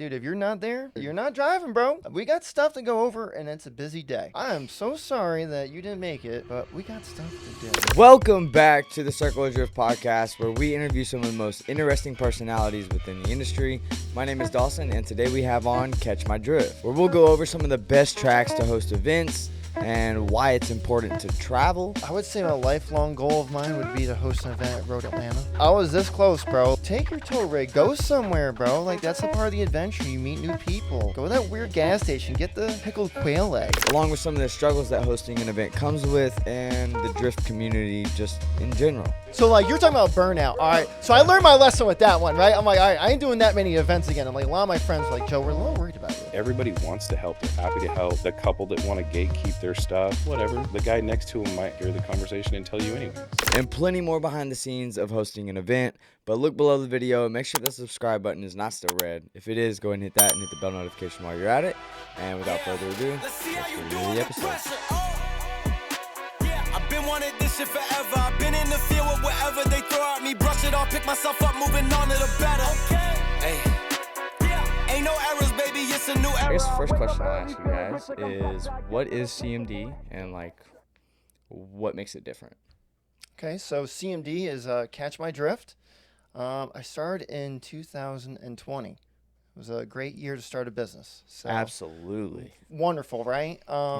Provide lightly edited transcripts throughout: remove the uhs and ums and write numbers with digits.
Dude, if you're not there, you're not driving, bro. We got stuff to go over, and it's a busy day. I am so sorry that you didn't make it, but we got stuff to do. Welcome back to the Circle of Drift podcast, where we interview some of the most interesting personalities within the industry. My name is Dawson, and today we have on Catch My Drift, where we'll go over some of the best tracks to host events and why it's important to travel. I would say a lifelong goal of mine would be to host an event at Road Atlanta. I was this close, bro. Take your tow rig, go somewhere, bro. Like, that's a part of the adventure. You meet new people. Go to that weird gas station, get the pickled quail egg. Along with some of the struggles that hosting an event comes with and the drift community just in general. So, like, you're talking about burnout. All right. So I learned my lesson with that one, right? I'm like, all right, I ain't doing that many events again. I'm like, a lot of my friends are like, Joe, we're a little worried about you. Everybody wants to help. They're happy to help. The couple that want to gatekeep their stuff, whatever. The guy next to him might hear the conversation and tell you anyways. And plenty more behind the scenes of hosting an event. But look below the video and make sure the subscribe button is not still red. If it is, go ahead and hit that and hit the bell notification while you're at it. And without further ado, let's get into the episode. I've been wanting this shit forever. I've been in the field with whatever they throw at me. Brush it off, pick myself up, moving on to the better. Hey. Ain't no errors, baby, it's a new era. I guess the first question I'll ask you guys is, what is CMD and like what makes it different? Okay, so CMD is Catch My Drift. I started in 2020. It was a great year to start a business. So, Absolutely. wonderful, right?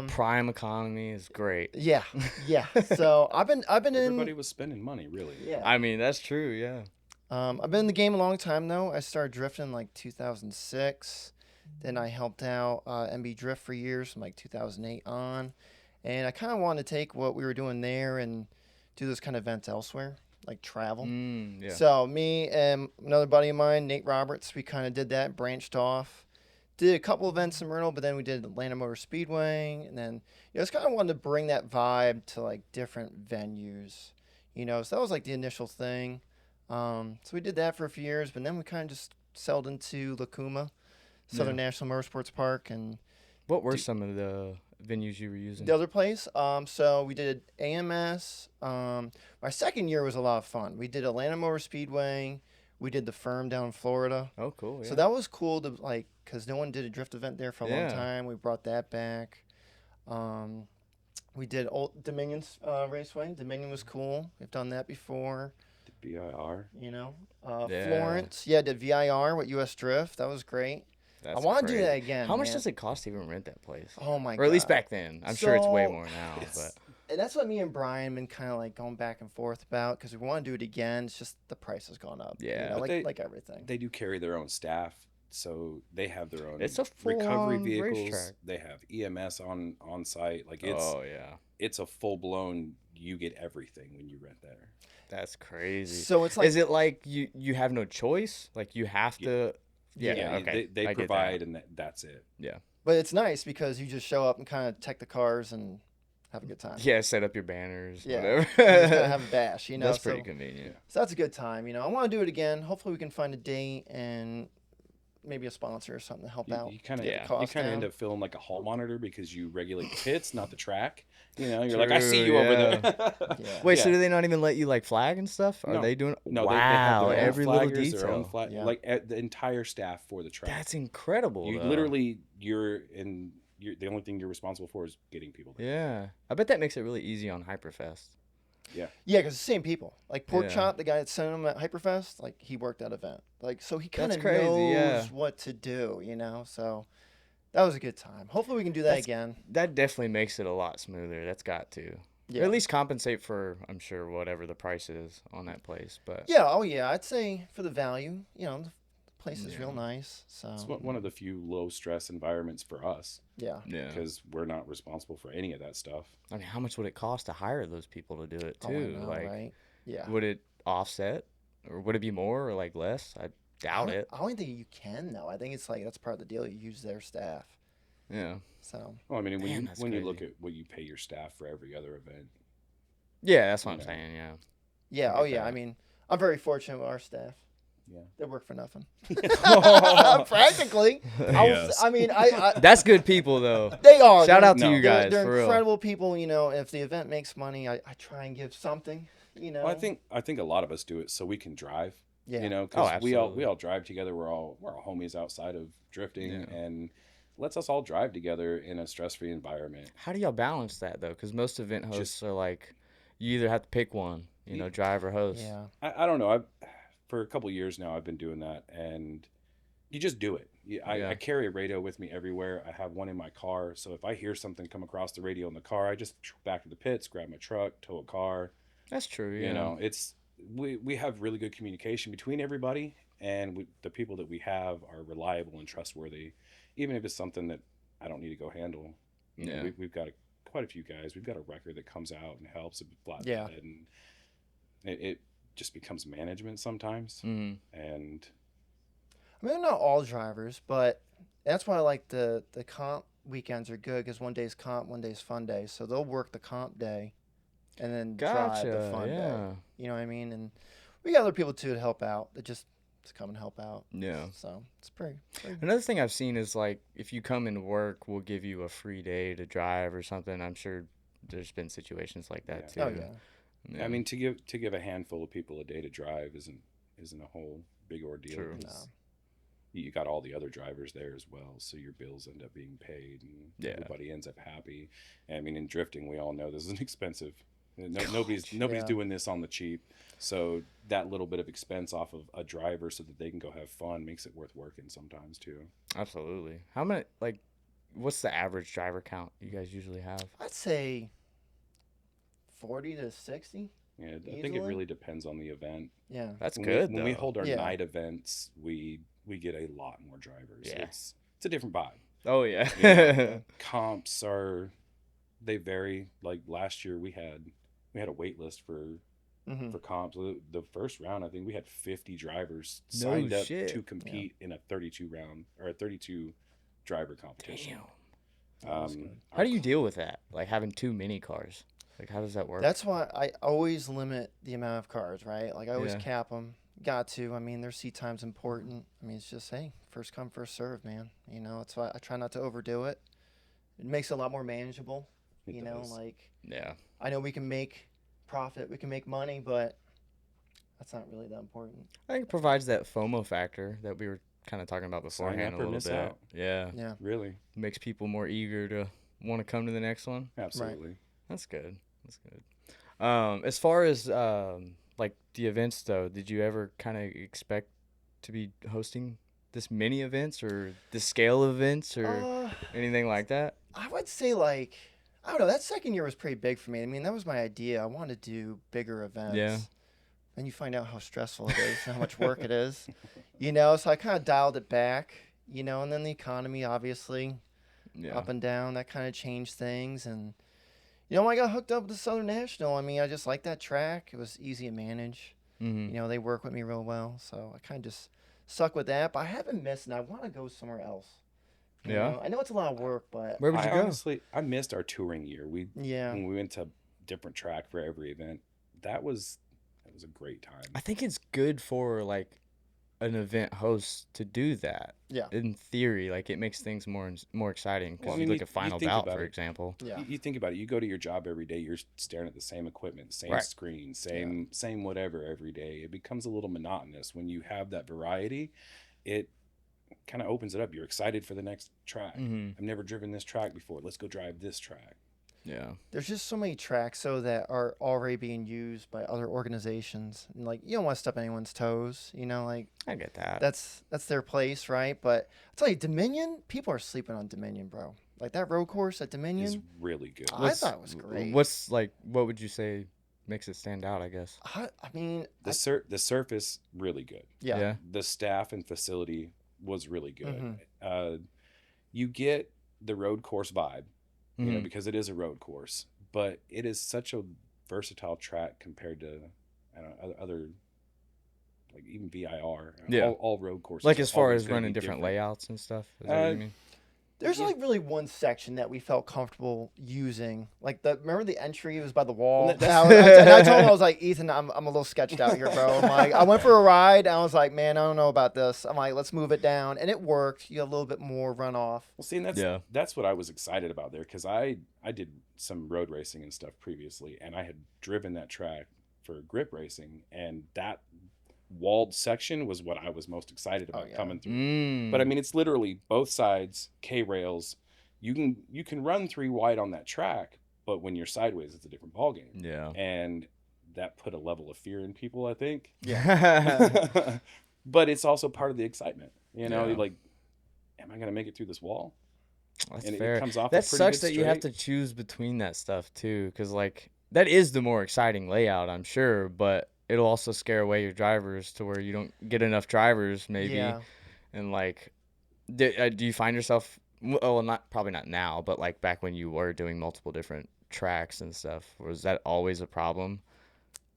Prime economy is great. Yeah. So I've been Everybody in. was spending money, really. Yeah. I mean, that's true, yeah. I've been in the game a long time though. I started drifting in like 2006. Then I helped out MB Drift for years from like 2008 on, and I kind of wanted to take what we were doing there and do those kind of events elsewhere, like travel. Yeah. So me and another buddy of mine, Nate Roberts, we kind of did that, branched off, did a couple events in Myrtle, but then we did Atlanta Motor Speedway, and then just kind of wanted to bring that vibe to like different venues, So that was like the initial thing. So we did that for a few years, but then we kind of just settled into Lacuma, Southern National Motorsports Park, and What were some of the venues you were using? the other place. So we did AMS. My second year was a lot of fun. We did Atlanta Motor Speedway. We did the Firm down in Florida. Oh, cool. Yeah. So that was cool to like, cause no one did a drift event there for a long Yeah. time. We brought that back. We did Old Dominion's Raceway. Dominion was cool. We've done that before. The BIR. Yeah. Florence. Yeah, did VIR with US Drift. That was great. That's I want to do crazy. that again. How much man. does it cost to even rent that place? Oh my god. Or at least back then. I'm sure it's way So, more now. But And that's what me and Brian been kind of like going back and forth about because we want to do it again. It's just the price has gone up. Yeah. But they- like everything. They do carry their own staff, so they have their own It's a recovery full-on vehicles. racetrack. They have EMS on site. Like it's oh yeah, it's a full blown. You get everything when you rent there. that's crazy. So it's like Is it like you have no choice? Like you have to? Yeah. Okay. They I get provide, that. and that's it. Yeah. but it's nice because you just show up and kind of tech the cars and have a good time. Yeah. Set up your banners. Yeah. Whatever. You just gotta have a bash, That's pretty so, convenient. so that's a good time. I want to do it again. Hopefully we can find a date and maybe a sponsor or something to help out. You kind of Yeah. end up feeling like a hall monitor because you regulate the pits, not the track. You're True, like, I see you over yeah. there. Yeah. Wait, so Yeah. do they not even let you like flag and stuff? Are No. they doing? No, wow, they have their own every little flaggers, their own detail. Yeah. like the entire staff for the track. That's incredible. You though. literally you're the only thing you're responsible for is getting people there. Yeah, I bet that makes it really easy on Hyperfest. Yeah, because the same people. Like Pork Yeah. Chop, the guy that sent him at Hyperfest, like he worked that event. Like so he kind That's of crazy, knows yeah. what to do, So that was a good time. Hopefully we can do that That's- again. That definitely makes it a lot smoother. That's got to. Yeah. Or at least compensate for, I'm sure, whatever the price is on that place. But Yeah, oh yeah, I'd say for the value, the place is real nice. So It's one of the few low stress environments for us yeah. yeah. because we're not responsible for any of that stuff. I mean, how much would it cost to hire those people to do it Oh, I too? know, like, right? Yeah. would it offset, or would it be more or like less? I doubt it. I don't think you can though. I think it's like that's part of the deal. You use their staff. Yeah. So Well, I mean, Man, that's when you look crazy. at what you pay your staff for every other event, Yeah, that's what I'm Yeah. saying. Yeah. yeah, I oh get yeah. that. I mean, I'm very fortunate with our staff. yeah. They work for nothing. Practically. Yes. I mean, I That's good people though. they are. Shout They're- out to No. you guys They're for real. incredible people. If the event makes money, I try and give something. Well, I think a lot of us do it so we can drive. Yeah. You know, Oh, because we absolutely. all drive together. We're all homies outside of drifting, Yeah. and lets us all drive together in a stress-free environment. How do y'all balance that though? Because most event hosts Just are like, you either have to pick one, you know, drive or host. Yeah. I don't know. For a couple of years now, I've been doing that, and you just do it. Yeah. I carry a radio with me everywhere. I have one in my car, so if I hear something come across the radio in the car, I just back to the pits, grab my truck, tow a car. That's true. You know, it's we have really good communication between everybody, and the people that we have are reliable and trustworthy, even if it's something that I don't need to go handle. You know, we've got quite a few guys. We've got a record that comes out and helps a flatbed, Yeah. and it just becomes management sometimes. Mhm. And I mean, not all drivers, but that's why I like the comp weekends are good because one day's comp, one day's fun day. So they'll work the comp day and then drive the Gotcha. fun day. Yeah. You know what I mean? And we got other people too to help out that just come and help out. Yeah. So it's pretty Another thing I've seen is like if you come into work, we'll give you a free day to drive or something. I'm sure there's been situations like that too. Yeah. Oh yeah. Yeah. I mean, to give a handful of people a day to drive isn't a whole big ordeal. True. 'Cause you got all the other drivers there as well, so your bills end up being paid, and everybody ends up happy. And I mean, in drifting, we all know this is an expensive. Nobody's yeah. doing this on the cheap, so that little bit of expense off of a driver so that they can go have fun makes it worth working sometimes too. Absolutely. How many what's the average driver count you guys usually have? I'd say 40 to 60. Yeah, I think it Easily? really depends on the event. Yeah. That's When good when we though. hold our Yeah. night events, we get a lot more drivers. Yeah. It's a different vibe. Oh yeah. You know, comps they vary. Like last year we had a wait list for comps. The first round, I think we had 50 drivers signed up shit. to compete in a 32 round or a 32 driver competition. Damn. How do you deal with that? Like having too many cars? Like how does that work? That's why I always limit the amount of cars, right? Like I always Yeah. cap them. Got to. I mean, their seat time's important. I mean, it's just, hey, first come, first serve, man. You know, that's why I try not to overdo it. It makes it a lot more manageable. It you know, does. like Yeah. I know we can make profit, we can make money, but that's not really that important. I think it provides that FOMO factor that we were kind of talking about Sign beforehand up a or little miss bit. out. Yeah. Yeah. Really, Makes people more eager to want to come to the next one. absolutely. That's good. That's good. As far as like the events though, did you ever kind of expect to be hosting this many events or the scale of events or anything like that? I would say like I don't know. That second year was pretty big for me. I mean, that was my idea. I wanted to do bigger events. Yeah. And you find out how stressful it is and how much work it is. You know, so I kind of dialed it back, you know, and then the economy, obviously, Yeah. up and down, that kind of changed things. And, you know, when I got hooked up with the Southern National, I mean, I just liked that track. It was easy to manage. Mm-hmm. You know, they work with me real well. So I kind of just stuck with that. But I haven't missed, and I want to go somewhere else. You Yeah. know? I know it's a lot of work, but Where would you go? Honestly, I missed our touring year. yeah. When we went to different track for every event. That was a great time. I think it's good for like an event host to do that. Yeah. In theory, like it makes things more exciting because Well, I you mean, look you- at Final you think Bout, about for it. example. Yeah. You think about it. You go to your job every day. You're staring at the same equipment, same Right. screen, same whatever every day. It becomes a little monotonous. When you have that variety, it kind of opens it up. You're excited for the next track. Mm-hmm. I've never driven this track before. Let's go drive this track. Yeah. There's just so many tracks so that are already being used by other organizations. And like you don't want to step on anyone's toes, you know, like I get that. that's their place, right? But I'll tell you, Dominion, people are sleeping on Dominion, bro. Like that road course at It's Dominion, really good. I thought it was great. What would you say makes it stand out, I guess? I mean, The surface really good. yeah. The staff and facility was really good. Mhm. You get the road course vibe, you know, Mhm. because it is a road course, but it is such a versatile track compared to I don't know, other like even VIR. Yeah. All road courses. Like are as far always as gonna running be different layouts and stuff. Is that what you mean? There's Yeah. like really one section that we felt comfortable using. Like remember the entry was by the wall. Well, And I told him, I was like, Ethan, I'm a little sketched out here, bro. I'm like, I went for a ride. And I was like, man, I don't know about this. I'm like, let's move it down, and it worked. You got a little bit more runoff. Well, see, and that's what I was excited about there because I did some road racing and stuff previously, and I had driven that track for grip racing, and that walled section was what I was most excited about coming through. But I Mm. mean, it's literally both sides, K rails. You can run 3 wide on that track, but when you're sideways, it's a different ballgame. Yeah. And that put a level of fear in people, I think. Yeah. But it's also part of the excitement. You know, Yeah. like, am I going to make it through this wall? That's And fair. it comes off That a pretty sucks good that you have to straight. choose between that stuff too, because like that is the more exciting layout, I'm sure, but it'll also scare away your drivers to where you don't get enough drivers maybe, Yeah. and like, do you find yourself? Well, not probably not now, but like back when you were doing multiple different tracks and stuff, was that always a problem?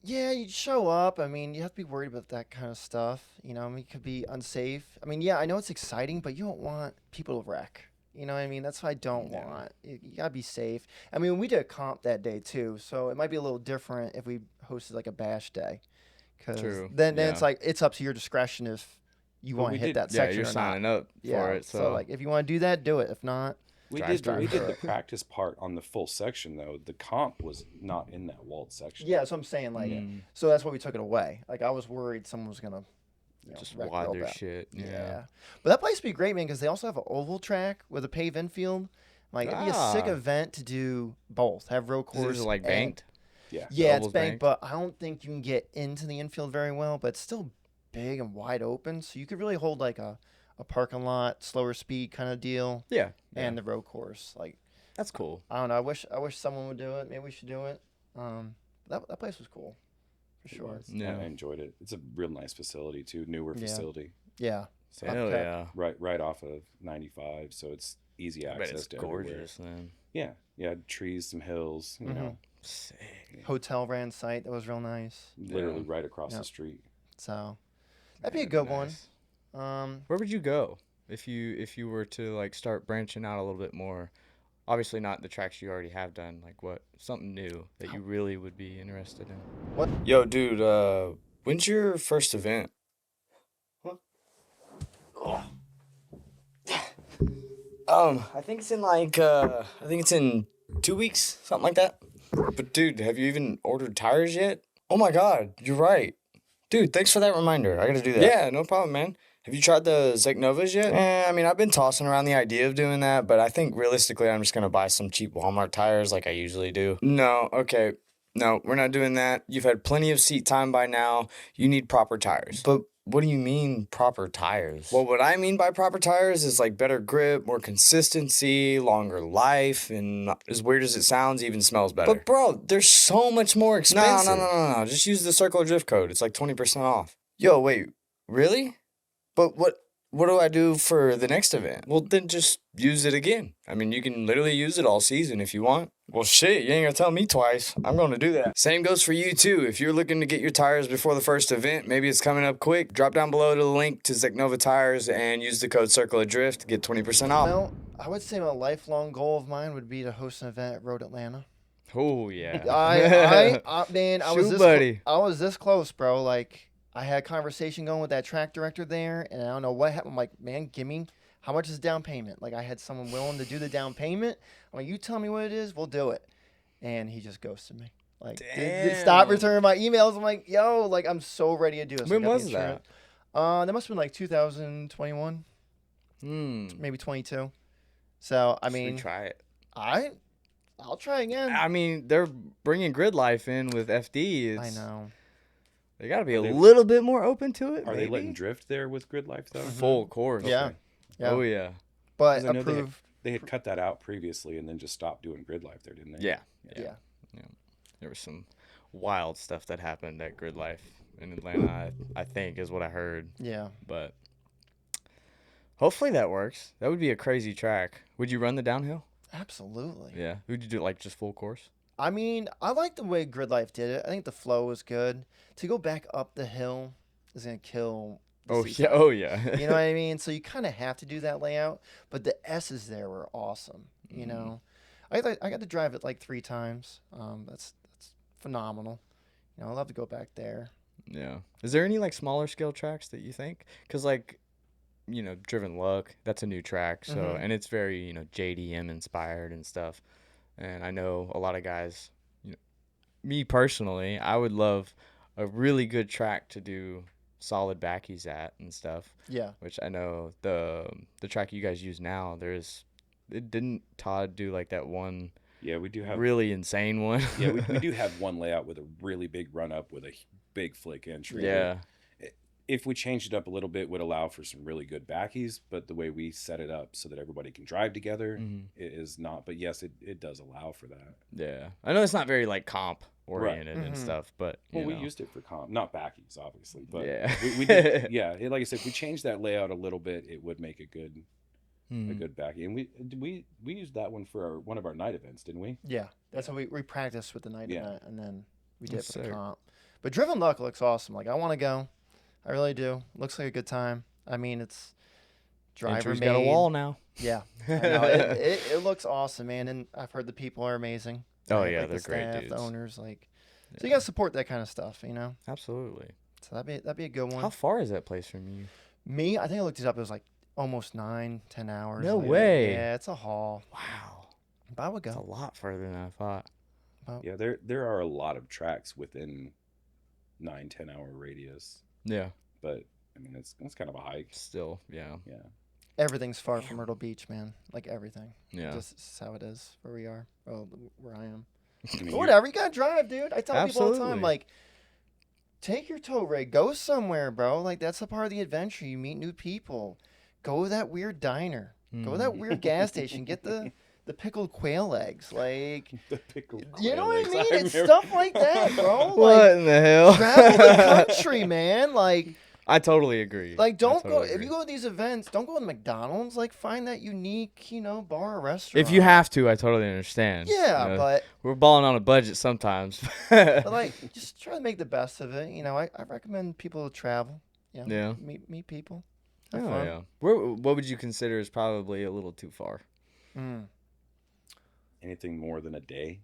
Yeah, you show up. I mean, you have to be worried about that kind of stuff. You know, I mean, it could be unsafe. I mean, yeah, I know it's exciting, but you don't want people to wreck. You know what I mean? That's what I don't Yeah. want. You gotta be safe. I mean, we did a comp that day too, so it might be a little different if we hosted like a bash day, because True. then Yeah. it's like it's up to your discretion if you But want we to hit did- that Yeah, section you're or not. signing up Yeah. for it, So so like, if you want to do that, do it. If not, We Drive did through. the practice part on the full section though. The comp was not in that walled section. yeah. That's what I'm saying. Like, so that's why we took it away. Like, I was worried someone was gonna just wreck wad real their bad. shit. Yeah. But that place would be great, man, because they also have an oval track with a paved infield. Like, it'd be a sick Ah. event to do both. Have road Is course. it like and- banked? Yeah. Yeah, it's oval's banked, banked? but I don't think you can get into the infield very well. But it's still big and wide open, so you could really hold like a parking lot, slower speed kind of deal, Yeah. and the road course. Like, That's cool. I don't know. I wish someone would do it. Maybe we should do it. That place was cool, for It sure. was. Yeah. I enjoyed it. It's a real nice facility too, newer Yeah. facility. Yeah. So Hell Okay. yeah. right off of 95, so it's easy I bet access it's to everywhere. gorgeous, man. Yeah, trees, some hills, you know, Sick. Hotel ran site that was real nice. literally Yeah. right across Yep. the street. So that'd be a Man, good nice. one. Where would you go if you were to like start branching out a little bit more? Obviously not the tracks you already have done. Like what something new that you really would be interested in? What? Yo, dude. When's your first event? I think it's in like I think it's in 2 weeks, something like that. But dude, have you even ordered tires yet? Oh my God, you're right. Dude, thanks for that reminder. I gotta do that. Yeah, no problem, man. Have you tried the Zeknovas yet? I mean, I've been tossing around the idea of doing that, but I think realistically, I'm just gonna buy some cheap Walmart tires like I usually do. No, okay. No, we're not doing that. You've had plenty of seat time by now. You need proper tires. But what do you mean proper tires? Well, what I mean by proper tires is like better grip, more consistency, longer life, and as weird as it sounds, even smells better. But bro, they're so much more expensive. No. Just use the Circle of Drift code. It's like 20% off. Yo, wait, really? But what do I do for the next event? Well, then just use it again. I mean, you can literally use it all season if you want. Well, shit, you ain't gonna tell me twice. I'm gonna do that. Same goes for you, too. If you're looking to get your tires before the first event, maybe it's coming up quick, drop down below to the link to Zeknova Tires and use the code Circle of Drift to get 20% off. Well, I would say my lifelong goal of mine would be to host an event at Road Atlanta. Oh, yeah. Man, I Shoot, buddy. I was this close, bro. Like, I had a conversation going with that track director there, and I don't know what happened. I'm like, man, give me, how much is down payment? Like, I had someone willing to do the down payment. I'm like, you tell me what it is, we'll do it. And he just ghosted me. Like, stop returning my emails. I'm like, yo, like, I'm so ready to do this. When was that? That must have been like 2021, maybe 22. So, I mean, try it. I'll try again. I mean, they're bringing Grid Life in with FD. I know. They got to be a Are they- little bit more open to it. Are they maybe? letting drift there with Grid Life though? Full course? Yeah. Yeah. Oh yeah. But 'Cause I know approved. They had cut that out previously and then just stopped doing Grid Life there, didn't they? Yeah. Yeah. There was some wild stuff that happened at Grid Life in Atlanta. I think is what I heard. Yeah. But hopefully that works. That would be a crazy track. Would you run the downhill? Absolutely. Yeah. Would you do like just full course? I mean, I like the way Grid Life did it. I think the flow was good. To go back up the hill is gonna kill. the season. Oh yeah. You know what I mean? So you kind of have to do that layout. But the S's there were awesome. You know, I got to drive it like 3 times. That's phenomenal. You know, I'll love to go back there. Yeah. Is there any like smaller scale tracks that you think? Because like, you know, Driven Luck, that's a new track. So Mhm. and it's very, you know, JDM inspired and stuff. And I know a lot of guys. You know, me personally, I would love a really good track to do solid backies at and stuff. Yeah. Which I know the track you guys use now, didn't Todd do like that one Yeah, we do have really insane one? Yeah, we do have one layout with a really big run up with a big flick entry. Yeah. If we changed it up a little bit, would allow for some really good backies, but the way we set it up so that everybody can drive together it is not. But yes, it does allow for that. Yeah. I know it's not very like comp oriented and stuff, but well, we used it for comp, not backies, obviously. But yeah, we did, yeah. Like I said, if we changed that layout a little bit, it would make a good backie. And we used that one for one of our night events, didn't we? Yeah, that's how we practiced with the night event, and then we did it for the sick. comp. But Driven Luck looks awesome. Like, I want to go. I really do. Looks like a good time. I mean, it's driver Entry's made. got a wall now. Yeah, I know. It looks awesome, man. And I've heard the people are amazing. Oh right? yeah, Like they're the great staff, dudes. the owners, like. So you gotta support that kind of stuff, you know. Absolutely. So that'd be a good one. How far is that place from you? Me, I think I looked it up. It was like almost 9-10 hours. No Like, way. Yeah, it's a haul. Wow, But I would that's a go. lot further than I thought. Yeah, there are a lot of tracks within 9-10 hour radius, Yeah, but I mean it's kind of a hike. still, yeah, Yeah. Everything's far from Myrtle Beach, man. Like everything. yeah. Just is how it is where we are. Well, where I am. I mean, But whatever, you gotta drive, dude. I tell people all the time, Absolutely. like, take your tow rig, go somewhere, bro. Like, that's a part of the adventure. You meet new people. Go to that weird diner. Go to that weird gas station. Get the pickled quail eggs. Like, the pickled you know quail what I eggs, mean? It's remember. stuff like that, bro. What Like, in the hell? travel the country, man. Like, I totally agree. don't I go totally if agree. you go to these events. Don't go to McDonald's. Like, find that unique, bar or restaurant. If you have to, I totally understand. yeah, You know, but we're balling on a budget sometimes. like, just try to make the best of it. I recommend people to travel. Yeah. Meet people. Oh Have fun. yeah. What would you consider is probably a little too far? Mm. Anything more than a day,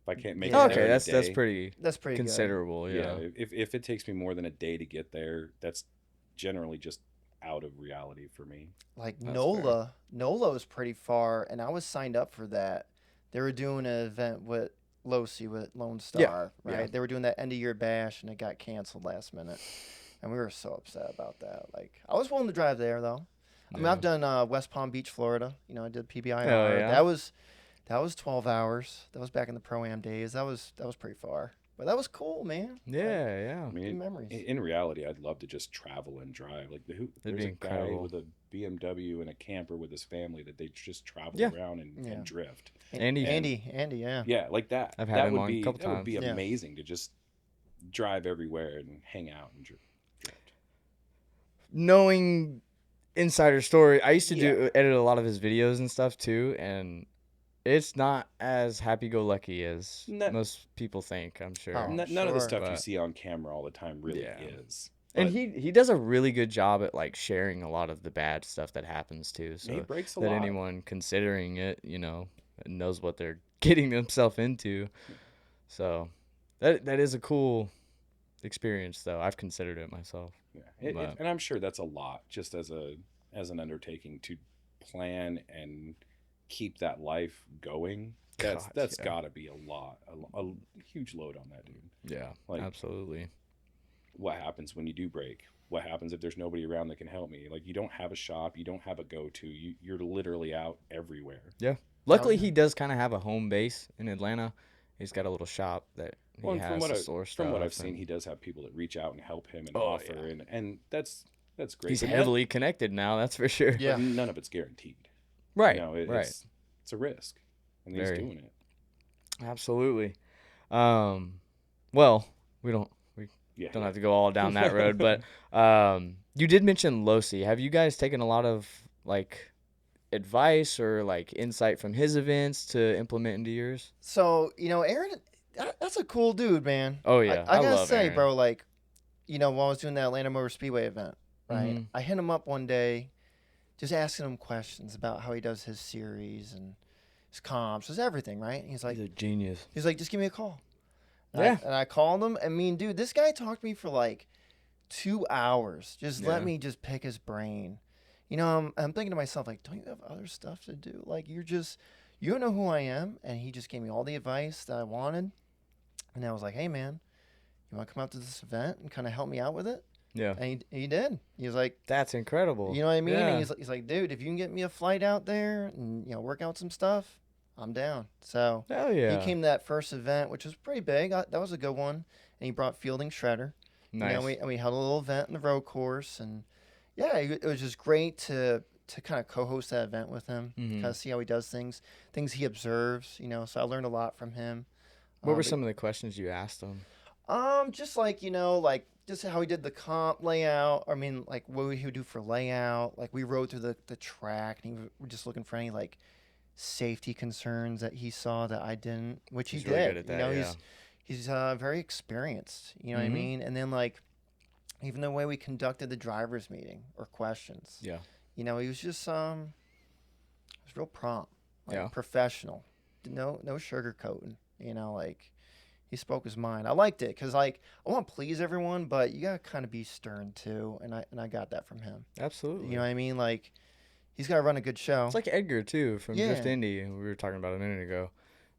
if I can't make Yeah. it there Okay, in a that's day, pretty That's pretty considerable. yeah. Yeah. If it takes me more than a day to get there, that's generally just out of reality for me. good. Like That's NOLA was pretty far, and I was signed up for that. They were doing an event with Losi with Lone Star, right? yeah. They were doing that end of year bash, and it got canceled last minute, and we were so upset about that. Like, I was willing to drive there though. I mean, Yeah. I've done West Palm Beach, Florida. I did PBIR. Oh, yeah? That was 12 hours. That was back in the Pro-Am days. That was pretty far, but that was cool, man. Yeah, yeah. I mean, Good memories. in reality, I'd love to just travel and drive. Like there's be a guy incredible. with a BMW and a camper with his family that they just travel Yeah. around and Yeah. drift. Andy. Andy, yeah. Yeah, like that. I've had that him would on a be couple that would be times. Yeah. amazing to just drive everywhere and hang out and drift. Knowing insider story, I used to edit a lot of his videos and stuff too, and it's not as happy-go-lucky as No. most people think, I'm sure. Oh, None of the sure. stuff you But- see on camera all the time really Yeah. is. And But he does a really good job at like sharing a lot of the bad stuff that happens too, he so breaks a that lot. anyone considering it, knows what they're getting themselves into. So that is a cool experience, though. I've considered it myself. Yeah. But- And I'm sure that's a lot just as an undertaking to plan and keep that life going. That's God, yeah. got to be a lot, a huge load on that dude. Yeah, Like- absolutely. What happens when you do break? What happens if there's nobody around that can help me? Like, you don't have a shop, you don't have a go-to. You're literally out everywhere. Yeah. Luckily, yeah. he does kind of have a home base in Atlanta. He's got a little shop that he Well, and has to source from what stuff I've seen, and he does have people that reach out and help him and Oh, offer, yeah. and that's great. he's But heavily connected now, that's for sure. Yeah. none of it's guaranteed. Right, It's a risk, and he's Very. doing it. Absolutely. Well, we don't Yeah, have to go all down that road, but you did mention Losi. Have you guys taken a lot of like advice or like insight from his events to implement into yours? So, Aaron, that's a cool dude, man. Oh, yeah. I gotta love say, Aaron. bro, like, when I was doing that Atlanta Motor Speedway event, right? Mhm. I hit him up one day, just asking him questions about how he does his series and his comps, just everything, right? And he's like, He's a genius. just give me a call. And Yeah. I called him. I mean, dude, this guy talked to me for like 2 hours. Just let Yeah. me just pick his brain. I'm thinking to myself, like, don't you have other stuff to do? Like, you don't know who I am. And he just gave me all the advice that I wanted. And I was like, hey, man, you want to come out to this event and kind of help me out with it? Yeah. And he did. He was like, That's incredible. you know what I mean? Yeah. And he's like, dude, if you can get me a flight out there and, work out some stuff, I'm down. So Hell yeah. he came to that first event, which was pretty big. That was a good one. And he brought Fielding Shredder. Nice. We held a little event in the road course. And, yeah, it was just great to kind of co-host that event with him, kind of see how he does things he observes, So I learned a lot from him. What were some of the questions you asked him? Just like, just how he did the comp layout. I mean, like what he would do for layout. Like we rode through the track, and he was just looking for any like safety concerns that he saw that I didn't, which He's he really did. good at that, He's very experienced. You know what I mean? And then like even the way we conducted the drivers meeting or questions. Yeah. He was just he was real prompt, like professional. No sugarcoating. Like he spoke his mind. I liked it because like I want to please everyone, but you gotta kind of be stern too. And I got that from him. Absolutely. You know what I mean? Like he's got to run a good show. It's like Edgar too from Drift Indy. We were talking about a minute ago.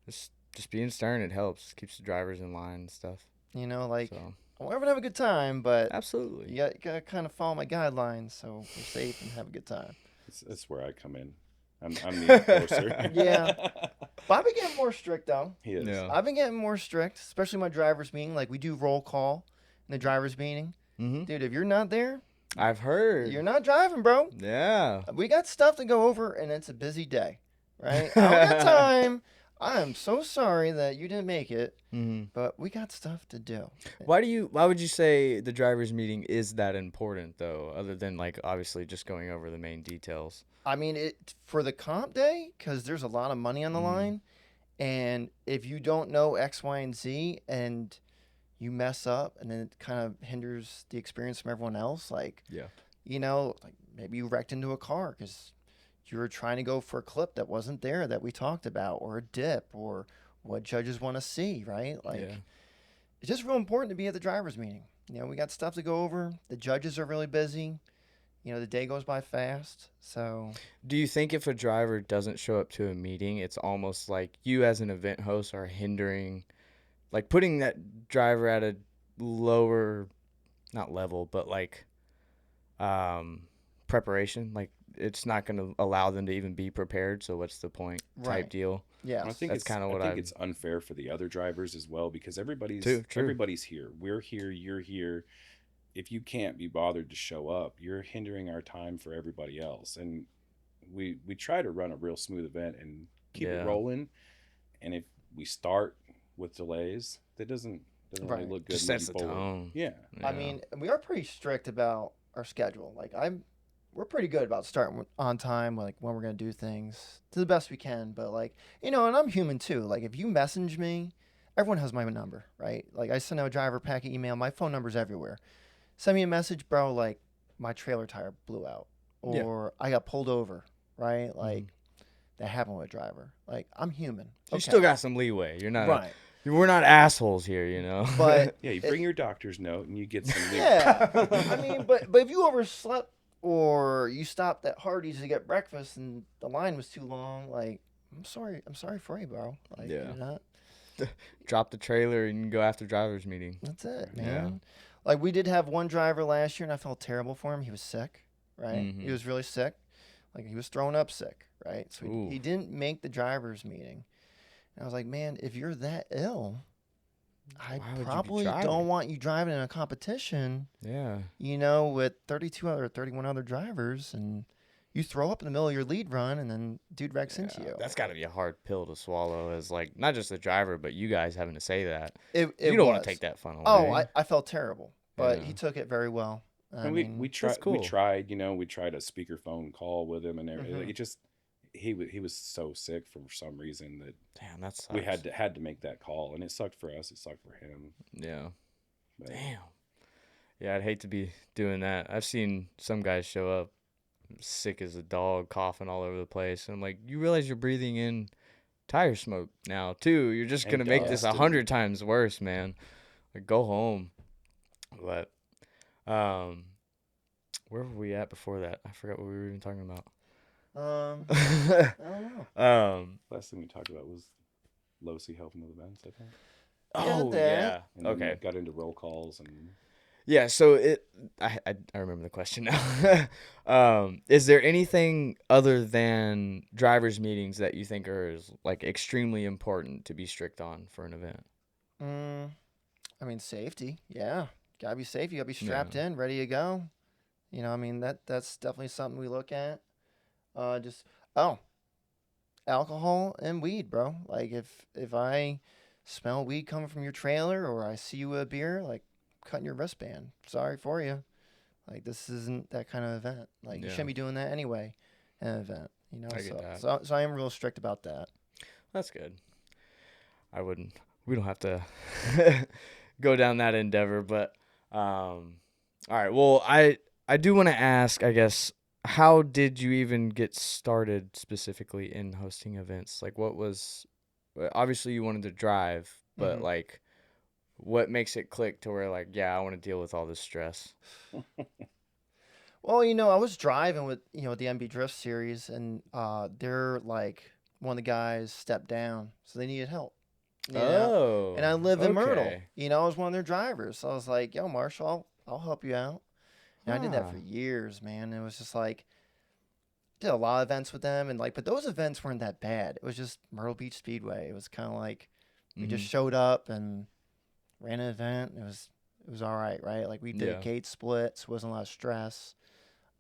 Just being stern, it helps. Keeps the drivers in line and stuff. Like I want everyone to have a good time, but absolutely, you gotta kind of follow my guidelines so we're safe and have a good time. That's where I come in. I'm the enforcer. Yeah. But I've been getting more strict, though. He is. Yeah. I've been getting more strict, especially my driver's meeting. Like, we do roll call in the driver's meeting. Mm-hmm. Dude, if you're not there, I've heard. you're not driving, bro. Yeah. We got stuff to go over, and it's a busy day, right? I don't got time. I am so sorry that you didn't make it, but we got stuff to do. Why would you say the driver's meeting is that important, though, other than, like, obviously just going over the main details? I mean, for the comp day, because there's a lot of money on the line, and if you don't know X, Y, and Z, and you mess up, and then it kind of hinders the experience from everyone else, like, like maybe you wrecked into a car because you were trying to go for a clip that wasn't there that we talked about, or a dip, or what judges want to see, right? Like, it's just real important to be at the driver's meeting. We got stuff to go over. The judges are really busy. The day goes by fast. So, do you think if a driver doesn't show up to a meeting, it's almost like you as an event host are hindering, like putting that driver at a lower, not level, but like preparation? Like it's not going to allow them to even be prepared. So what's the point? Type deal. Yeah, I think that's kind of what I think it's unfair for the other drivers as well because everybody's here. We're here. You're here. If you can't be bothered to show up, you're hindering our time for everybody else. And we try to run a real smooth event and keep it rolling. And if we start with delays, that doesn't really look good. Just sets the tone. Yeah. I mean, we are pretty strict about our schedule. Like we're pretty good about starting on time, like when we're gonna do things to the best we can. But like, and I'm human too. Like if you message me, everyone has my number, right? Like I send out a driver packet email, my phone number's everywhere. Send me a message, bro, like my trailer tire blew out or I got pulled over, right? Like that happened with a driver. Like I'm human. You still got some leeway. You're not right. We're not assholes here, But yeah, you bring your doctor's note and you get some leeway. Yeah. I mean, but if you overslept or you stopped at Hardee's to get breakfast and the line was too long, like I'm sorry for you, bro. Like you're not drop the trailer and go after driver's meeting. That's it, man. Yeah. Like, we did have one driver last year, and I felt terrible for him. He was sick, right? He was really sick. Like, he was throwing up sick, right? So he didn't make the driver's meeting. And I was like, man, if you're that ill, I probably don't want you driving in a competition, with 32 or 31 other drivers, and you throw up in the middle of your lead run, and then dude wrecks into you. That's got to be a hard pill to swallow as, like, not just the driver, but you guys having to say that. You don't want to take that fun away. Oh, I felt terrible, but he took it very well. And we tried, we tried a speakerphone call with him and everything. It just, he was so sick for some reason that damn, that sucks. We had to make that call, and it sucked for us. It sucked for him. Yeah. But, damn. Yeah, I'd hate to be doing that. I've seen some guys show up sick as a dog, coughing all over the place. And I'm like, you realize you're breathing in tire smoke now too. You're just gonna make this 100 times worse, man. Like, go home. But where were we at before that? I forgot what we were even talking about. I don't know. Last thing we talked about was Losi helping with events, I think. Oh yeah. And got into roll calls and Yeah, so I remember the question now. Is there anything other than drivers' meetings that you think are like extremely important to be strict on for an event? I mean, safety. Yeah, gotta be safe. You gotta be Yeah. strapped in, ready to go. I mean that's definitely something we look at. Just oh, alcohol and weed, bro. Like if I smell weed coming from your trailer or I see you with a beer, like cutting your wristband. Sorry for you. Like this isn't that kind of event. Like you Yeah, shouldn't be doing that anyway. In an event, I get So that. so I am real strict about that. That's good. I wouldn't. We don't have to go down that endeavor, but all right. Well, I do want to ask, I guess, how did you even get started specifically in hosting events? Like, what was obviously you wanted to drive, but Hmm. like, what makes it click to where like, yeah, I want to deal with all this stress? Well, I was driving with the MB Drift series, and they're like one of the guys stepped down, so they needed help. And I Oh, live in Myrtle. okay. I was one of their drivers, so I was like, "Yo, Marshall, I'll help you out." And I did that Huh. for years, man. It was just like did a lot of events with them, and like, but those events weren't that bad. It was just Myrtle Beach Speedway. It was kind of like we just Mm-hmm. showed up and ran an event. It was all right, right? Like we did Yeah, gate splits, wasn't a lot of stress.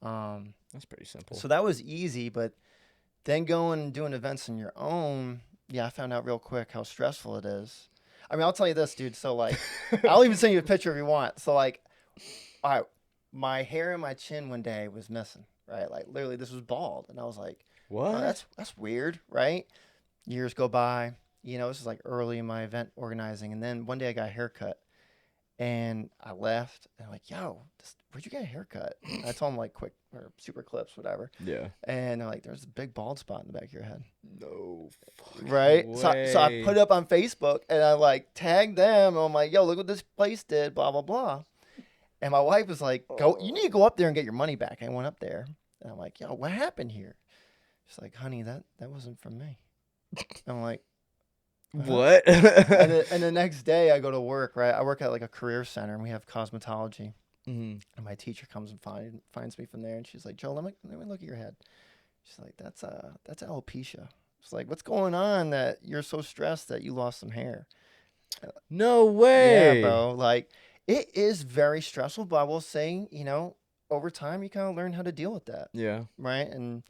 Um, that's pretty simple. so that was easy, but then going and doing events on your own, yeah, I found out real quick how stressful it is. I mean, I'll tell you this, dude. So like, I'll even send you a picture if you want. So like, all right, my hair and my chin one day was missing, right? Like literally, this was bald, and I was like, oh, What? that's weird, right? Years go by. This is like early in my event organizing, and then one day I got a haircut, and I left, and I'm like, yo, where'd you get a haircut? And I told him like quick or super clips, whatever. Yeah. And they're like, there's a big bald spot in the back of your head. No fucking Right? So I way. put it up on Facebook and I like tagged them. And I'm like, yo, look what this place did, blah, blah, blah. And my wife was like, you need to go up there and get your money back. I went up there and I'm like, yo, what happened here? She's like, honey, that wasn't from me. I'm like, What? and the next day I go to work, right? I work at like a career center and we have cosmetology. Mm-hmm. And my teacher comes and finds me from there, and she's like, "Joe, let me look at your head." She's like, "That's alopecia." It's like, "What's going on that you're so stressed that you lost some hair?" No Yeah, way. bro. Like, it is very stressful, but I will say, over time, you kind of learn how to deal with that, Yeah. right? And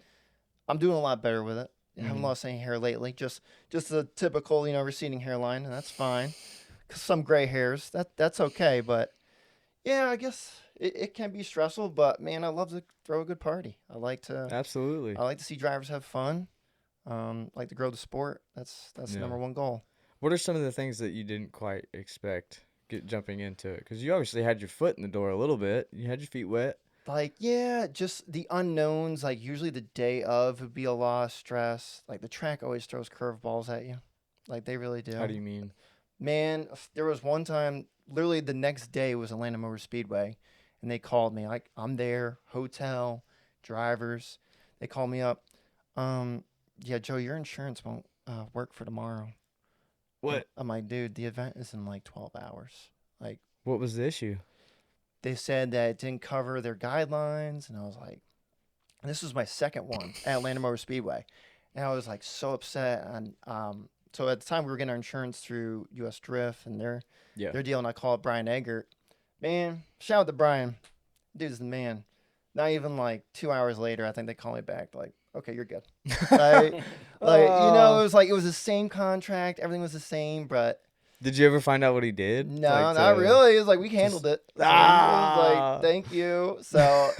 I'm doing a lot better with it. I haven't Mhm. lost any hair lately. Just the typical, receding hairline, and that's fine. 'Cause some gray hairs, that's okay, but. Yeah, I guess it can be stressful, but man, I love to throw a good party. Absolutely. I like to see drivers have fun. Like to grow the sport. That's the Yeah. number one goal. What are some of the things that you didn't quite expect jumping into it? Because you obviously had your foot in the door a little bit. You had your feet wet. Like, yeah, just the unknowns. Like usually the day of would be a lot of stress. Like the track always throws curveballs at you. Like they really How do. do you mean? Man, there was one time, literally the next day was Atlanta Motor Speedway, and they called me. Like, I'm there, hotel, drivers. They called me up. Yeah, Joe, your insurance won't work for tomorrow. What? I'm like, dude, the event is in like 12 hours. Like, What was the issue? they said that it didn't cover their guidelines, and I was like, this was my second one at Atlanta Motor Speedway, and I was like so upset. And so at the time we were getting our insurance through U.S. Drift, and Yeah. their deal, and I called Brian Eggert. Man, shout out to Brian. Dude's the man. Not even like 2 hours later, I think they call me back. Like, okay, you're good. Like, it was like it was the same contract. Everything was the same, but Did you ever find out what he did? no, Like not to- really. It was like we handled it. So he was Ah. like, thank you. So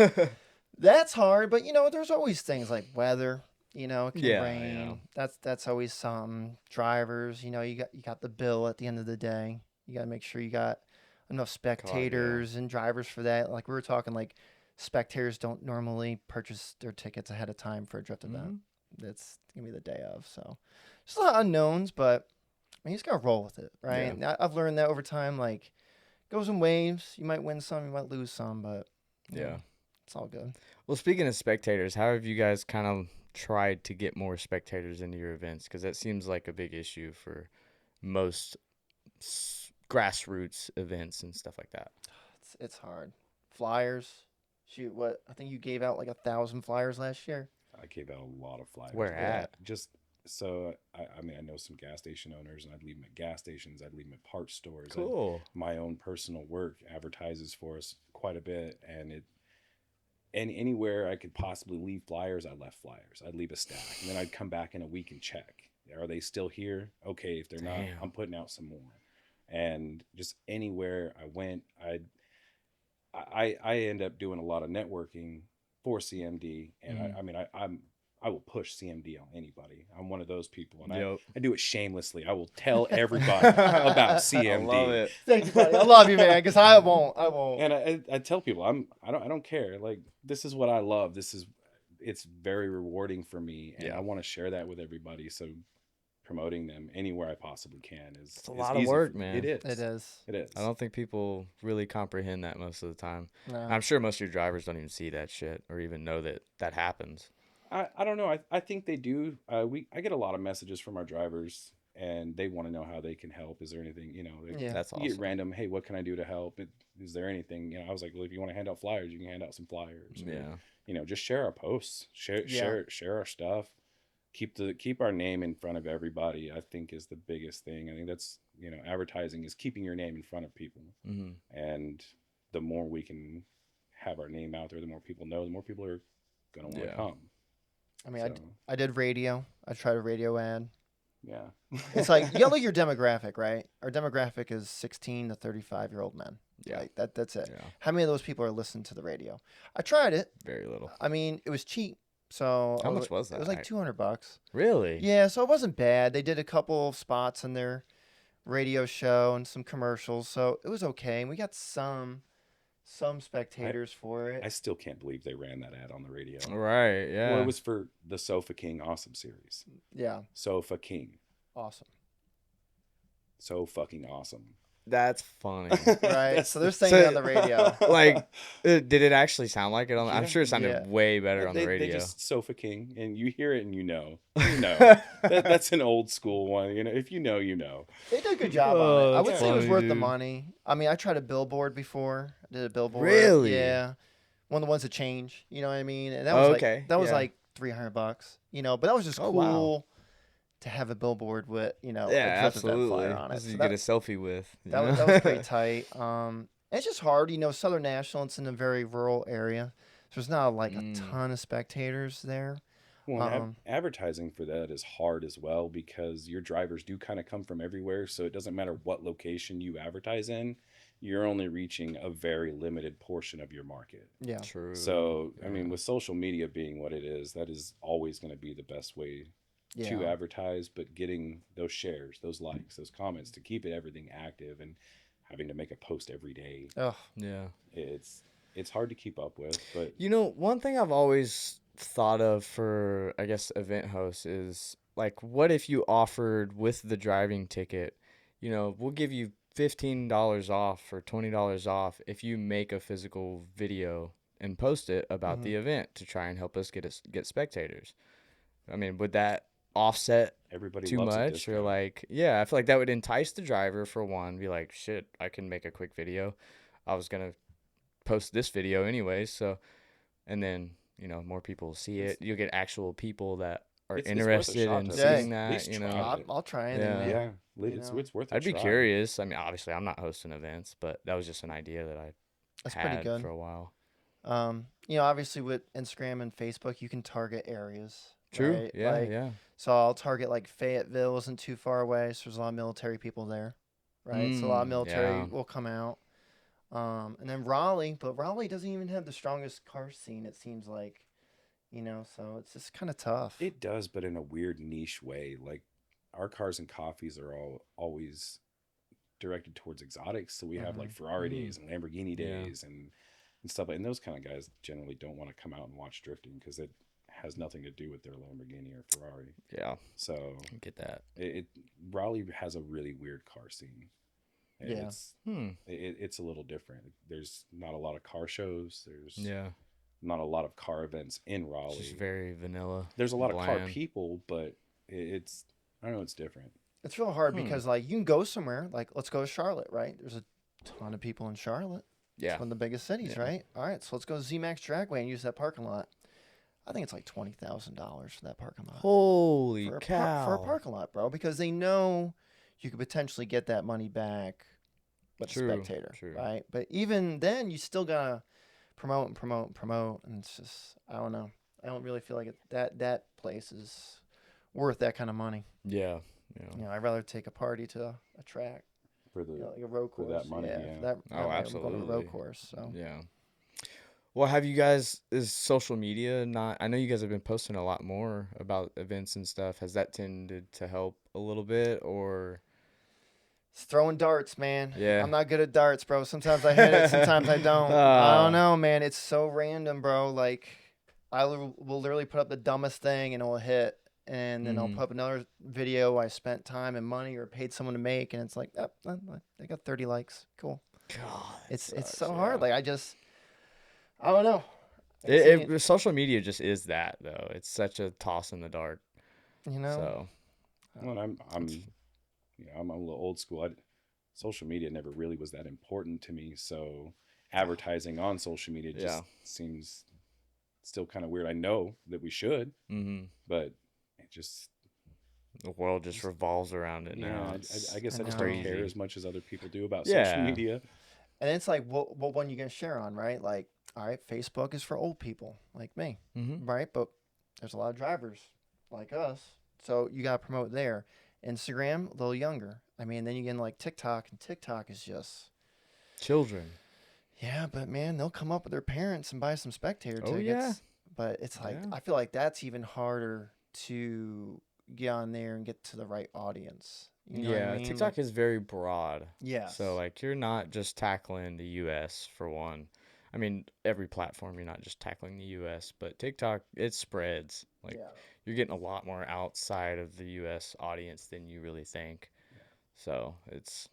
that's hard, but there's always things like weather. It can Yeah, rain. yeah. That's always something. Drivers, you got the bill at the end of the day. You got to make sure you got enough spectators and drivers for that. Like we were talking, like spectators don't normally purchase their tickets ahead of time for a drift event. It's gonna be the day of, so there's a lot of unknowns, but I mean, you just gotta roll with it, right? Yeah. I've learned that over time. Like goes in waves. You might win some, you might lose some, but Yeah. it's all good. Well, speaking of spectators, how have you guys kind of tried to get more spectators into your events? Because that seems like a big issue for most grassroots events and stuff like that. it's hard. Flyers. Shoot, what? I think you gave out like 1,000 flyers last year. I gave out a lot of flyers. Where at? Just so I mean, I know some gas station owners, and I'd leave them at gas stations. I'd leave them at parts stores. Cool. My own personal work advertises for us quite a bit, and anywhere I could possibly leave flyers, I left flyers. I'd leave a stack, and then I'd come back in a week and check. Are they still here? Okay, if they're not, I'm putting out some more. And just anywhere I went, I end up doing a lot of networking for CMD, and I will push CMD on anybody. I'm one of those people, and I do it shamelessly. I will tell everybody about CMD. I love it. Thank you, buddy. I love you, man. Because I won't. And I tell people I don't care. Like, this is what I love. It's very rewarding for me, and I want to share that with everybody. So promoting them anywhere I possibly can is a lot of work, man. It is. It is. It is. I don't think people really comprehend that most of the time. No. I'm sure most of your drivers don't even see that shit or even know that happens. I don't know. I think they do. I get a lot of messages from our drivers, and they want to know how they can help. Is there anything, That's awesome. You get random, hey, what can I do to help? Is there anything? I was like, well, if you want to hand out flyers, you can hand out some flyers. Yeah. Just share our posts, share our stuff. Keep our name in front of everybody, I think, is the biggest thing. I think that's, advertising is keeping your name in front of people. Mm-hmm. And the more we can have our name out there, the more people know, the more people are going to want to come. I mean, I did radio. I tried a radio ad. Yeah. It's like, you look your demographic, right? Our demographic is 16 to 35-year-old men. Yeah. Like that's it. Yeah. How many of those people are listening to the radio? I tried it. Very little. I mean, it was cheap. So how much was that? It was like $200. Really? Yeah, so it wasn't bad. They did a couple of spots in their radio show and some commercials, so it was okay. And we got some spectators for it. I still can't believe they ran that ad on the radio. Right, yeah. Well, it was for the Sofa King Awesome series. Yeah. Sofa King. Awesome. So fucking awesome. That's funny. Right. So they're saying it on the radio. Like, did it actually sound like it on? I'm sure it sounded way better on the radio. They just Sofa King, and you hear it and you know. That's an old school one. If you know, you know. They did a good job on it. I would say it was worth the dude. money. I mean, I tried a billboard before. I did a billboard. Really? Yeah. One of the ones that change. You know what I mean? And that was okay. like $300. But that was just cool. Wow. To have a billboard with, a yeah, Drift absolutely. flyer on it. This So you that get a selfie with. was pretty tight. It's just hard, Southern National, it's in a very rural area. So there's not like a ton of spectators there. Well, advertising for that is hard as well, because your drivers do kind of come from everywhere. So it doesn't matter what location you advertise in, you're only reaching a very limited portion of your market. Yeah. True. So, I mean, with social media being what it is, that is always going to be the best way to advertise, but getting those shares, those likes, those comments to keep everything active, and having to make a post every day. Oh, yeah. It's hard to keep up with, but one thing I've always thought of for, I guess, event hosts is like, what if you offered with the driving ticket, we'll give you $15 off or $20 off if you make a physical video and post it about the event to try and help us get spectators. I mean, would that offset everybody too loves much? Or like, I feel like that would entice the driver, for one, be like, shit, I can make a quick video. I was going to post this video anyway. So, and then, more people see it. You'll get actual people that are interested in seeing that, I'll try it. Yeah. It's worth it. I'd be curious. I mean, obviously I'm not hosting events, but that was just an idea that That's had pretty good for a while. Obviously with Instagram and Facebook, you can target areas. True. Right? Yeah. So I'll target like Fayetteville isn't too far away, so there's a lot of military people there, right? So a lot of military will come out. And then Raleigh, but Raleigh doesn't even have the strongest car scene, it seems like, so it's just kind of tough. It does, but in a weird niche way. Like, our Cars and Coffees are always directed towards exotics, so we have like Ferrari days and Lamborghini days and stuff, and those kind of guys generally don't want to come out and watch drifting because it has nothing to do with their Lamborghini or Ferrari. Yeah. So I get that. Raleigh has a really weird car scene. It's a little different. There's not a lot of car shows. There's not a lot of car events in Raleigh. It's just very vanilla. There's a lot of car people, but it's different. It's real hard because like you can go somewhere, like let's go to Charlotte, right? There's a ton of people in Charlotte. Yeah. It's one of the biggest cities, right? All right, so let's go to ZMAX Dragway and use that parking lot. I think it's like $20,000 for that parking lot. Holy for cow. for a parking lot, bro, because they know you could potentially get that money back with a spectator, right? But even then, you still gotta promote and promote and promote, and it's just, I don't know. I don't really feel like that place is worth that kind of money. Yeah. You know, I'd rather take a party to a track For the like a road course. that money, For yeah. that Oh, money, I'm absolutely. going to a road course. So Yeah. Well, have you guys, is social media not, I know you guys have been posting a lot more about events and stuff. Has that tended to help a little bit, or? it's throwing darts, man. Yeah. I'm not good at darts, bro. Sometimes I hit it, sometimes I don't. I don't know, man. It's so random, bro. Like, I will literally put up the dumbest thing and it will hit. And then I'll put up another video I spent time and money or paid someone to make. And it's like, oh, I got 30 likes. Cool. God, it's so hard. Like, I don't know. Social media just is that, though. It's such a toss in the dark. You know? So. Well, I'm a little old school. Social media never really was that important to me. So advertising on social media just seems still kind of weird. I know that we should, but it just, the world just revolves around it now. I guess I just don't care as much as other people do about Yeah. social media. And it's like, what one you gonna share on, right? Like, all right, Facebook is for old people like me, right? But there's a lot of drivers like us, so you gotta promote there. Instagram, a little younger. I mean, then you get in like TikTok, and TikTok is just children. Yeah, but man, they'll come up with their parents and buy some spectator tickets. Oh, yeah. But it's like, I feel like that's even harder to get on there and get to the right audience. You know what I mean? TikTok is very broad. Yeah. So, like, you're not just tackling the U.S. for one. I mean, every platform, you're not just tackling the U.S., but TikTok, it spreads. Like, you're getting a lot more outside of the U.S. audience than you really think. So, it's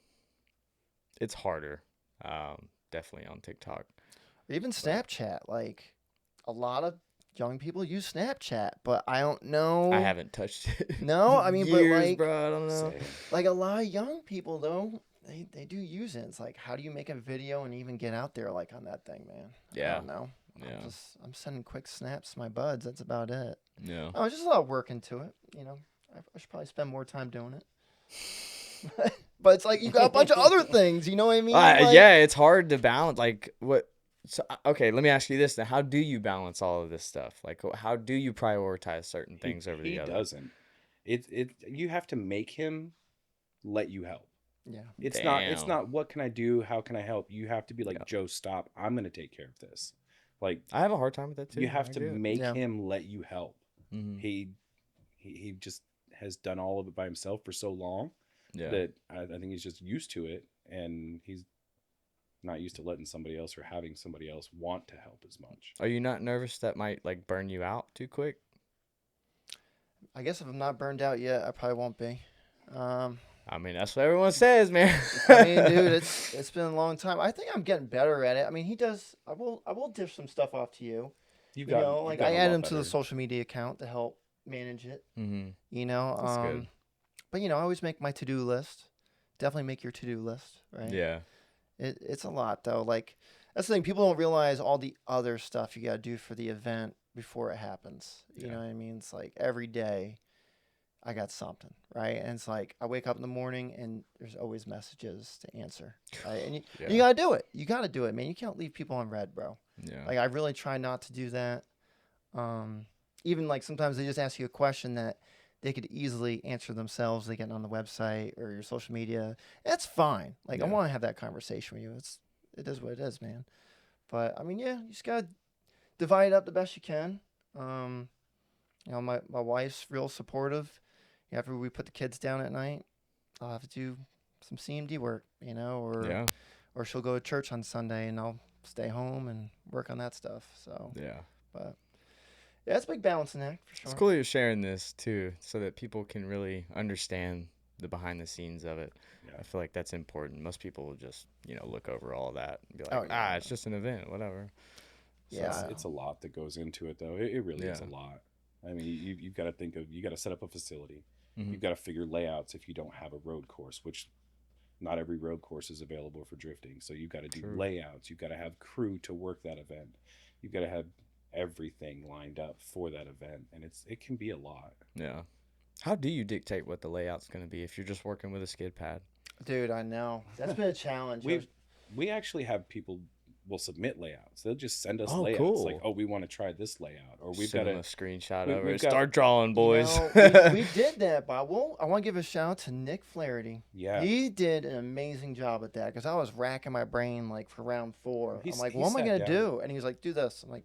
harder, definitely on TikTok. Even Snapchat. Like, a lot of young people use Snapchat, but I don't know. I haven't touched it. No, I mean, years, but like, bro, I don't know. Like a lot of young people though, they do use it. It's like, how do you make a video and even get out there like on that thing, man? Yeah. I don't know. Yeah. I'm sending quick snaps to my buds. That's about it. Yeah. Oh, it's just a lot of work into it. You know, I should probably spend more time doing it. But it's like you got a bunch of other things. You know what I mean? Like, yeah, it's hard to balance. Like what? So okay, let me ask you this then: how do you balance all of this stuff? Like, how do you prioritize certain things over the other? He doesn't. You have to make him let you help. Yeah. It's not what can I do? How can I help? You have to be like, Joe, stop. I'm going to take care of this. Like, I have a hard time with that too. You have to make him let you help. He just has done all of it by himself for so long that I think he's just used to it, and he's not used to letting somebody else or having somebody else want to help as much. Are you not nervous that might like burn you out too quick? I guess if I'm not burned out yet, I probably won't be. I mean, that's what everyone says, man. I mean, dude, it's been a long time. I think I'm getting better at it. I mean, he does. I will dish some stuff off to you. I add him to the social media account to help manage it. You know, That's good. But you know, I always make my to-do list. Definitely make your to-do list, right? Yeah. It's a lot though. Like, that's the thing. People don't realize all the other stuff you gotta do for the event before it happens. You know what I mean? It's like every day I got something, right? And it's like I wake up in the morning and there's always messages to answer, right? And you gotta do it. You gotta do it, man. You can't leave people on red, bro. Yeah. Like, I really try not to do that. Even like sometimes they just ask you a question that they could easily answer themselves. They get on the website or your social media. That's fine. Like, I want to have that conversation with you. It is what it is, man. But I mean, you just gotta divide it up the best you can. You know, my wife's real supportive. After we put the kids down at night, I'll have to do some CMD work, you know, or she'll go to church on Sunday and I'll stay home and work on that stuff. So but yeah, it's a big balancing act for sure. It's cool you're sharing this too, so that people can really understand the behind the scenes of it. I feel like that's important. Most people will just, you know, look over all that and be like, it's just an event, whatever. So it's a lot that goes into it, though. It really is a lot. I mean, you've got to you got to set up a facility. You've got to figure layouts if you don't have a road course, which not every road course is available for drifting. So you've got to do True. layouts. You've got to have crew to work that event. You've got to have everything lined up for that event, and it can be a lot. Yeah. How do you dictate what the layout's going to be if you're just working with a skid pad? Dude, I know. That's been a challenge. We actually have people will submit layouts. They'll just send us Oh, layouts cool. like, oh, we want to try this layout, or we've Send got them a screenshot we- of we've it. got- Start drawing, boys. We did that, but I want to give a shout out to Nick Flaherty. Yeah. He did an amazing job at that because I was racking my brain like for round 4. He I'm like, he what am I sat going to down. do? And he was like, do this. I'm like,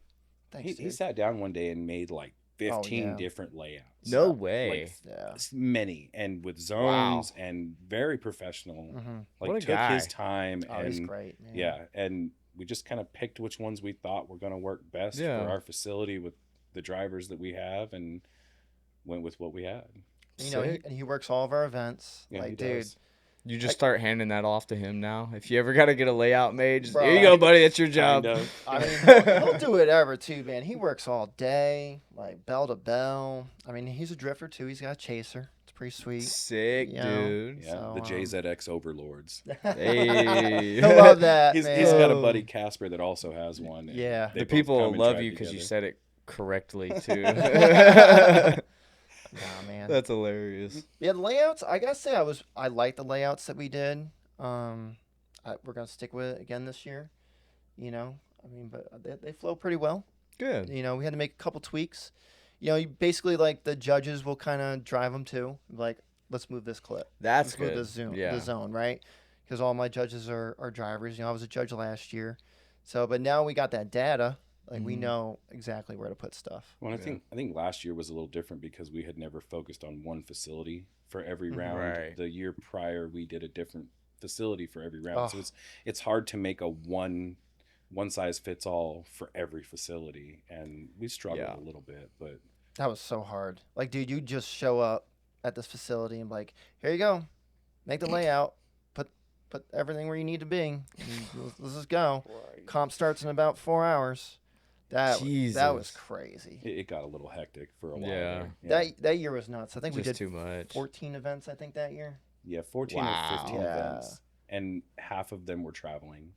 thanks, he dude. sat down one day and made like 15 yeah. different layouts. No way. Like, Yeah. many, and with zones and very professional. Mm-hmm. Like What a took guy. his time Oh, and he's great, man. yeah, and we just kind of picked which ones we thought were going to work best Yeah. for our facility with the drivers that we have, and went with what we had. You know, Sick. he works all of our events. Yeah, he like, dude, does. You just start handing that off to him now. If you ever got to get a layout made, just, Bro, here you go, buddy. That's your job. Kind of. I mean, he'll do whatever too, man. He works all day, like bell to bell. I mean, he's a drifter too. He's got a chaser. It's pretty sweet. Sick, You know? dude. Yeah, So, the JZX overlords. Hey. He'll love that, He's man. got a buddy Casper that also has one. and Yeah. they The both people come and love drive you because you together. said it correctly, too. Nah, man. That's hilarious. Yeah, the layouts. I gotta say, I like the layouts that we did. We're gonna stick with it again this year. You know, I mean, but they flow pretty well. Good. You know, we had to make a couple tweaks. You know, you basically like the judges will kind of drive them too. Like, let's move this clip. That's Let's move good. the zone, right? Because all my judges are drivers. You know, I was a judge last year, so but now we got that data. Like we know exactly where to put stuff. Well, I think last year was a little different because we had never focused on one facility for every round. Right. The year prior, we did a different facility for every round, so it's hard to make a one size fits all for every facility, and we struggled a little bit. But That was so hard. Like, dude, you just show up at this facility and like, here you go, make the layout, put everything where you need to be. And let's just go. Comp starts in about 4 hours. That was crazy. it got a little hectic for a while. Yeah. there. That year was nuts. I think Just we did too much. 14 events. I think that year. Yeah, 14 Wow. or 15 Yeah. events, and half of them were traveling.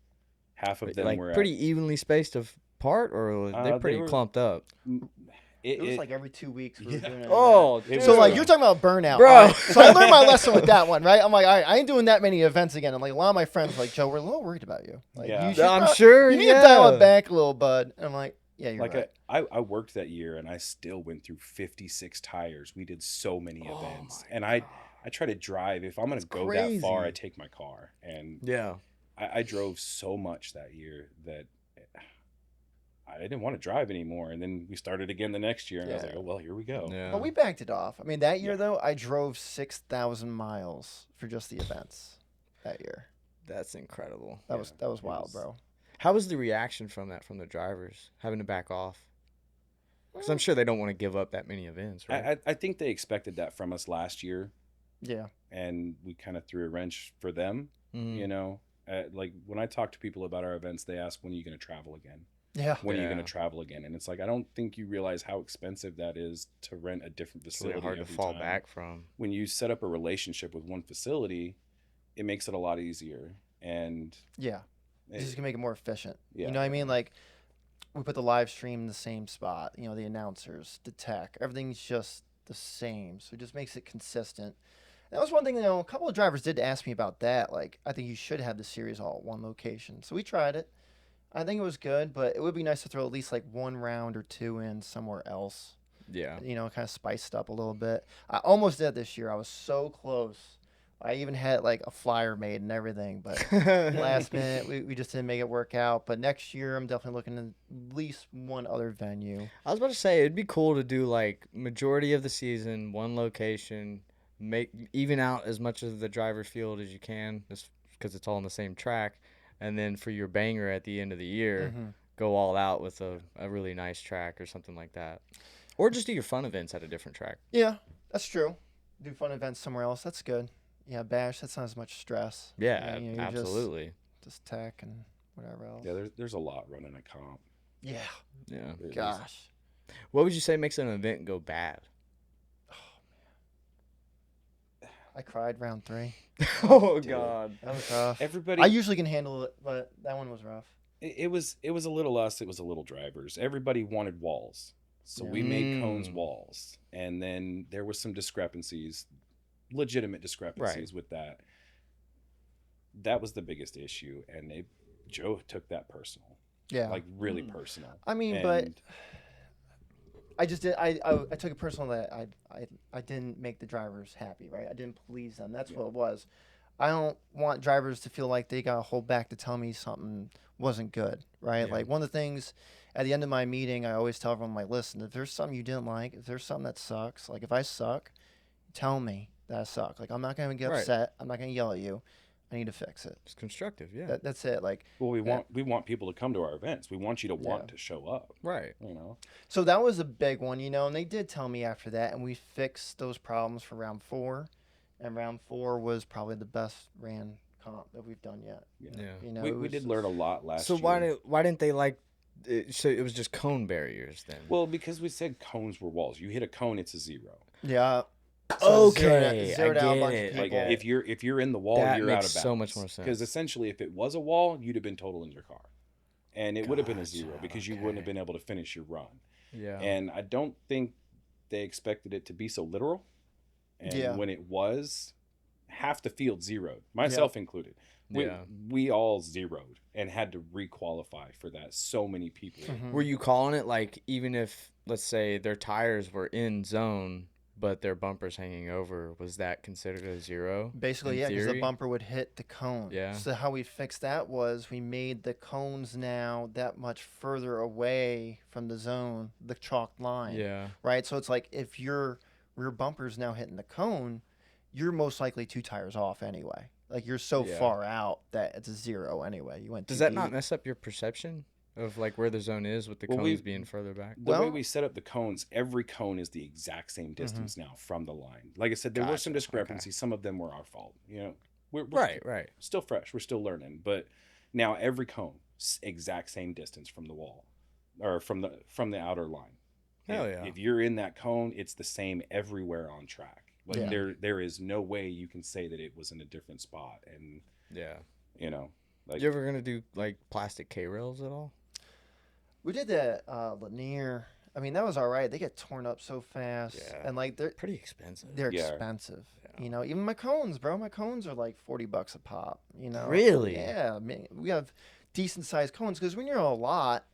Half of them Like were pretty evenly spaced apart, or they're they pretty were- clumped up? It was like every 2 weeks we were doing it. Oh, It So was like rough. you're talking about burnout, Bro. All right, so I learned my lesson with that one, right? I'm like, all right, I ain't doing that many events again. I'm like, a lot of my friends are like, Joe, we're a little worried about you. Like, Yeah. you should I'm not- sure. You need yeah. to dial it back a little, bud. And I'm like, yeah, you're like right. I worked that year, and I still went through 56 tires. We did so many events, and I try to drive. If I'm gonna go that far, crazy. I take my car, and Yeah. I drove so much that year that I didn't want to drive anymore. And then we started again the next year, and I was Yeah. like, oh well, here we go. Yeah. But we backed it off. I mean, that year Yeah. though, I drove 6,000 miles for just the events that year. That's incredible. That was it wild, was- bro. How was the reaction from the drivers having to back off? Because I'm sure they don't want to give up that many events, right? I think they expected that from us last year, Yeah. and we kind of threw a wrench for them. Mhm. You know, like when I talk to people about our events, they ask, when are you going to travel again? Yeah. When are you Yeah. going to travel again? And it's like, I don't think you realize how expensive that is to rent a different It's really facility. hard to every fall time. back from. When you set up a relationship with one facility, it makes it a lot easier. And Yeah. It's just gonna make it more efficient. Yeah. You know what I mean? Like we put the live stream in the same spot, you know, the announcers, the tech, everything's just the same. So it just makes it consistent. That was one thing, you know, a couple of drivers did ask me about that. Like, I think you should have the series all at one location. So we tried it. I think it was good, but it would be nice to throw at least like one round or two in somewhere else. Yeah. You know, kind of spiced up a little bit. I almost did this year. I was so close. I even had like a flyer made and everything, but last minute we just didn't make it work out. But next year I'm definitely looking at least one other venue. I was about to say it'd be cool to do like majority of the season, one location, make even out as much of the driver's field as you can, just because it's all on the same track, and then for your banger at the end of the year, go all out with a really nice track or something like that, or just do your fun events at a different track. Yeah, that's true. Do fun events somewhere else. That's good. Yeah, bash. That's not as much stress. Yeah, You know, you're absolutely. Just tech and whatever else. yeah, there's a lot running a comp. Yeah. Yeah. It is. Gosh. What would you say makes an event go bad? I cried round 3. Oh God. That was rough. Everybody, I usually can handle it, but that one was rough. it was a little us, it was a little drivers. Everybody wanted walls, so Yeah. we made cones walls, and then there was some discrepancies, legitimate discrepancies with that. That was the biggest issue, and Joe took that personal. Yeah. Like really personal. I mean, but I just did. I took it personal that I didn't make the drivers happy, right? I didn't please them. That's what it was. I don't want drivers to feel like they got to hold back to tell me something wasn't good, right? Yeah. Like one of the things at the end of my meeting, I always tell everyone, like, listen, if there's something you didn't like, if there's something that sucks, like if I suck, tell me that I suck. Like I'm not going to get upset. I'm not going to yell at you. I need to fix it. It's constructive, yeah. That's it. Like, well, we want people to come to our events. We want you to want to show up. Right. You know. so that was a big one, you know, and they did tell me after that, and we fixed those problems for round 4, and round 4 was probably the best ran comp that we've done yet. Yeah. You know, We did learn a lot last year. So why didn't they like it? So it was just cone barriers then? Well, because we said cones were walls. You hit a cone, it's a 0. Yeah. Okay, zeroed I out a get bunch it. of Like people. if you're in the wall, That you're out makes of bounds. so much more sense. Because essentially, if it was a wall, you'd have been total in your car, and it would have been a 0 because you wouldn't have been able to finish your run. Yeah. And I don't think they expected it to be so literal. And when it was, half the field zeroed, myself included. We all zeroed and had to requalify for that. So many people. Mm-hmm. Were you calling it like even if let's say their tires were in zone but their bumper's hanging over, was that considered a 0? Basically, in because the theory? bumper would hit the cone. Yeah. So how we fixed that was we made the cones now that much further away from the zone, the chalked line. Yeah. Right? So it's like if your rear bumper's now hitting the cone, you're most likely 2 tires off anyway. Like you're so far out that it's a 0 anyway. You went. Does too that deep. not mess up your perception of like where the zone is with the cones being further back? The way we set up the cones, every cone is the exact same distance now from the line. Like I said, there were some discrepancies. Some of them were our fault. You know, we're right. still fresh. We're still learning. But now every cone, exact same distance from the wall, or from the outer line. Hell If you're in that cone, it's the same everywhere on track. Like there is no way you can say that it was in a different spot. And you know, like You ever gonna do like plastic K rails at all? We did that Lanier. I mean, that was all right. They get torn up so fast, and like they're Pretty expensive. they're expensive. Yeah. You know, even my cones, bro. My cones are like $40 a pop. You know, Really? Yeah. I mean, we have decent sized cones because when you're a lot,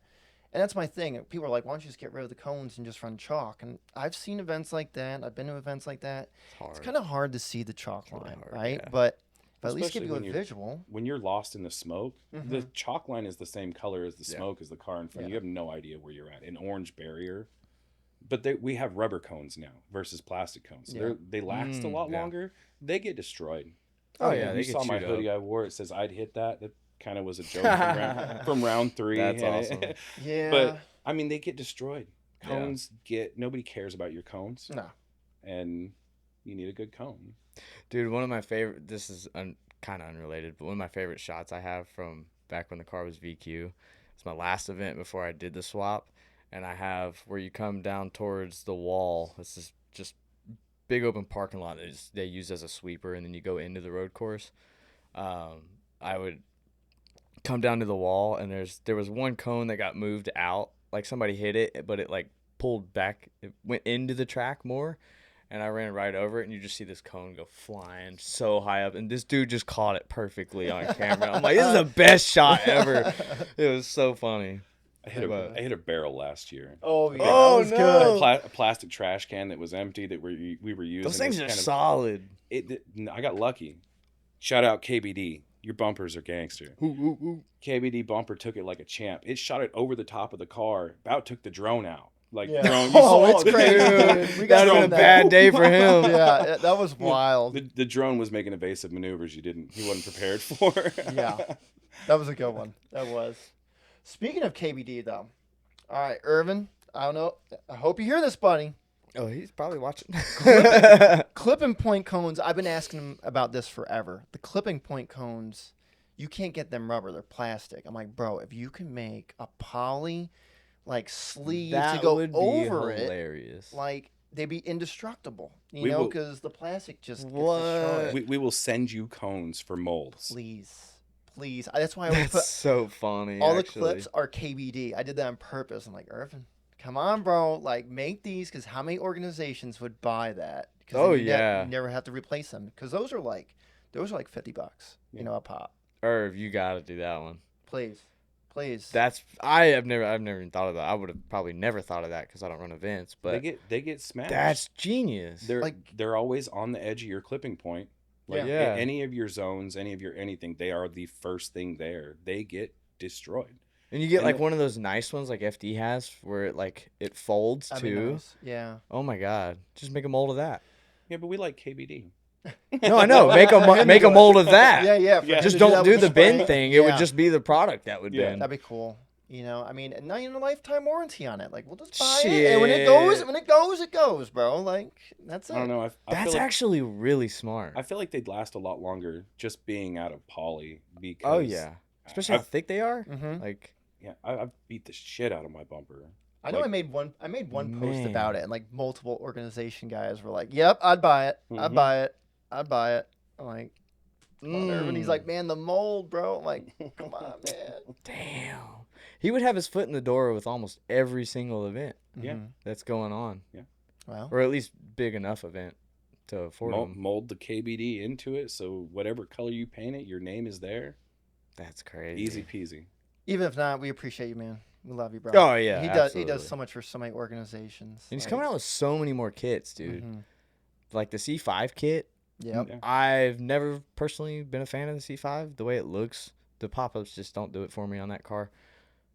and that's my thing. People are like, "Why don't you just get rid of the cones and just run chalk?" And I've seen events like that. I've been to events like that. It's kind of hard to see the chalk line, hard, right? yeah. But at least give Especially you a when you're- visual. when you're lost in the smoke, the chalk line is the same color as the smoke as the car in front. You have no idea where you're at. An orange barrier. But we have rubber cones now versus plastic cones. So they last a lot longer. They get destroyed. Oh, yeah, You they get saw my chewed hoodie up. I wore. It says I'd hit that. That kind of was a joke from round 3. That's and awesome. Yeah. But I mean, they get destroyed. Cones nobody cares about your cones. No. And you need a good cone. Dude, one of my favorite, this is kind of unrelated, but one of my favorite shots I have from back when the car was VQ, it's my last event before I did the swap, and I have where you come down towards the wall. It's this just big open parking lot that they use as a sweeper, and then you go into the road course. I would come down to the wall, and there was one cone that got moved out. Like somebody hit it, but it like pulled back. It went into the track more. And I ran right over it, and you just see this cone go flying so high up. And this dude just caught it perfectly on camera. I'm like, this is the best shot ever. It was so funny. I hit a barrel last year. Oh, yeah. Oh, that was no. good. A plastic trash can that was empty that we were using. Those things It are was kind of- solid. I got lucky. Shout out KBD. Your bumpers are gangster. KBD bumper took it like a champ. It shot it over the top of the car. About took the drone out. Like drone. Oh, it's crazy. Dude, We got that's been a that. bad day for him. Yeah, that was wild. The drone was making evasive maneuvers he wasn't prepared for. Yeah, that was a good one. That was. Speaking of KBD, though. All right, Irvin. I don't know. I hope you hear this, buddy. Oh, he's probably watching. Clipping point cones. I've been asking him about this forever. The clipping point cones, you can't get them rubber. They're plastic. I'm like, bro, if you can make a poly, like sleeve That to go would be over hilarious. it, like they'd be indestructible, We know, will- because the plastic just gets What? destroyed. We will send you cones for molds. Please. That's why I always That's put so funny. all actually. the clips are KBD. I did that on purpose. I'm like, Irvin, come on, bro. Like, make these, because how many organizations would buy that? Because Oh, you yeah. never have to replace them. Because those are like $50, Yeah. a pop. Irv, you got to do that one. Please. I've never even thought of that. I would have probably never thought of that because I don't run events. But They get smashed. that's genius. They're always on the edge of your clipping point. Like Yeah. any of your zones, any of your anything, they are the first thing there. They get destroyed. And you get And like the- one of those nice ones like FD has where it folds That'd be too. nice. Yeah. Oh my god. Just make a mold of that. Yeah, but we like KBD. No, I know. Make a mold of that. Yeah. Yeah. him Just to don't that do with the bin spray. thing. It would Yeah. just be the product that would Yeah. bend. That'd be cool. I mean, not even a lifetime warranty on it. Like, we'll just buy it, and when it goes, bro. Like, that's it. I don't know. I That's feel like, actually really smart. I feel like they'd last a lot longer just being out of poly. Because Oh yeah. Especially how I've, thick they are. Mhm. Like I've beat the shit out of my bumper. I know Like- I made one post Man. about it, and like multiple organization guys were like, "Yep, I'd buy it. I'd Mhm. buy it. I'd buy it." I'm like, "Come on, Irvin." He's Mm. like, "Man, the mold, bro." I'm like, "Come on, man." Damn. He would have his foot in the door with almost every single event Yeah. Mhm. that's going on, Well, or at least big enough event to afford them. Mold the KBD into it, so whatever color you paint it, your name is there. That's crazy. Easy peasy. even if not, we appreciate you, man. We love you, bro. Oh yeah, He absolutely. does so much for so many organizations. And he's like- coming out with so many more kits, dude. Mhm. Like the C5 kit. Yep. Yeah. I've never personally been a fan of the C5. The way it looks, the pop-ups just don't do it for me on that car.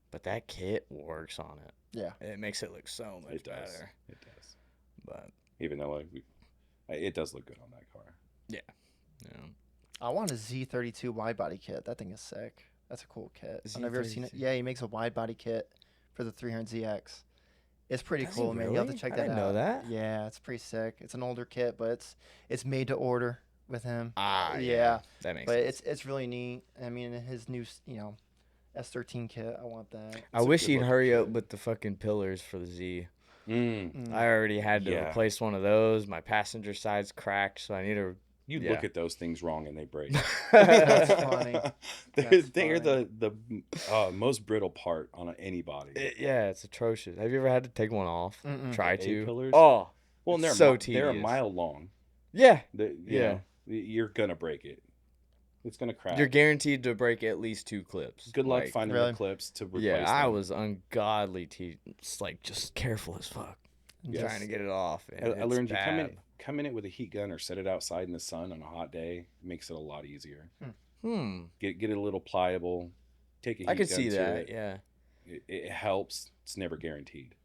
But that kit works on it. Yeah. It makes it look so much It does. better. It does. But Even though it does look good on that car. yeah. I want a Z32 wide body kit. That thing is sick. That's a cool kit. I've never seen it. Z32. Yeah, he makes a wide body kit for the 300ZX. It's pretty Does he cool, man. You have to really? check I that didn't out. know that. Yeah, it's pretty sick. It's an older kit, but it's made to order with him. Ah, Yeah. That makes But sense. it's really neat. I mean, his new S13 kit. I want that. I a wish good he'd looking hurry up kit. with the fucking pillars for the Z. Mm. I already had to Yeah. replace one of those. My passenger side's cracked, so I need to. You Yeah. look at those things wrong and they break. That's funny. They're That's the most brittle part on any body. Yeah, it's atrocious. Have you ever had to take one off? Mm-mm. Try The to. A-pillars? Oh, Well, and they're so they're a tedious. mile long. yeah. You Yeah. know, you're gonna break it. It's gonna crack. You're guaranteed to break at least 2 clips. Good luck Like, finding Really? the clips to replace Yeah, them. I was ungodly. Like just careful as fuck, Yes. trying to get it off. I and it's learned you bad. come in it with a heat gun or set it outside in the sun on a hot day. Makes it a lot easier. Get it a little pliable. Take a heat I could gun see to that. it. Yeah. It helps. It's never guaranteed.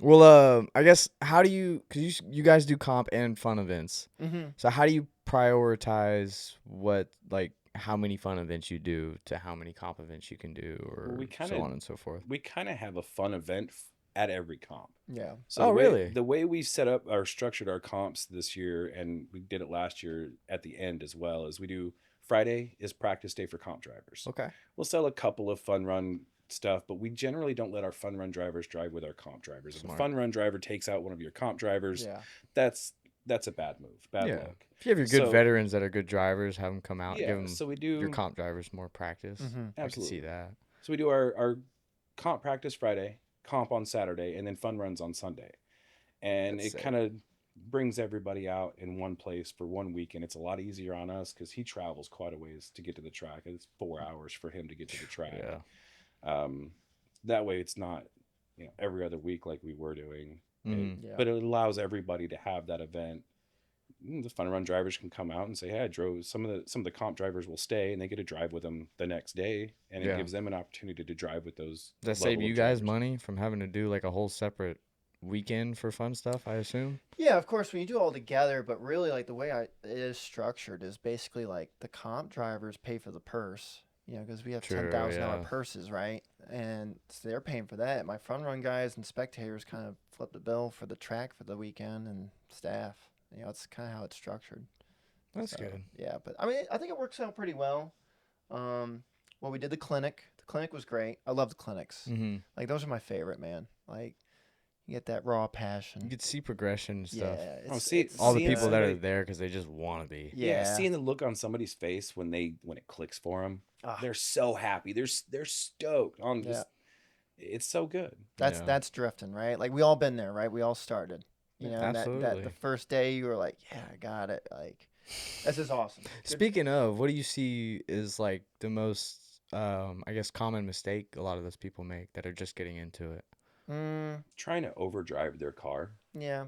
Well, I guess how do you? Cause you guys do comp and fun events. Mm-hmm. So how do you prioritize how many fun events you do to how many comp events you can do, or we kinda- so on and so forth? We kind of have a fun event at every comp. Yeah. So Oh, the way- really? The way we set up or structured our comps this year, and we did it last year at the end as well, is we do Friday is practice day for comp drivers. Okay. We'll sell a couple of fun run stuff, but we generally don't let our fun run drivers drive with our comp drivers. If a Smart. fun run driver takes out one of your comp drivers, Yeah. that's a bad move, bad Yeah. luck. If you have your good So- veterans that are good drivers, have them come out, and Yeah, give them so we do your comp drivers more practice. Mm-hmm. I can absolutely. see that. So we do our comp practice Friday, comp on Saturday, and then fun runs on Sunday. And That's it sick. kind of brings everybody out in one place for 1 week, and it's a lot easier on us because he travels quite a ways to get to the track. It's 4 hours for him to get to the track. Yeah. That way it's not every other week like we were doing. Mhm. Yeah. But it allows everybody to have that event. The fun run drivers can come out and say, "Hey, I drove." Some of the comp drivers will stay and they get to drive with them the next day, and it Yeah. gives them an opportunity to drive with those. Does that save level you of guys drivers. money from having to do like a whole separate weekend for fun stuff? I assume. Yeah, of course, when you do it all together, but really, like, the way it is structured is basically, like, the comp drivers pay for the purse, because we have True, $10,000 yeah. purses, right? And so they're paying for that. My fun run guys and spectators kind of flip the bill for the track for the weekend and staff. It's kind of how it's structured. That's So, good. Yeah, but, I mean, I think it works out pretty well. Well, we did the clinic. The clinic was great. I love the clinics. Mm-hmm. Like, those are my favorite, man. Like, You get that raw passion. You could see progression and stuff. Yeah, All the seeing people that are somebody- there because they just want to be. Yeah, seeing the look on somebody's face when it clicks for them, they're so happy. They're stoked on just. It's so good. That's drifting, right? Like we all been there, right? We all started. You know, absolutely. that the first day you were like, yeah, I got it. Like, this is awesome. Speaking of, what do you see is like the most, I guess, common mistake a lot of those people make that are just getting into it? Trying to overdrive their car. Yeah.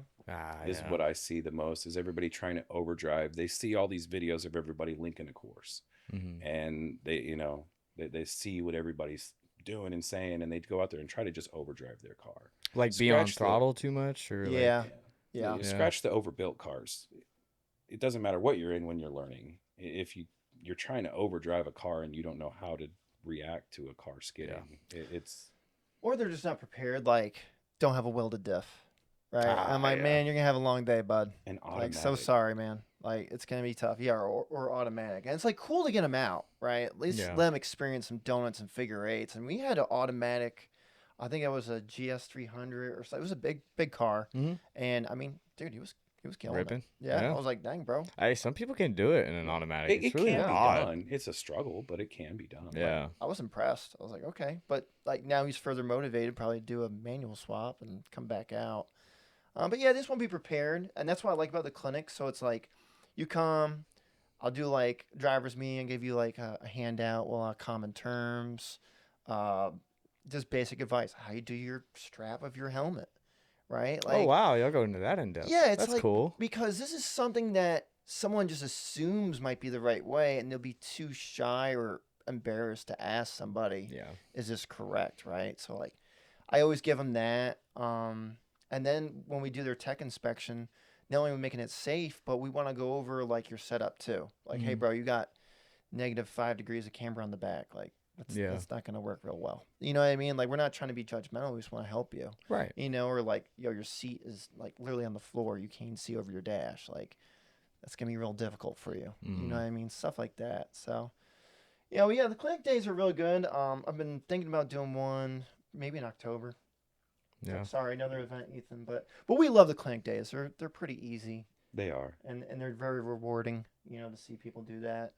Is what I see the most. Is everybody trying to overdrive? They see all these videos of everybody linking a course, and they see what everybody's doing and saying, and they go out there and try to just overdrive their car. Like be on throttle too much, or yeah. Scratch the overbuilt cars. It doesn't matter what you're in when you're learning. If you're trying to overdrive a car and you don't know how to react to a car skidding, it's or they're just not prepared. Like, don't have a welded diff, right? I'm like, man, you're gonna have a long day, bud. And automatic. Like, so sorry, man. Like, it's gonna be tough. Yeah, or automatic, and it's like cool to get them out, right? At least let them experience some donuts and figure eights. And we had an automatic. I think it was a GS 300 or so. It was a big car, and I mean, dude, he was killing ripping. it. Yeah, I was like, dang, bro. Hey, some people can do it in an automatic. It really can be odd. done. It's a struggle, but it can be done. Yeah, I was impressed. I was like, okay, but like now he's further motivated, probably to do a manual swap and come back out. But yeah, this one be prepared, and that's what I like about the clinic. So it's like, you come, I'll do like driver's meeting and give you like a handout, common terms, just basic advice, how you do your strap of your helmet, right? Like, oh wow, y'all go into that in depth. Yeah, it's that's like, cool. because this is something that someone just assumes might be the right way, and they'll be too shy or embarrassed to ask somebody, is this correct, right? So like, I always give them that. And then when we do their tech inspection, not only are we making it safe, but we want to go over like your setup too. Like, hey, bro, you got -5 degrees of camber on the back. Like, that's not going to work real well. You know what I mean? Like, we're not trying to be judgmental. We just want to help you. Right. You know, or like, your seat is like literally on the floor. You can't see over your dash. Like, that's going to be real difficult for you. You know what I mean? Stuff like that. So, the clinic days are really good. I've been thinking about doing one maybe in October. Yeah. Sorry, another event, Ethan. But we love the clinic days. They're pretty easy. They are. And they're very rewarding, to see people do that.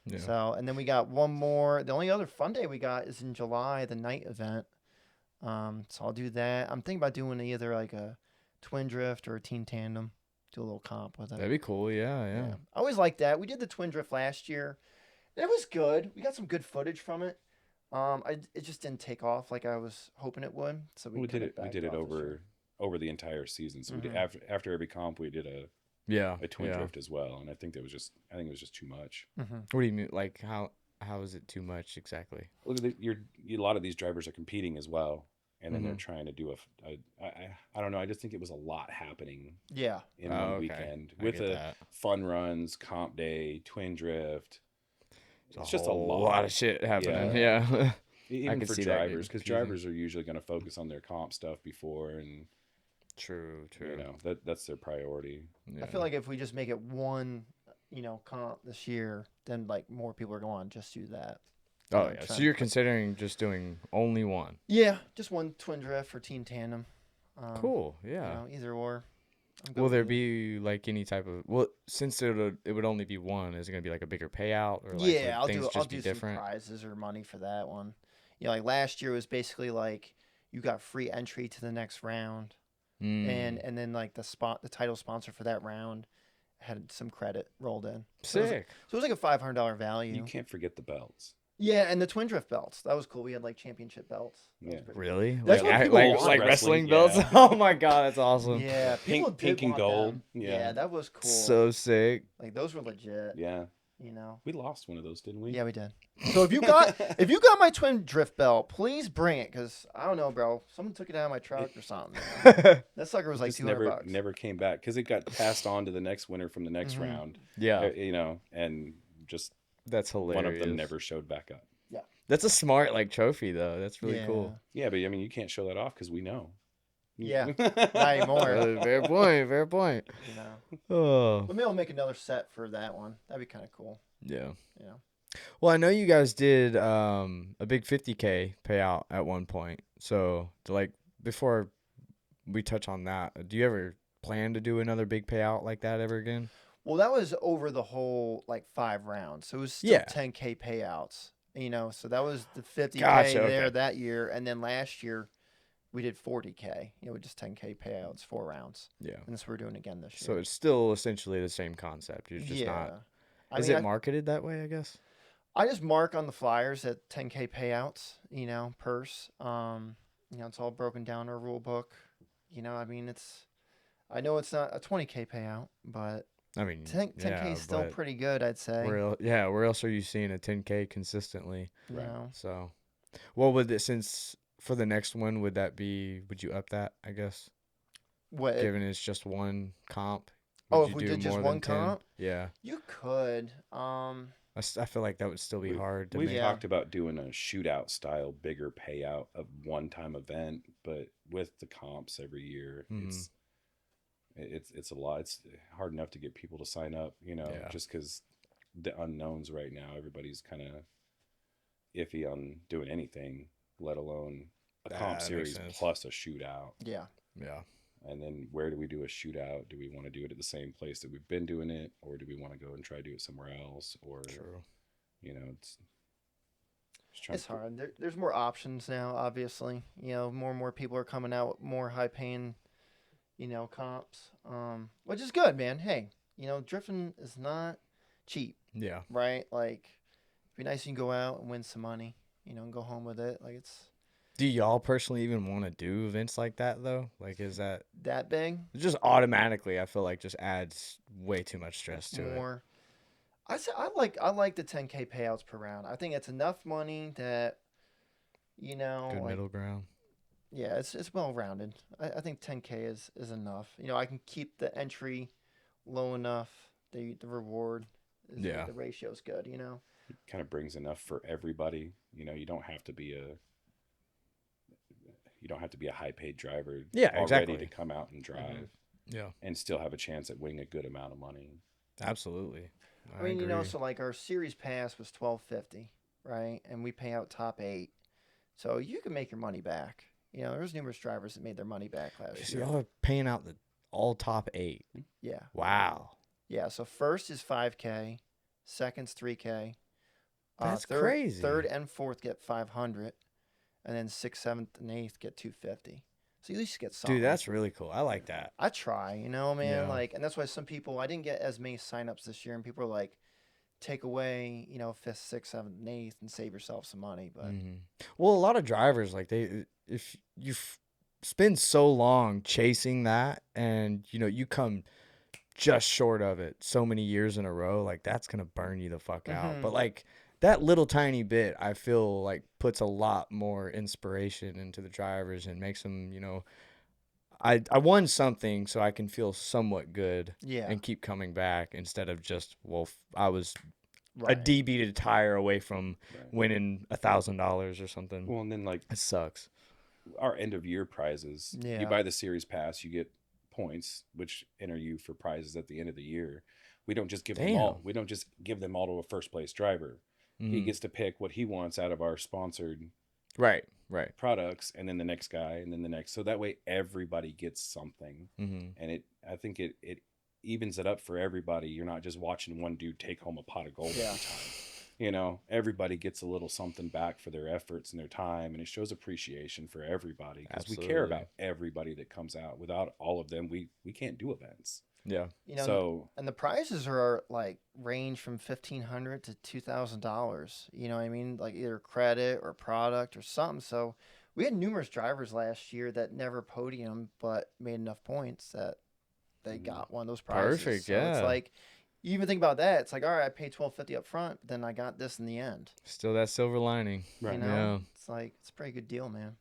Yeah. So, and then we got one more. The only other fun day we got is in July, the night event. So I'll do that. I'm thinking about doing either like a twin drift or a team tandem. Do a little comp with it. That'd be cool. Yeah. I always liked that. We did the twin drift last year. And it was good. We got some good footage from it. It just didn't take off like I was hoping it would. So we did it. We did it over the entire season. So we did after every comp we did a twin drift as well. And I think it was just too much. What do you mean? Like how is it too much exactly? Look, a lot of these drivers are competing as well, and then they're trying to do I don't know. I just think it was a lot happening. Yeah. In one weekend with fun runs, comp day, twin drift. It's just a lot of shit happening. Yeah. Even for drivers, because drivers are usually going to focus on their comp stuff before, and true. That's their priority. I feel like if we just make it one, comp this year, then like more people are going to just do that. Oh yeah. So you're considering just doing only one? Yeah, just one twin drift or team tandem. Cool. Yeah. Either or. Will there be like any type of since it would only be one, is it gonna be like a bigger payout or like I'll do different some prizes or money for that one. Like last year was basically like you got free entry to the next round, and then like the title sponsor for that round had some credit rolled in. Sick. So it was like a $500 value. You can't forget the belts. Yeah, and the twin drift belts. That was cool. We had like championship belts. Yeah. Really? That's like wrestling belts? Yeah. Oh my god, that's awesome. Yeah, pink and gold. Them. Yeah, that was cool. So sick. Like those were legit. Yeah. We lost one of those, didn't we? Yeah, we did. So if you got my twin drift belt, please bring it, because I don't know, bro. Someone took it out of my truck or something. That sucker was like $200. Never came back because it got passed on to the next winner from the next round. Yeah. And just that's hilarious. One of them never showed back up. Yeah. That's a smart trophy though. That's really cool. Yeah, but I mean you can't show that off because we know. Yeah. Not anymore. Fair point. Oh. But maybe I'll make another set for that one. That'd be kind of cool. Yeah. Well, I know you guys did a big $50K payout at one point. So like before we touch on that, do you ever plan to do another big payout like that ever again? Well, that was over the whole like 5 rounds, so it was still Yeah. 10K payouts. So that was the 50K Gotcha, there okay. that year, and then last year we did 40K. With just 10K payouts, 4 rounds, Yeah. and that's what we're doing again this So year. it's still essentially the same concept. You're just not. I Is mean, it marketed that way? I guess. I just mark on the flyers at 10K payouts. Purse. It's all broken down in our rule book. I mean, I know it's not a 20K payout, but I mean, 10K is still but pretty good, I'd say. where else are you seeing a 10K consistently? Right. So, what would it, since for the next one, would you up that, I guess? What? Given it's just one comp. If we did just one comp? Yeah. You could. I feel like that would still be hard to We've make. talked about doing a shootout style, bigger payout of one-time event, but with the comps every year, it's a lot. It's hard enough to get people to sign up, just because the unknowns right now. Everybody's kind of iffy on doing anything, let alone a comp series plus a shootout. Yeah. Yeah. And then where do we do a shootout? Do we want to do it at the same place that we've been doing it, or do we want to go and try to do it somewhere else? Or, True. It's hard. There's more options now, obviously. More and more people are coming out with more high-paying, comps, which is good, man. Hey, drifting is not cheap. Yeah. Right? Like, it'd be nice you can go out and win some money, and go home with it. Like, it's... Do y'all personally even want to do events like that, though? Like, is that big? Just automatically, I feel like just adds way too much stress to it. I like the 10K payouts per round. I think it's enough money that, Good middle ground. Yeah, it's well rounded. I think 10K is enough. I can keep the entry low enough. The reward, the ratio's good. It kind of brings enough for everybody. You don't have to be a high-paid driver. Exactly. To come out and drive. Yeah. And still have a chance at winning a good amount of money. Absolutely. I mean, so like our series pass was $12.50, right? And we pay out top 8, so you can make your money back. There's numerous drivers that made their money back last year. Y'all are paying out the all top 8. Yeah. Wow. Yeah. So first is 5K, second's 3K. That's crazy. Third and fourth get 500, and then 6th, 7th, and 8th get 250. So at least you get something. Dude, that's really cool. I like that. I try, man. Yeah. Like, and that's why some people, I didn't get as many signups this year, and people are like, take away, 5th, 6th, 7th, and 8th, and save yourself some money. But well, a lot of drivers, like, if you spend so long chasing that, and you come just short of it so many years in a row, like, that's gonna burn you the fuck out. But like, that little tiny bit, I feel like puts a lot more inspiration into the drivers and makes them, I won something, so I can feel somewhat good and keep coming back instead of just, I was a debeated tire away from winning $1,000 or something. Well, and then like it sucks. Our end of year prizes. You buy the series pass, you get points, which enter you for prizes at the end of the year. We don't just give them all. We don't just give them all to a first place driver. He gets to pick what he wants out of our sponsored products, and then the next guy, and then the next. So that way everybody gets something. And I think it evens it up for everybody. You're not just watching one dude take home a pot of gold every time. Everybody gets a little something back for their efforts and their time, and it shows appreciation for everybody, because we care about everybody that comes out. Without all of them, we can't do events. Yeah. And the prizes are like range from $1,500 to $2,000. You know what I mean? Like either credit or product or something. So we had numerous drivers last year that never podiumed but made enough points that they got one of those prizes. Perfect. So it's like, you even think about that. It's like, all right, I paid $12.50 up front, but then I got this in the end. Still that silver lining. Right. Yeah. It's like, it's a pretty good deal, man.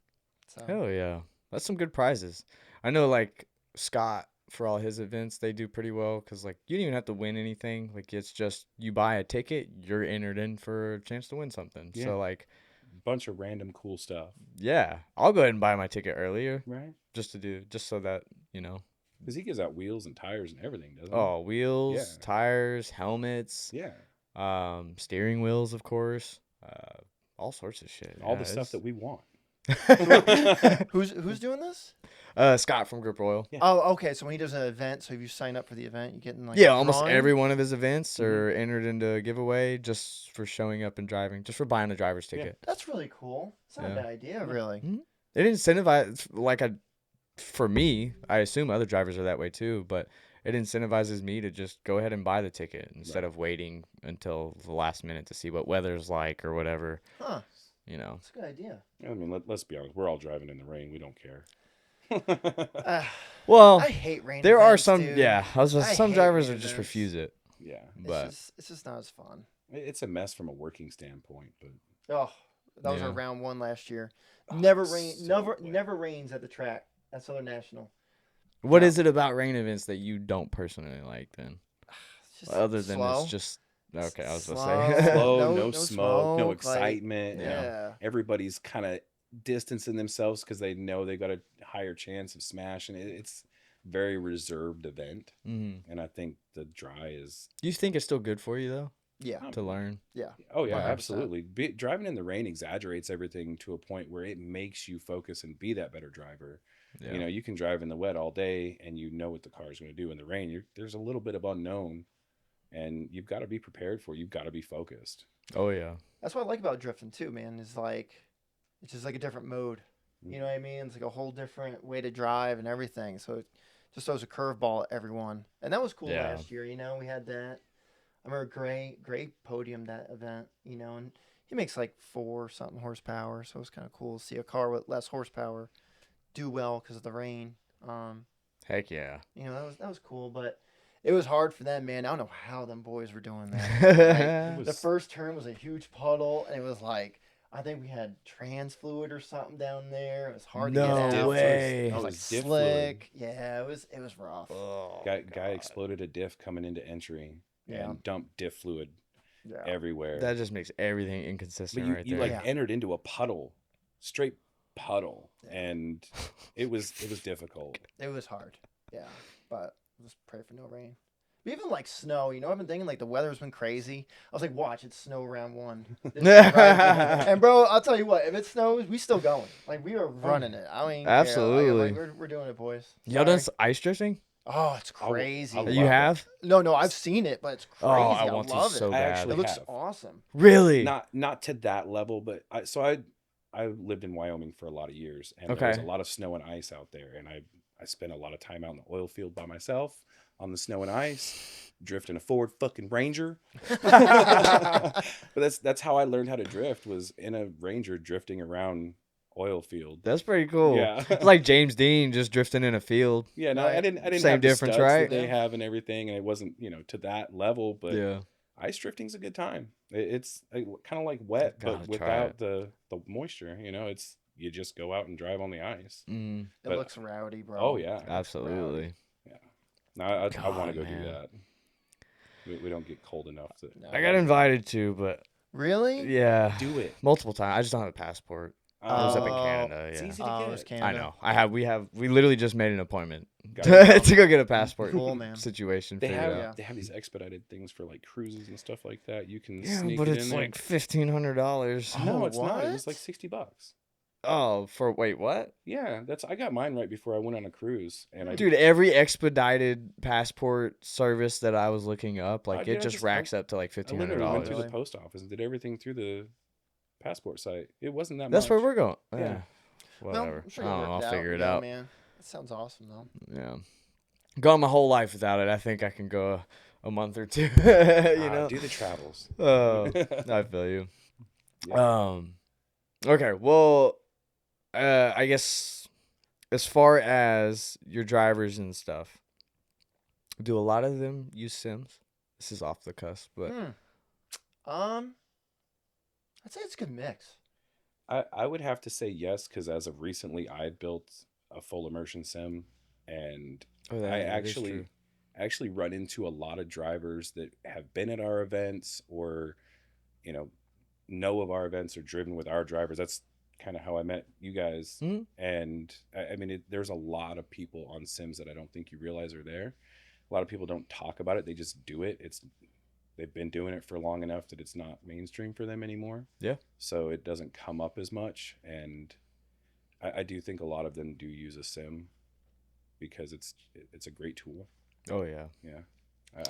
So. Hell yeah. That's some good prizes. I know, like, Scott, for all his events, they do pretty well, because like, you don't even have to win anything. Like, it's just you buy a ticket, you're entered in for a chance to win something. So like, bunch of random cool stuff. I'll go ahead and buy my ticket earlier, just so that because he gives out wheels and tires and everything, doesn't he? Oh, wheels, tires, helmets, steering wheels, of course, all sorts of shit. All the stuff that we want. Who's doing this? Scott from Grip Royal. Yeah. Oh, okay. So when he does an event, so if you sign up for the event, you get in like Yeah, a almost drawing? every one of his events are entered into a giveaway just for showing up and driving, just for buying the driver's ticket. That's really cool. It's not a Yeah. bad idea, really. It incentivizes, for me, I assume other drivers are that way too, but it incentivizes me to just go ahead and buy the ticket instead of waiting until the last minute to see what weather's like or whatever. Huh. You know. That's a good idea. I mean, let's be honest. We're all driving in the rain. We don't care. Well, I hate rain there are events, some, dude. some hate drivers rain that just events. refuse it. Yeah. But It's just not as fun. It's a mess from a working standpoint, but Oh, that was Yeah. our round 1 last year. Never it's rain. so wet. Never rains at the track. At Southern National. what No. is it about rain events that you don't personally like then? It's just Other than slow. it's just okay. I was Slow. gonna say. slow, no, No smoke, no smoke, excitement. yeah. You know, everybody's kind of distancing themselves because they know they got a higher chance of smashing. It's very reserved event, and I think the dry is. Do you think it's still good for you though Yeah. to learn? Yeah. Oh yeah, 100%. absolutely. Driving in the rain exaggerates everything to a point where it makes you focus and be that better driver. Yeah. You know, you can drive in the wet all day and you know what the car is going to do in the rain. There's a little bit of unknown, and you've got to be prepared for it. You've got to be focused. Oh yeah. That's what I like about drifting too, man. Is like, it's just like a different mode. You know what I mean? It's like a whole different way to drive and everything. So it just throws a curveball at everyone, and that was cool Yeah. last year. You know, we had that. I remember Gray podiumed that event. You know, and he makes like 4 something horsepower, so it's kind of cool to see a car with less horsepower do well because of the rain. Heck yeah. You know, that was cool, but it was hard for them, man. I don't know how them boys were doing that. Like, the first turn was a huge puddle, and it was like, I think we had trans fluid or something down there. It was hard to get out. No way. It was It like was diff slick. Yeah, it was rough. Oh, Guy exploded a diff coming into entry Yeah. and dumped diff fluid Yeah. everywhere. That just makes everything inconsistent but you, right you there. like entered into a puddle, straight puddle, and it was difficult. It was hard. Yeah, but just pray for no rain. But even like snow, you know, I've been thinking like the weather's been crazy. I was like, watch it snow round 1. This is right. And bro, I'll tell you what, if it snows, we still going. Like we are running it. I mean, Absolutely. Like, we're doing it, boys. Y'all done Sorry. ice drifting? Oh, it's crazy. I love You it. have? No, I've seen it, but it's crazy. Oh, I I want to love so it. I bad. actually It looks have. awesome. Really? Not to that level, but I lived in Wyoming for a lot of years, and there was a lot of snow and ice out there, and I spent a lot of time out in the oil field by myself on the snow and ice, drifting a Ford fucking Ranger. But that's how I learned how to drift, was in a Ranger drifting around oil field. That's pretty cool. Yeah. It's like James Dean just drifting in a field. Yeah, no, I didn't Same have the difference, studs right? that they have and everything, and it wasn't, to that level, but Yeah. ice drifting's a good time. It's kind of like wet, Gotta but try without the moisture. It's you just go out and drive on the ice. Mm, It But- looks rowdy, bro. Oh yeah, absolutely. no, I want God, to go man. do that. We don't get cold enough to No. I got invited to, but Really? yeah, do it. multiple times. I just don't have a passport. I was up in Oh, Canada. It's Yeah. easy to Oh, get. it's I Canada. know. We literally just made an appointment Got to, it. to go get a passport. Cool, man. Situation. They figured have out. Yeah. they have these expedited things for like cruises and stuff like that. You can Yeah, sneak but it it's in there. like $1,500. No, Oh, it's not. It what? was like $60. Oh, for wait, what? Yeah, I got mine right before I went on a cruise, and Dude, every expedited passport service that I was looking up, like dude, it I just just- racks up to like I literally went through $1,500. the post office and did everything through the passport site. It wasn't that That's much. where we're going. Yeah. Yeah. Well, Whatever. I'm sure I you'll don't know. work I'll figure it Yeah, out. man. That sounds awesome, though. Yeah. Gone my whole life without it. I think I can go a month or two. you know. do the travels. Oh, I feel you. Yeah. Okay. Well, I guess as far as your drivers and stuff, do a lot of them use Sims? This is off the cusp, but I'd say it's a good mix. I would have to say yes, because as of recently, I built a full immersion sim, and oh, I that is true. actually run into a lot of drivers that have been at our events, or know of our events or driven with our drivers. That's kind of how I met you guys. Mhm. And I mean, there's a lot of people on sims that I don't think you realize are there. A lot of people don't talk about it, they just do it. They've been doing it for long enough that it's not mainstream for them anymore. Yeah. So it doesn't come up as much, and I do think a lot of them do use a sim. because it's a great tool. Oh yeah. Yeah,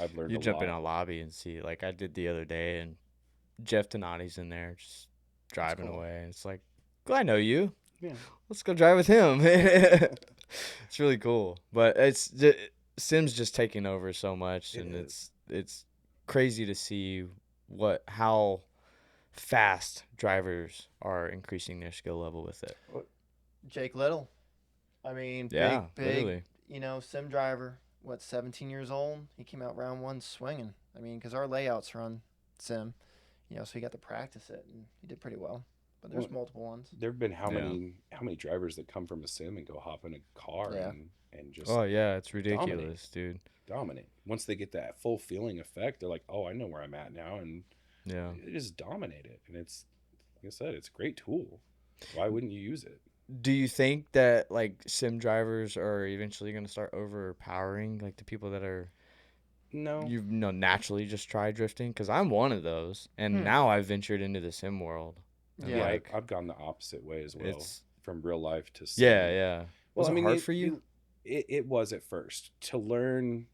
I've learned You a jump lot. in a lobby and see, like I did the other day, and Jeff Donati's in there just driving cool. away. And it's like, I know you. Yeah. Let's go drive with him. It's really cool. But Sim's just taking over so much, and it's crazy to see how fast drivers are increasing their skill level with it. Jake Little. I mean, Yeah, big, literally. sim driver. What, 17 years old? He came out round 1 swinging. I mean, because our layouts run sim, so he got to practice it, and he did pretty well. But there's multiple ones. There have been how many drivers that come from a sim and go hop in a car and just it's ridiculous, dude. Dominate. Once they get that full feeling effect, they're like, oh, I know where I'm at now, and they just dominate it. And it's, like I said, it's a great tool. Why wouldn't you use it? Do you think that like sim drivers are eventually going to start overpowering like the people that are naturally just try drifting? Because I'm one of those, and now I've ventured into the sim world. Yeah, I've gone the opposite way as well, from real life to sim. Yeah. Was it hard for you? It was at first to learn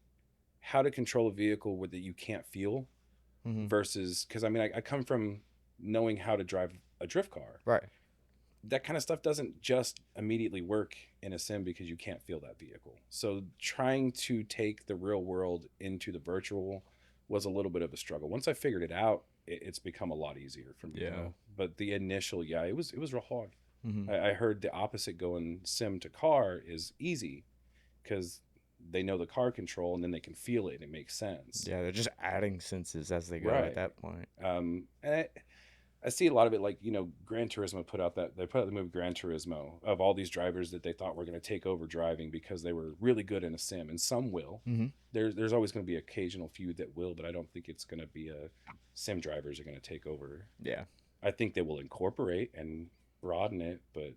how to control a vehicle that you can't feel, versus, because I come from knowing how to drive a drift car. Right. That kind of stuff doesn't just immediately work in a sim because you can't feel that vehicle. So trying to take the real world into the virtual was a little bit of a struggle. Once I figured it out, it's become a lot easier for me. But the initial, it was real hard. I heard the opposite, going sim to car is easy because they know the car control and then they can feel it and it makes sense. Yeah, they're just adding senses as they go at that point. And I see a lot of it, like, Gran Turismo put out the movie Gran Turismo, of all these drivers that they thought were going to take over driving because they were really good in a sim, and some will. There's always going to be occasional few that will, but I don't think it's going to be sim drivers are going to take over. Yeah. I think they will incorporate and broaden it, but...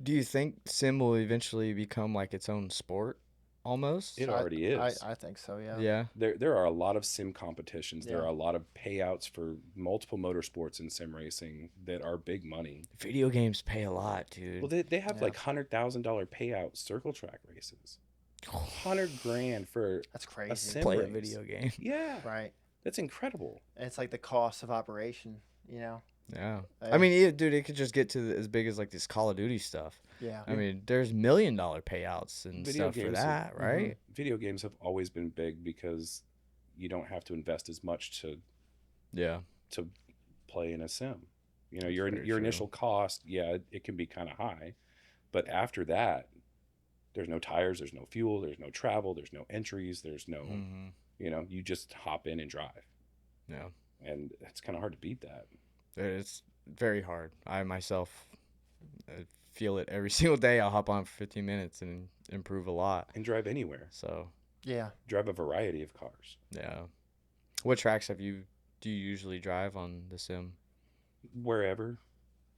Do you think sim will eventually become like its own sport? Almost. It already is. I think so. Yeah. Yeah. There are a lot of sim competitions. There are a lot of payouts for multiple motorsports and sim racing that are big money. Video games pay a lot, dude. Well, they have like $100,000 payout circle track races. $100,000 for that's crazy. A sim Play race. a video game. Yeah. Right. That's incredible. And it's like the cost of operation. Yeah. Like, I mean, dude, it could just get to as big as like this Call of Duty stuff. Yeah. I mean, there's $1 million payouts and Video stuff for games that, right? Video games have always been big because you don't have to invest as much to play in a sim. Your initial cost, it can be kind of high, but after that, there's no tires, there's no fuel, there's no travel, there's no entries, there's no, you just hop in and drive. Yeah. And it's kind of hard to beat that. It's very hard. I myself feel it every single day. I'll hop on for 15 minutes and improve a lot. And drive anywhere. So drive a variety of cars. Yeah. What tracks do you usually drive on the sim? Wherever.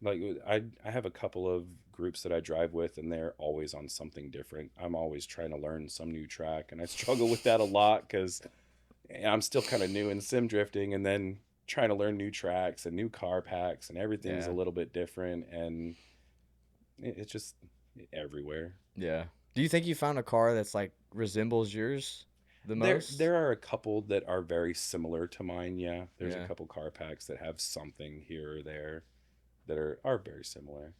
Like, I have a couple of groups that I drive with, and they're always on something different. I'm always trying to learn some new track, and I struggle with that a lot because I'm still kind of new in sim drifting, and then trying to learn new tracks and new car packs, and everything's a little bit different, and it's just everywhere. Yeah. Do you think you found a car that's like resembles yours the most? There are a couple that are very similar to mine. Yeah, there's a couple car packs that have something here or there that are very similar.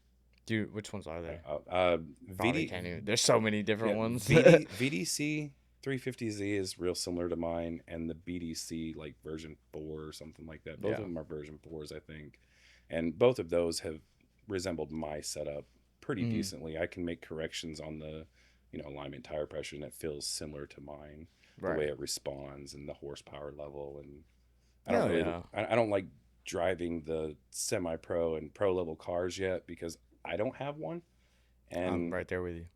Dude, which ones are there? There's so many different ones. VDC 350Z is real similar to mine, and the BDC like version 4 or something like that. Both of them are version 4s, I think, and both of those have resembled my setup pretty decently. I can make corrections on the alignment, tire pressure, and it feels similar to mine. The way it responds and the horsepower level, and I don't like driving the semi-pro and pro level cars yet because I don't have one, and I'm right there with you.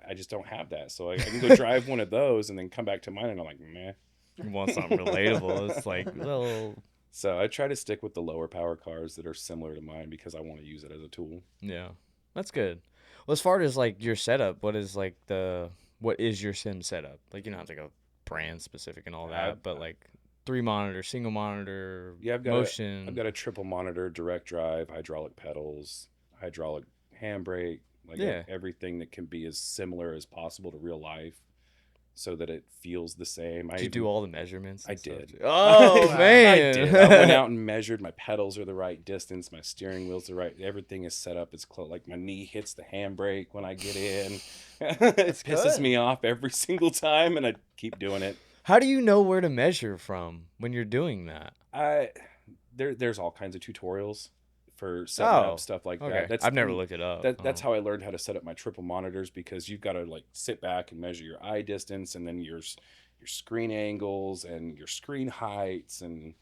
I just don't have that, so I can go drive one of those and then come back to mine and I'm like, meh. You want something relatable? It's like, well. So I try to stick with the lower power cars that are similar to mine because I want to use it as a tool. Yeah, that's good. Well, as far as like your setup, what is your sim setup? Like, you don't have to go brand specific and all that, but like 3 monitor, single monitor, I've got motion. I've got a triple monitor, direct drive, hydraulic pedals, hydraulic handbrake, Like Yeah. everything that can be as similar as possible to real life, so that it feels the same. Did you do all the measurements? I and stuff, did. too? Oh man, I did. I went out and measured. My pedals are the right distance. My steering wheel's the right. Everything is set up as close. Like my knee hits the handbrake when I get in. It pisses good. me off every single time, and I keep doing it. How do you know where to measure from when you're doing that? There's all kinds of tutorials for setting up stuff like Okay. that. I've never looked it up. That's how I learned how to set up my triple monitors, because you've got to like sit back and measure your eye distance, and then your screen angles and your screen heights, and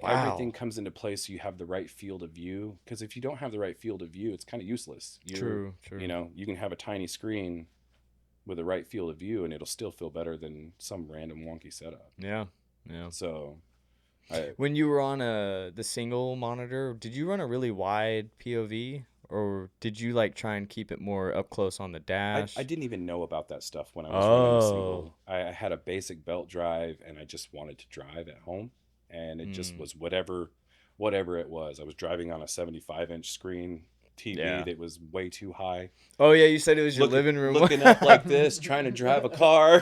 everything comes into place so you have the right field of view. Because if you don't have the right field of view, it's kind of useless. True. You know, you can have a tiny screen with the right field of view, and it'll still feel better than some random wonky setup. Yeah. So When you were on the single monitor, did you run a really wide POV, or did you like try and keep it more up close on the dash? I didn't even know about that stuff when I was running the single. I had a basic belt drive, and I just wanted to drive at home, and it just was whatever it was. I was driving on a 75-inch screen TV that was way too high. Oh yeah, you said it was your living room. Looking up like this, trying to drive a car.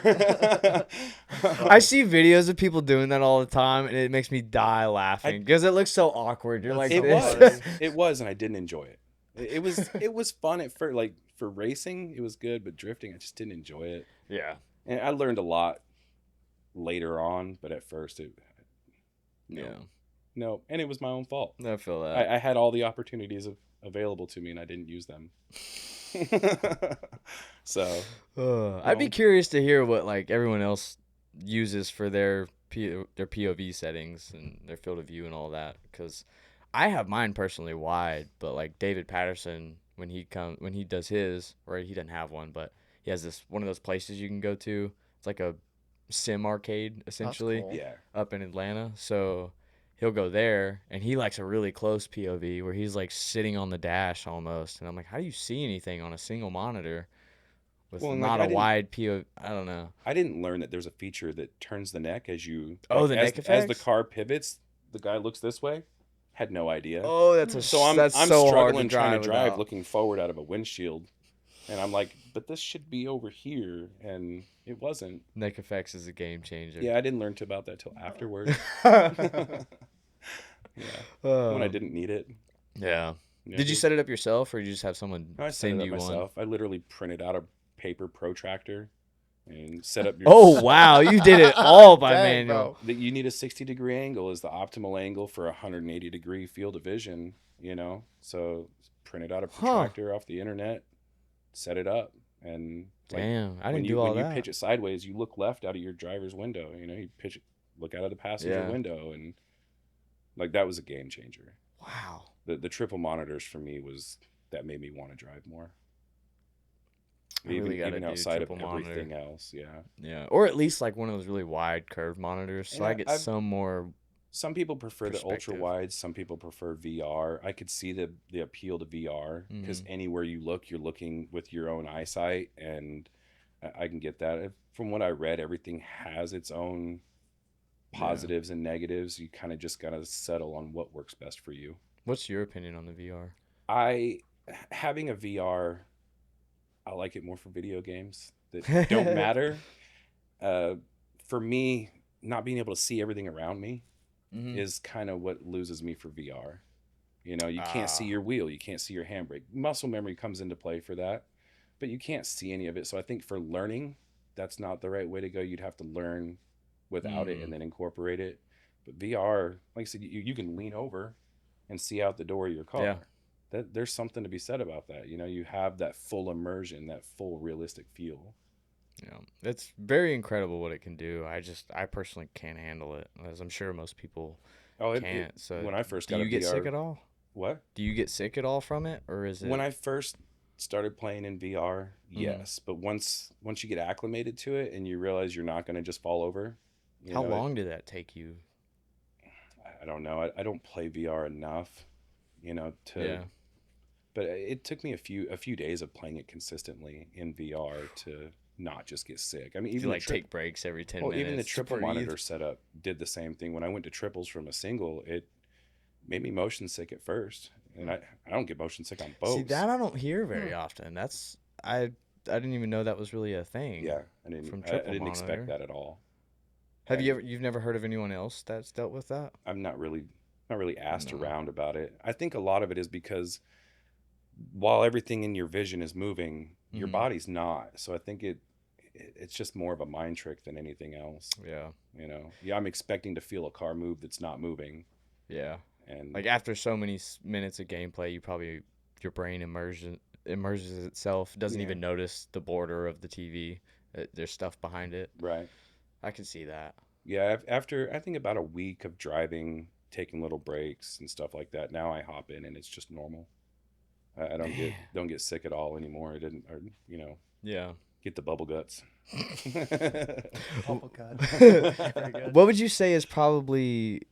I see videos of people doing that all the time, and it makes me die laughing because it looks so awkward. You're like, it was, and I didn't enjoy it. It was fun at first, like for racing, it was good, but drifting, I just didn't enjoy it. Yeah, and I learned a lot later on, but at first, no, and it was my own fault. I feel that. I had all the opportunities available to me, and I didn't use them. So I'd be curious to hear what like everyone else uses for their POV settings and their field of view and all that, because I have mine personally wide, but like David Patterson, when he does his, or he doesn't have one, but he has this one of those places you can go to. It's like a sim arcade essentially. Cool. yeah, up in Atlanta. So he'll go there, and he likes a really close POV where he's like sitting on the dash almost. And I'm like, how do you see anything on a single monitor with not a wide POV? I don't know. I didn't learn that there's a feature that turns the neck as you. Oh, the neck effects? As the car pivots, the guy looks this way. Had no idea. Oh, I'm so so struggling trying to drive, without. looking forward out of a windshield, and I'm like, but this should be over here, and it wasn't. Neck effects is a game changer. Yeah, I didn't learn about that till afterwards. When I didn't need it. Yeah. Did you set it up yourself, or did you just have someone send you myself? I literally printed out a paper protractor and set up your. Oh wow, you did it all by manual. That you need a 60-degree angle is the optimal angle for a 180-degree field of vision. You know, so printed out a protractor off the internet, set it up, and damn, I didn't do all that. When you pitch it sideways, you look left out of your driver's window. You know, you pitch it, look out of the passenger window, and like that was a game changer. Wow. The triple monitors for me that made me want to drive more. Even outside of everything else, yeah, or at least like one of those really wide curved monitors, so I get some more. Some people prefer the ultra wide. Some people prefer VR. I could see the appeal to VR because anywhere you look, you're looking with your own eyesight, and I can get that. From what I read, everything has its own positives and negatives. You kind of just gotta settle on what works best for you. What's your opinion on the VR? Having a VR, I like it more for video games that don't matter. For me, not being able to see everything around me is kind of what loses me for VR. You know, you can't see your wheel, you can't see your handbrake. Muscle memory comes into play for that, but you can't see any of it. So I think for learning, that's not the right way to go. You'd have to learn without it and then incorporate it. But VR, like I said, you can lean over and see out the door of your car. Yeah. There's something to be said about that. You know, you have that full immersion, that full realistic feel. Yeah, it's very incredible what it can do. I personally can't handle it, as I'm sure most people can't. So when I first do you get sick at all? What? Do you get sick at all from it, or is it? When I first started playing in VR, yes, but once you get acclimated to it and you realize you're not going to just fall over. How long did that take you? I don't know. I don't play VR enough, but it took me a few days of playing it consistently in VR to not just get sick. I mean, even take breaks every 10 minutes. Even the triple monitor setup did the same thing. When I went to triples from a single, made me motion sick at first, and I don't get motion sick on boats. See, that I don't hear very often. I didn't even know that was really a thing. Yeah, I didn't expect that at all. You've never heard of anyone else that's dealt with that? I'm not really asked around about it. I think a lot of it is because while everything in your vision is moving, your body's not. So I think it's just more of a mind trick than anything else. Yeah. Yeah, I'm expecting to feel a car move that's not moving. Yeah. And like after so many minutes of gameplay, your brain immerses itself, doesn't even notice the border of the TV. There's stuff behind it. Right. I can see that. Yeah, after I think about a week of driving, taking little breaks and stuff like that, now I hop in and it's just normal. I don't get sick at all anymore. I didn't, or, Yeah. Get the bubble guts. Bubble gut. Very good. What would you say is probably,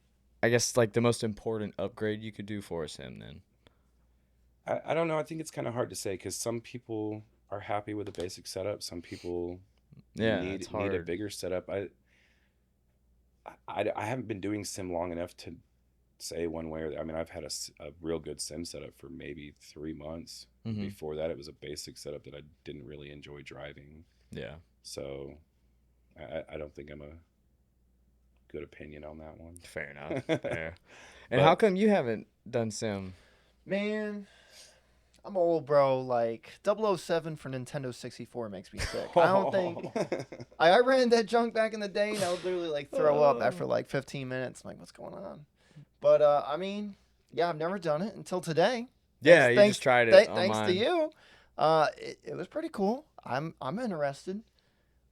I guess, like the most important upgrade you could do for a sim then? I don't know. I think it's kind of hard to say because some people are happy with a basic setup. Some people need a bigger setup. I haven't been doing sim long enough to say one way or the other. I mean, I've had a real good sim setup for maybe 3 months. Mm-hmm. Before that, it was a basic setup that I didn't really enjoy driving. Yeah. So I don't think I'm a good opinion on that one. Fair enough. Fair. And how come you haven't done sim? Man, I'm old, bro. Like 007 for Nintendo 64 makes me sick. I don't think I ran that junk back in the day, and I would literally like throw up after like 15 minutes. I'm like, what's going on? But I mean, yeah, I've never done it until today. Yeah, you just tried it. Thanks to you. It was pretty cool. I'm interested.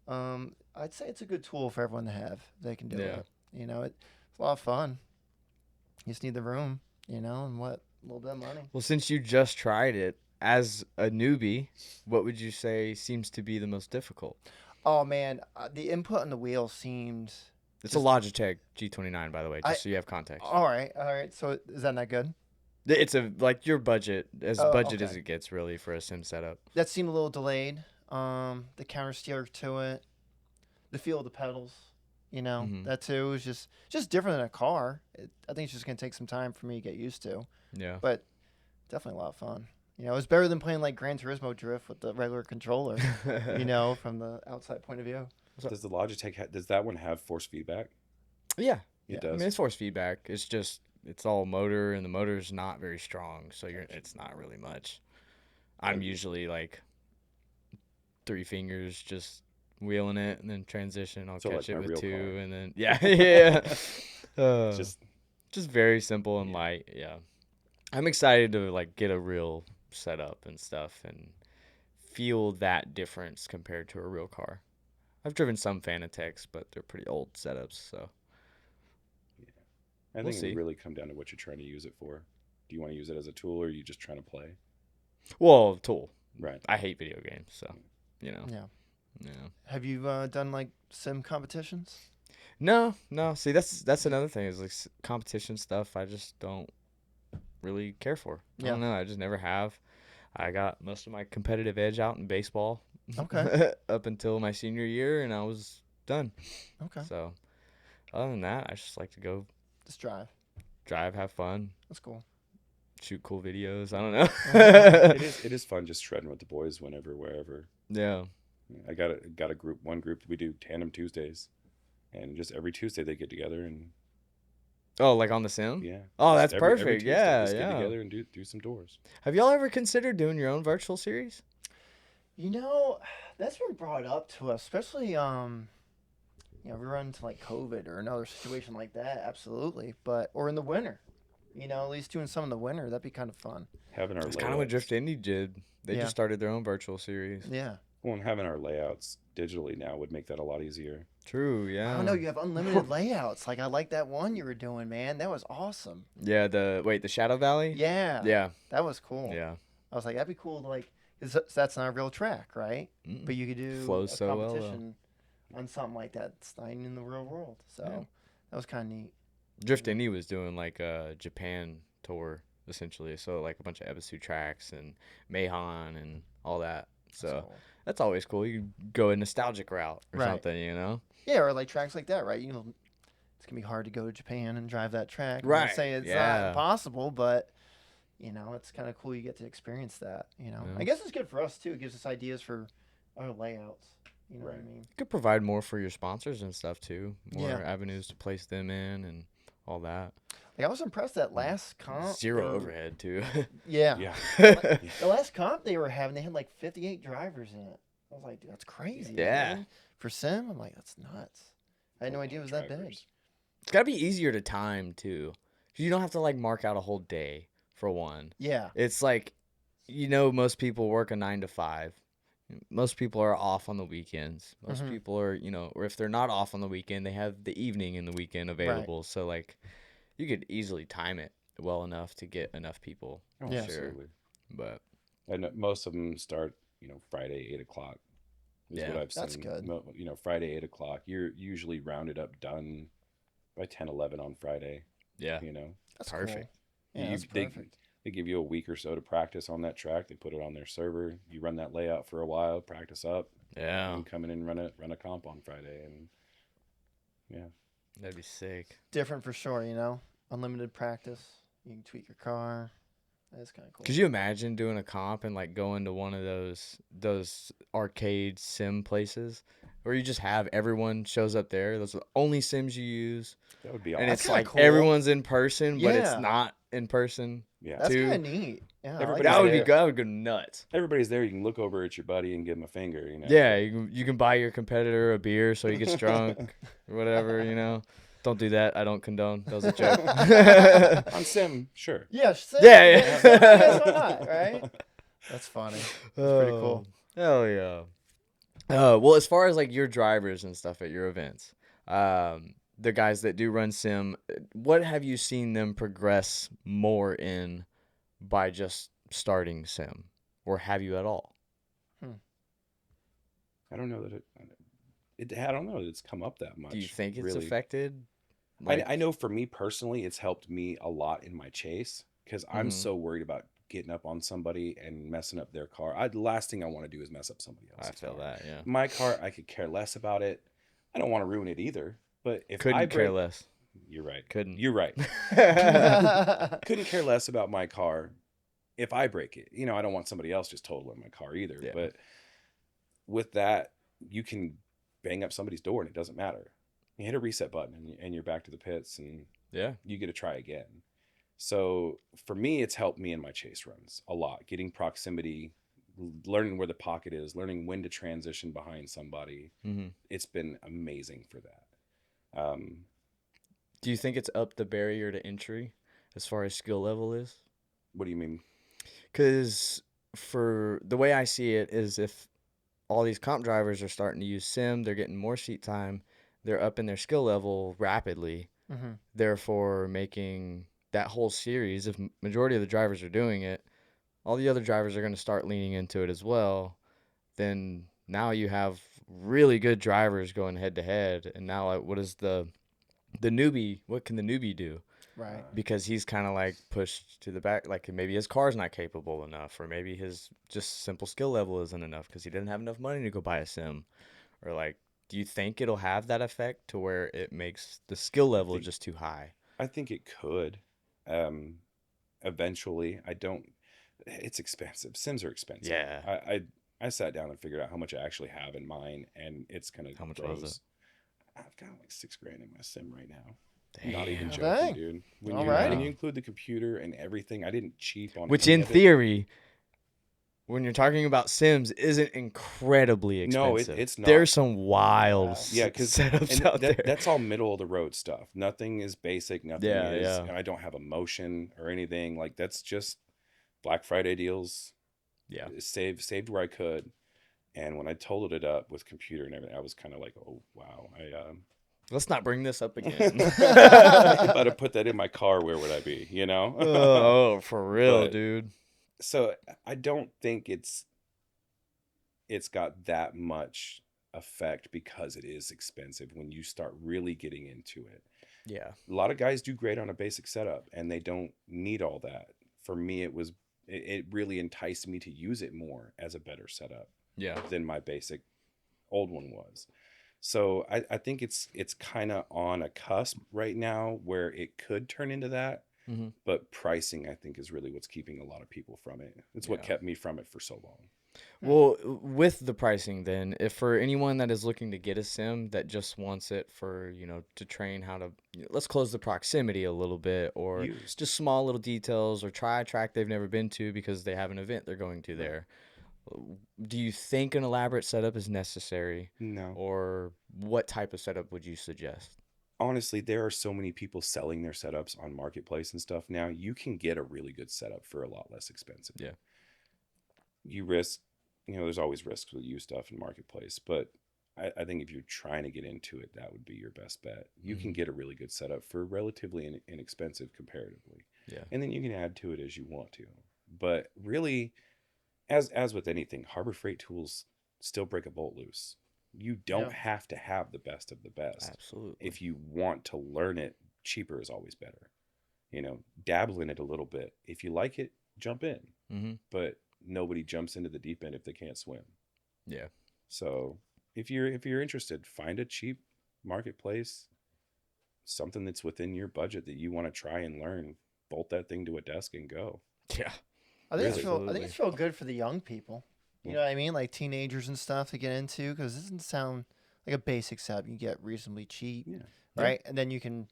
I'd say it's a good tool for everyone to have. They can do it. It's a lot of fun. You just need the room, and a little bit of money. Well, since you just tried it, as a newbie, what would you say seems to be the most difficult? Oh, man, the input on the wheel seemed... It's a Logitech G29, by the way, just so you have context. All right. So is that not good? It's your budget, as okay. as it gets, really, for a sim setup. That seemed a little delayed. The counter steer to it, the feel of the pedals, that too is just different than a car. I think it's just going to take some time for me to get used to. Yeah. But definitely a lot of fun. It's better than playing like Gran Turismo Drift with the regular controller, from the outside point of view. Does the Logitech, does that one have force feedback? Yeah. It does. I mean, it's force feedback. It's all motor, and the motor's not very strong, so it's not really much. I'm usually like 3 fingers just wheeling it, and then transition. I'll catch it with 2, car. And then yeah. Just very simple and light. Yeah. I'm excited to like get a real setup and stuff and feel that difference compared to a real car. I've driven some Fanatec's, but they're pretty old setups, so. I think it would really come down to what you're trying to use it for. Do you want to use it as a tool, or are you just trying to play? Well, tool. Right. I hate video games, so, Yeah. Have you done, like, sim competitions? No. See, that's another thing is, like, competition stuff I just don't really care for. I don't know. I just never have. I got most of my competitive edge out in baseball. Okay. Up until my senior year, and I was done. Okay. So, other than that, I just like to go... Just drive, have fun. That's cool. Shoot cool videos. I don't know. It is fun just shredding with the boys whenever, wherever. Yeah. I got one group. We do Tandem Tuesdays, and just every Tuesday they get together and. Oh, like on the sim? Yeah. Oh, that's perfect. Every Tuesday, yeah. Get together and do some doors. Have y'all ever considered doing your own virtual series? That's been brought up to us, especially we run into like COVID or another situation like that, absolutely. Or in the winter, at least doing some in the winter, that'd be kind of fun. Having our That's kind of what Drift Indie did. They just started their own virtual series. Yeah. Well, and having our layouts digitally now would make that a lot easier. True, yeah. I don't know, you have unlimited layouts. Like I like that one you were doing, man. That was awesome. Yeah, the Shadow Valley? Yeah. Yeah. That was cool. Yeah. I was like, that'd be cool to like, 'cause that's not a real track, right? Mm-mm. But you could do Flows a so competition on something like that. It's not even in the real world. So that was kind of neat. Drift Indie was doing like a Japan tour, essentially. So like a bunch of episode tracks and Mayhan and all that. So that's always cool. You go a nostalgic route or something, Yeah, or like tracks like that, right? it's gonna be hard to go to Japan and drive that track. I'm Right. not saying it's not possible, but it's kind of cool you get to experience that. I guess it's good for us too. It gives us ideas for our layouts. You know what I mean? You could provide more for your sponsors and stuff too. More Yeah. avenues to place them in and all that. Like I was impressed that last comp. Zero overhead too. Yeah. Yeah. The last comp they were having, they had like 58 drivers in it. I was like, dude, that's crazy. Yeah. Man. For sim, I'm like, that's nuts. I had no idea it was that big. It's gotta be easier to time too. 'Cause you don't have to like mark out a whole day for one. Yeah. It's like, most people work a 9 to 5. Most people are off on the weekends. Most people are, or if they're not off on the weekend, they have the evening and the weekend available. Right. So like, you could easily time it well enough to get enough people. Oh, yeah. Absolutely. But and most of them start, Friday 8 o'clock. Is what I've seen. That's good. Friday 8 o'clock. You're usually rounded up done by 10, 11 on Friday. Yeah. That's perfect. Cool. Yeah, that's perfect. They give you a week or so to practice on that track. They put it on their server. You run that layout for a while, practice up. Yeah. And come in and run a comp on Friday. And yeah. That'd be sick. Different for sure, Unlimited practice. You can tweak your car. That's kind of cool. Could you imagine doing a comp and like going to one of those arcade sim places where you just have everyone shows up there? Those are the only sims you use. That would be awesome. And it's kinda like cool. everyone's in person, but it's Yeah. not in person. Yeah. That's too. kind of neat. Yeah, Everybody- That would be there. good. That would go nuts. Everybody's there. You can look over at your buddy and give him a finger. Yeah, you can buy your competitor a beer so he gets drunk or whatever, Don't do that. I don't condone. That was a joke. On sim, sure. Yeah. Yeah. Why not, right? That's funny. That's pretty cool. Hell yeah. Well, as far as like your drivers and stuff at your events, the guys that do run sim, what have you seen them progress more in by just starting sim, or have you at all? I don't know that I don't know that it's come up that much. Do you think it's really. affected? I know for me personally, it's helped me a lot in my chase because I'm so worried about getting up on somebody and messing up their car. The last thing I want to do is mess up somebody else's I feel car. that, yeah. My car, I could care less about it. I don't want to ruin it either. But if Couldn't I care break, less. You're right. Couldn't. You're right. Couldn't care less about my car if I break it. I don't want somebody else just totaling my car either. Yeah. But with that, you can bang up somebody's door and it doesn't matter. You hit a reset button and you're back to the pits and you get to try again. So for me, it's helped me in my chase runs a lot. Getting proximity, learning where the pocket is, learning when to transition behind somebody. Mm-hmm. It's been amazing for that. Do you think it's up the barrier to entry as far as skill level is? What do you mean? Because for the way I see it is if all these comp drivers are starting to use sim, they're getting more seat time, they're up in their skill level rapidly, therefore making that whole series, if majority of the drivers are doing it, all the other drivers are going to start leaning into it as well. Then now you have really good drivers going head to head. And now what is the newbie? What can the newbie do? Right. Because he's kind of like pushed to the back. Like maybe his car's not capable enough, or maybe his just simple skill level isn't enough because he didn't have enough money to go buy a sim. Or like, do you think it'll have that effect to where it makes the skill level just too high? I think it could. Eventually, it's expensive. Sims are expensive. Yeah. I sat down and figured out how much I actually have in mine, and it's kind of How much was it? I've got like $6,000 in my sim right now. Damn. Not even joking, Dang. dude. Alrighty. When you include the computer and everything, I didn't cheap on Which any in of it. theory, when you're talking about sims, isn't incredibly expensive. No, it's not. There's some wild Yeah, because setups out there. that's all middle of the road stuff. Nothing is basic. Nothing is. Yeah. I don't have a motion or anything. Like that's just Black Friday deals. Yeah. Saved where I could, and when I totaled it up with computer and everything, I was kind of like, oh wow, Let's not bring this up again. if I'd have put that in my car, where would I be? Oh, for real, But- dude. So I don't think it's got that much effect because it is expensive when you start really getting into it. Yeah. A lot of guys do great on a basic setup and they don't need all that. For me, it really enticed me to use it more as a better setup Yeah. than my basic old one was. So I think it's kind of on a cusp right now where it could turn into that. Mm-hmm. But pricing, I think, is really what's keeping a lot of people from it. It's what kept me from it for so long. Well, with the pricing then, if for anyone that is looking to get a sim that just wants it for, to train how to, let's close the proximity a little bit, or just small little details, or try a track they've never been to because they have an event they're going to there. Do you think an elaborate setup is necessary? No. Or what type of setup would you suggest? Honestly, there are so many people selling their setups on Marketplace and stuff now. You can get a really good setup for a lot less expensive. Yeah. You risk, there's always risks with used stuff in Marketplace, but I think if you're trying to get into it, that would be your best bet. You can get a really good setup for relatively inexpensive comparatively. Yeah. And then you can add to it as you want to. But really, as with anything, Harbor Freight tools still break a bolt loose. You don't have to have the best of the best. Absolutely. If you want to learn it, cheaper is always better. Dabble in it a little bit. If you like it, jump in. Mm-hmm. But nobody jumps into the deep end if they can't swim. Yeah. So if you're interested, find a cheap Marketplace, something that's within your budget that you want to try and learn. Bolt that thing to a desk and go. Yeah. I think it's real good for the young people. You know what I mean? Like teenagers and stuff to get into, because it doesn't sound like a basic setup. You get reasonably cheap, right? And then you can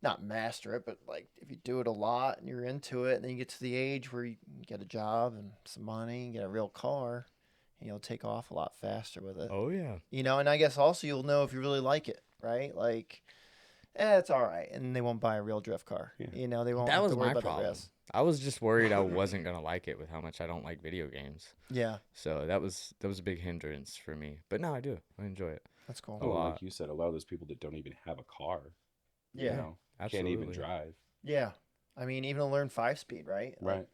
not master it, but like if you do it a lot and you're into it, and then you get to the age where you can get a job and some money and get a real car, and you'll take off a lot faster with it. Oh, yeah. And I guess also you'll know if you really like it, right? Like, it's all right. And they won't buy a real drift car. They won't That have was to worry my about the problem. rest. I was just worried I wasn't going to like it with how much I don't like video games. Yeah. So that was a big hindrance for me. But now I do. I enjoy it. That's cool. Like you said, a lot of those people that don't even have a car, can't even drive. Yeah. I mean, even to learn 5-speed, right? Right.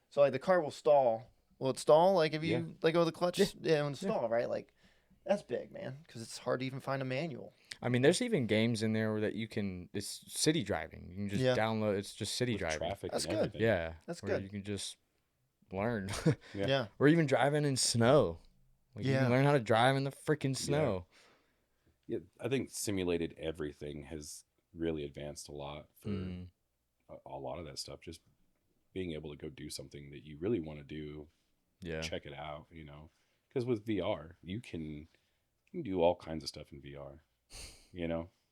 So, like, the car will stall. Will it stall? Like, if you let go of the clutch, it'll stall, right? Like, that's big, man, because it's hard to even find a manual. I mean, there's even games in there that you can, it's city driving. You can just download, it's just city driving. Traffic That's and good. everything. Yeah. That's where good. you can just learn. Yeah. Or even driving in snow. Like, you can learn how to drive in the freaking snow. Yeah, I think simulated everything has really advanced a lot for a lot of that stuff. Just being able to go do something that you really want to do, check it out, because with VR, you can do all kinds of stuff in VR.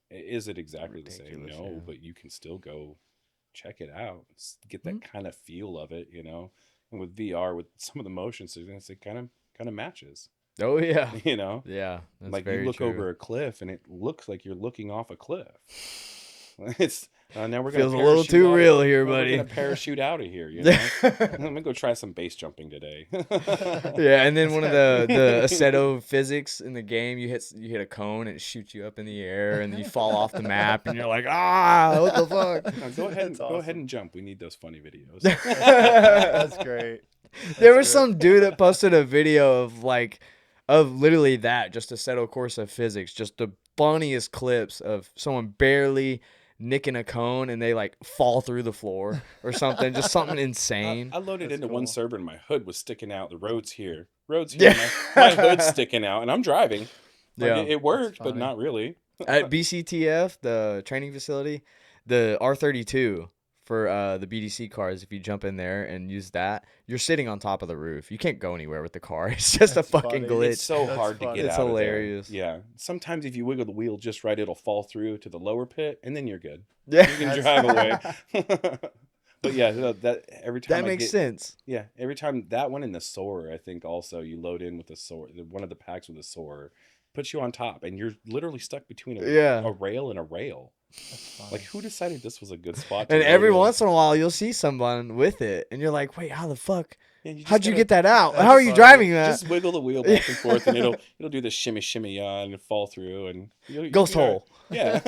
Is it exactly the same? No, but you can still go check it out, get that kind of feel of it, And with VR, with some of the motion sickness, it kind of matches. Oh yeah. Yeah. That's like very you look true. over a cliff and it looks like you're looking off a cliff. It's now we're feels a little too real here, buddy. We're gonna parachute out of here. I'm gonna go try some base jumping today. Yeah, and then one of the Aceto physics in the game, you hit a cone and it shoots you up in the air, and then you fall off the map, and you're like, what the fuck? No, go ahead and jump. We need those funny videos. That's great. There was some dude that posted a video of literally that, just Aceto Corsa physics, just the funniest clips of someone barely nicking a cone and they like fall through the floor or something, just something insane. I loaded into one server and my hood was sticking out. The road's here. My hood's sticking out and I'm driving. It worked, but not really. At BCTF, the training facility, the R32 for the BDC cars, if you jump in there and use that, you're sitting on top of the roof. You can't go anywhere with the car. It's just a fucking glitch. It's so hard to get it's out hilarious. of there. Yeah. Sometimes if you wiggle the wheel just right, it'll fall through to the lower pit, and then you're good. Yeah. You can drive away. But yeah, that every time that makes sense. Yeah, every time that one in the Soarer, I think also you load in with the Soarer, one of the packs with the Soarer, puts you on top, and you're literally stuck between a rail and a rail. Like, who decided this was a good spot? And every once in a while, you'll see someone with it, and you're like, "Wait, how the fuck? How'd you get that out? How are you driving that?" Just wiggle the wheel back and forth, and it'll do the shimmy and fall through, and ghost hole. Yeah.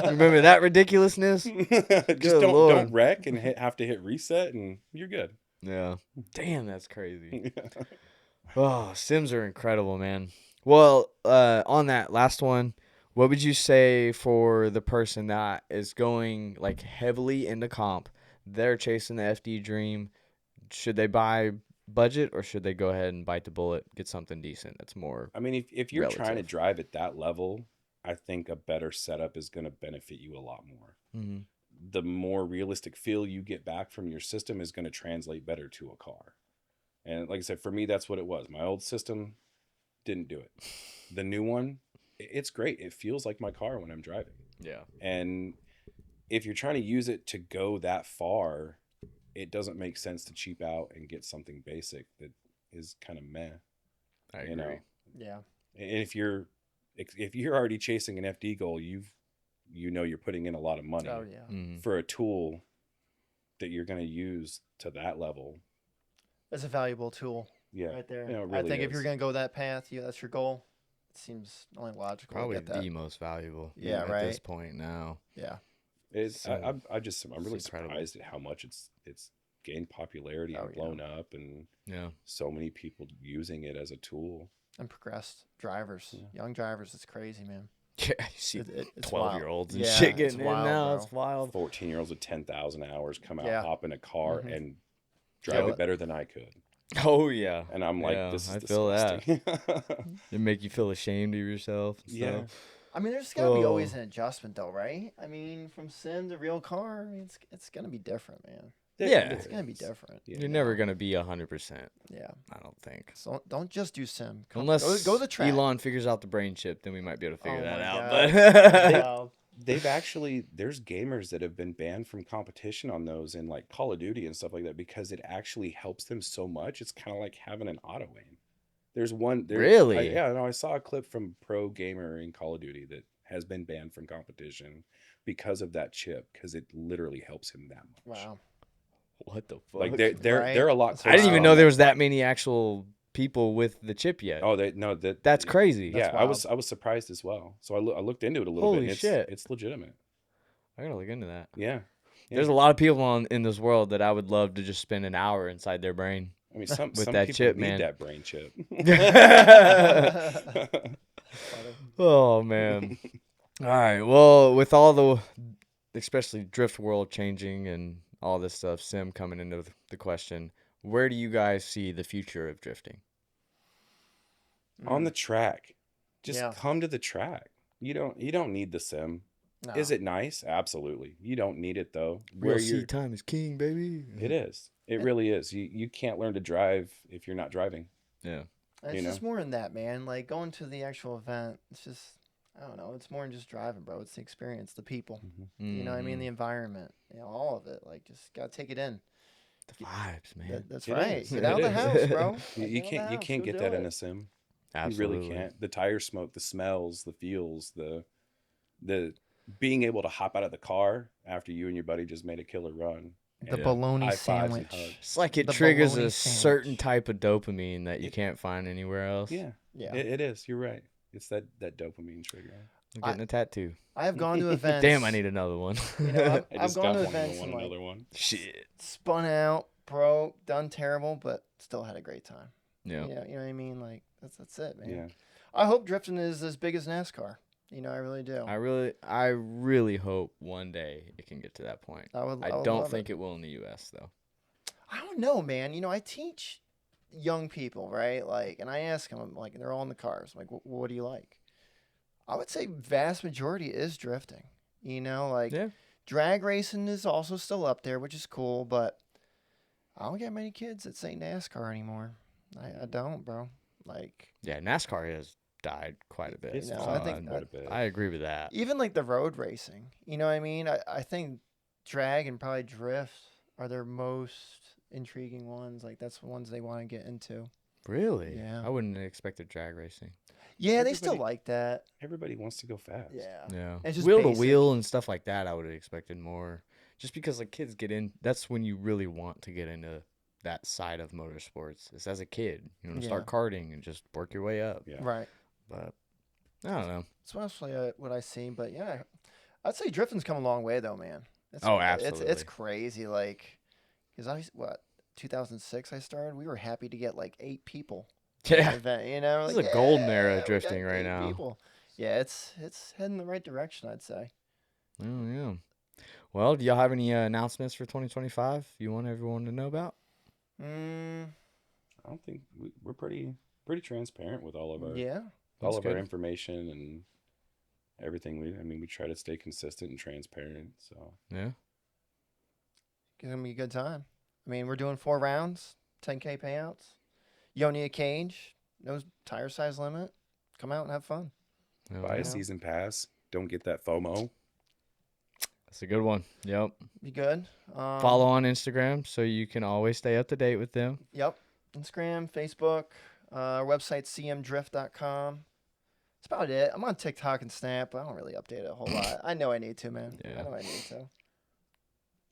Remember that ridiculousness? Just don't wreck and have to hit reset, and you're good. Yeah. Damn, that's crazy. Oh, Sims are incredible, man. Well, on that last one, what would you say for the person that is going like heavily into comp? They're chasing the FD dream. Should they buy budget, or should they go ahead and bite the bullet, get something decent that's more? I mean, if you're trying to drive at that level, I think a better setup is going to benefit you a lot more. Mm-hmm. The more realistic feel you get back from your system is going to translate better to a car. And like I said, for me, that's what it was. My old system didn't do it. The new one, it's great. It feels like my car when I'm driving. Yeah. And if you're trying to use it to go that far, it doesn't make sense to cheap out and get something basic that is kind of meh. I agree. You know? Yeah. And if you're already chasing an FD goal, you're putting in a lot of money Oh yeah. Mm-hmm. for a tool that you're going to use to that level. It's a valuable tool. Yeah. Right there. You know, it I really think if is. you're gonna go that path, that's your goal. It seems only logical. Probably to get that. the most valuable. Yeah, at right. this point now. Yeah. I'm really incredible. surprised at how much it's gained popularity and blown up, and so many people using it as a tool. And progressed drivers, young drivers. It's crazy, man. Yeah, you see It's 12-year-olds and wild. shit Yeah, getting it's wild, in now. bro. It's wild. 14-year-olds with 10,000 hours come out, Yeah. hop in a car, Mhm. and drive it better than I could. Oh yeah. And I'm like, Yeah, this is I feel that. disgusting. It make you feel ashamed of yourself. And Yeah. stuff. I mean, there's gotta be always an adjustment, though, right? I mean, from sim to real car, I mean, it's gonna be different, man. Yeah. It's gonna be different. Yeah. You're never gonna be 100%. Yeah. I don't think. So don't just do sim. Unless go the track. Elon figures out the brain chip, then we might be able to figure Oh that my out. God. But Wow. There's gamers that have been banned from competition on those in like Call of Duty and stuff like that because it actually helps them so much. It's kind of like having an auto aim. Really? I saw a clip from pro gamer in Call of Duty that has been banned from competition because of that chip, because it literally helps him that much. Wow. what the fuck? Like they're Right? a lot. I didn't even closer know on there that. was that many actual people with the chip yet. Oh, That's crazy. Yeah, That's I was surprised as well. So I looked into it a little Holy bit. And shit. It's legitimate. I gotta look into that. Yeah. There's a lot of people in this world that I would love to just spend an hour inside their brain. I mean, some that people chip, need man. that brain chip. Oh man. All right. Well, with all the, especially drift world changing and all this stuff, sim coming into the question, where do you guys see the future of drifting? On the track. Just Yeah. come to the track. You don't need the sim. No. Is it nice? Absolutely. You don't need it though. Real seat time is king, baby. It is. It really is. You can't learn to drive if you're not driving. Yeah. It's you just know? more than that, man. Like going to the actual event, it's just, I don't know. It's more than just driving, bro. It's the experience, the people. You know what I mean? The environment, all of it. Like, just gotta take it in. The vibes, man. That's It right. is. Get out of the It house, is. bro. You Get out of the can't house. get Go that do in it. a sim. Absolutely. You really can't. The tire smoke, the smells, the feels, the being able to hop out of the car after you and your buddy just made a killer run. The and bologna high fives and sandwich. hugs. It's like it The triggers bologna a certain sandwich. type of dopamine that you can't find anywhere else. Yeah, Yeah. it is. You're right. It's that dopamine trigger. I'm getting a tattoo. I have gone to events. Damn, I need another one. You know, I I've just gone got to one. I events want and, like, another one. Shit. spun out, broke, done terrible, but still had a great time. Yeah. You know what I mean? Like, that's it, man. Yeah. I hope drifting is as big as NASCAR. You know, I really do. I really hope one day it can get to that point. I would don't love think it will in the U.S. though. I don't know, man. You know, I teach young people, right? Like, and I ask them, like, they're all in the cars. I'm like, what do you like? I would say vast majority is drifting. You know, like, Yeah. drag racing is also still up there, which is cool, but I don't get many kids that say NASCAR anymore. I don't, bro. Like, Yeah, NASCAR has died quite a bit. It's No, gone I think quite a bit. I agree with that. even like the road racing, you know what I mean? I think drag and probably drift are their most intriguing ones. Like, that's the ones they want to get into. Really? Yeah. I wouldn't have expected drag racing. Yeah, they still Everybody- like that. Everybody wants to go fast. Yeah. Yeah. It's just Wheel to basic. wheel and stuff like that, I would have expected more. Just because like kids get in, that's when you really want to get into that side of motorsports. Is as a kid, you want to start karting and just work your way up. Yeah. Right. But I don't know. That's mostly what I see. But yeah, I'd say drifting's come a long way though, man. It's, Oh, It's absolutely. crazy. Like, because 2006 I started. We were happy to get like 8 people. at an Yeah. event, you know, This like, is a golden era "Yeah, of we drifting got right 8 now." people." Yeah, it's heading the right direction, I'd say. Oh yeah. Well, do y'all have any announcements for 2025 you want everyone to know about? I don't think we're pretty transparent with all of our Yeah. all That's of our good. information, and everything we try to stay consistent and transparent. So Yeah. It's gonna be a good time. I mean, we're doing 4 rounds, 10K payouts. You don't need a cage, no tire size limit. Come out and have fun. Oh, buy yeah. a season pass. Don't get that FOMO. That's a good one. Yep. Be good. Follow on Instagram so you can always stay up to date with them. Yep. Instagram, Facebook, our website, cmdrift.com. That's about it. I'm on TikTok and Snap, but I don't really update it a whole lot. I know I need to, man. Yeah. I know I need to.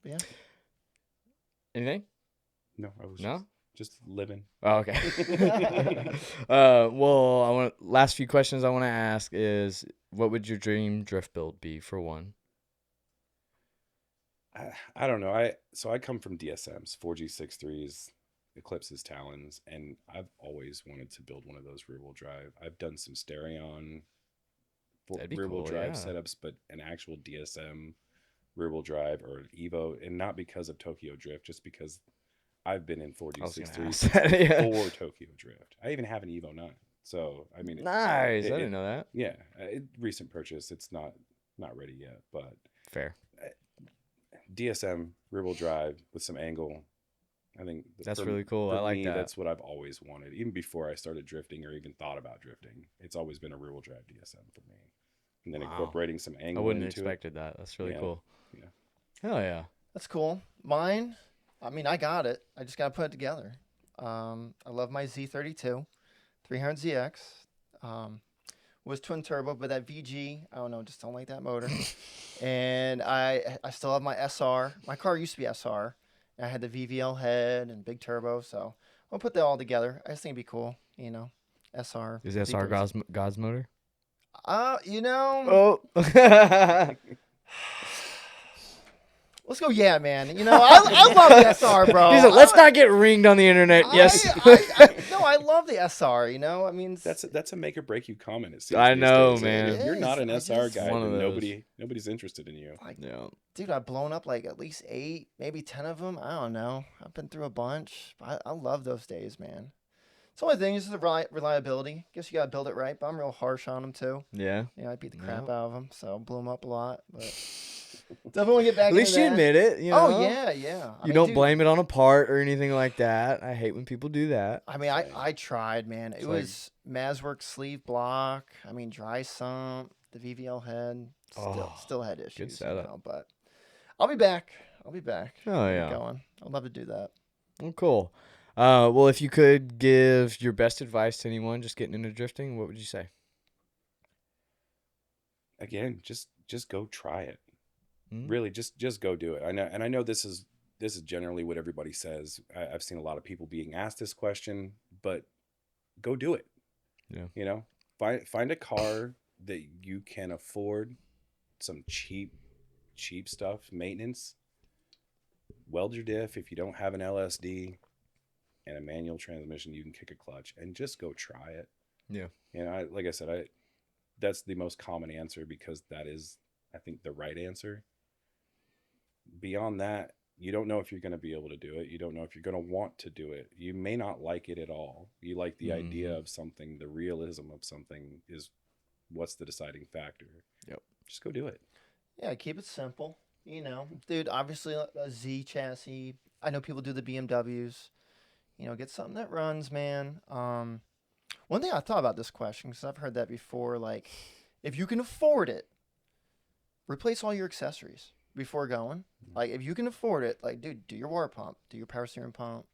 But yeah. Anything? No, I was No? just living. Oh, okay. Well, last few questions I want to ask is, what would your dream drift build be for one? I don't know. I come from DSMs, 4G63s, Eclipses, Talons, and I've always wanted to build one of those rear wheel drive. I've done some Stereon That'd be rear wheel cool, drive yeah. setups, but an actual DSM rear wheel drive or an Evo, and not because of Tokyo Drift, just because I've been in I was gonna 4G63s ask that, yeah. before Tokyo Drift. I even have an Evo 9. So, I mean, Nice. I didn't know that. yeah, recent purchase. It's not ready yet, but Fair. DSM rear wheel drive with some angle. I think That's really cool. I like that. That's what I've always wanted, even before I started drifting or even thought about drifting. It's always been a rear wheel drive DSM for me, and then Wow. incorporating some I angle wouldn't have into expected that. That's really Yeah. cool. Yeah. Hell yeah. That's cool. Mine, I mean, I got it. I just got to put it together. I love my Z32, 300ZX. Was twin turbo, but that VG, I don't know, just don't like that motor. And I still have my SR. My car used to be SR. And I had the VVL head and big turbo, so I'll put that all together. I just think it'd be cool, you know. SR. Is SR God's motor? You know. Oh. Let's go, yeah, man. You know, I love the SR, bro. He said, let's not get ringed on the internet. Yes. No, I love the SR, you know? I mean, That's a make or break you comment. It seems I these know, days. man. If you're not an It SR is. guy, One of then those. nobody's interested in you. like, Yeah. dude, I've blown up like at least 8, maybe 10 of them. I don't know. I've been through a bunch. I love those days, man. It's the only thing is the reliability. Guess you got to build it right, but I'm real harsh on them, too. Yeah. You know, I beat the crap Yeah. out of them, so blew them up a lot. But definitely want to get back At least into you that. admit it. You know? Oh, yeah, yeah. I You mean, don't dude, blame it on a part or anything like that. I hate when people do that. I mean, I tried, man. It It's like- was Mazwork sleeve block. I mean, dry sump, the VVL head. Still had issues. You setup. know, but I'll be back. Oh, Get yeah. going. I'd love to do that. Well, cool. Well, if you could give your best advice to anyone just getting into drifting, what would you say? Again, just go try it. Mm. Really, just go do it. I know this is generally what everybody says. I've seen a lot of people being asked this question, but go do it. Yeah. You know, find a car that you can afford, some cheap stuff, maintenance. Weld your diff if you don't have an LSD and a manual transmission, you can kick a clutch and just go try it. Yeah. You know, like I said, that's the most common answer because that is, I think, the right answer. Beyond that, you don't know if you're going to be able to do it. You don't know if you're going to want to do it. You may not like it at all. You like the idea of something, the realism of something is what's the deciding factor. Yep. Just go do it. Yeah, keep it simple. You know, dude, obviously a Z chassis. I know people do the BMWs. You know, get something that runs, man. One thing I thought about this question, because I've heard that before, like, if you can afford it, replace all your accessories before going. Like, if you can afford it, like, dude, do your water pump, do your power steering pump,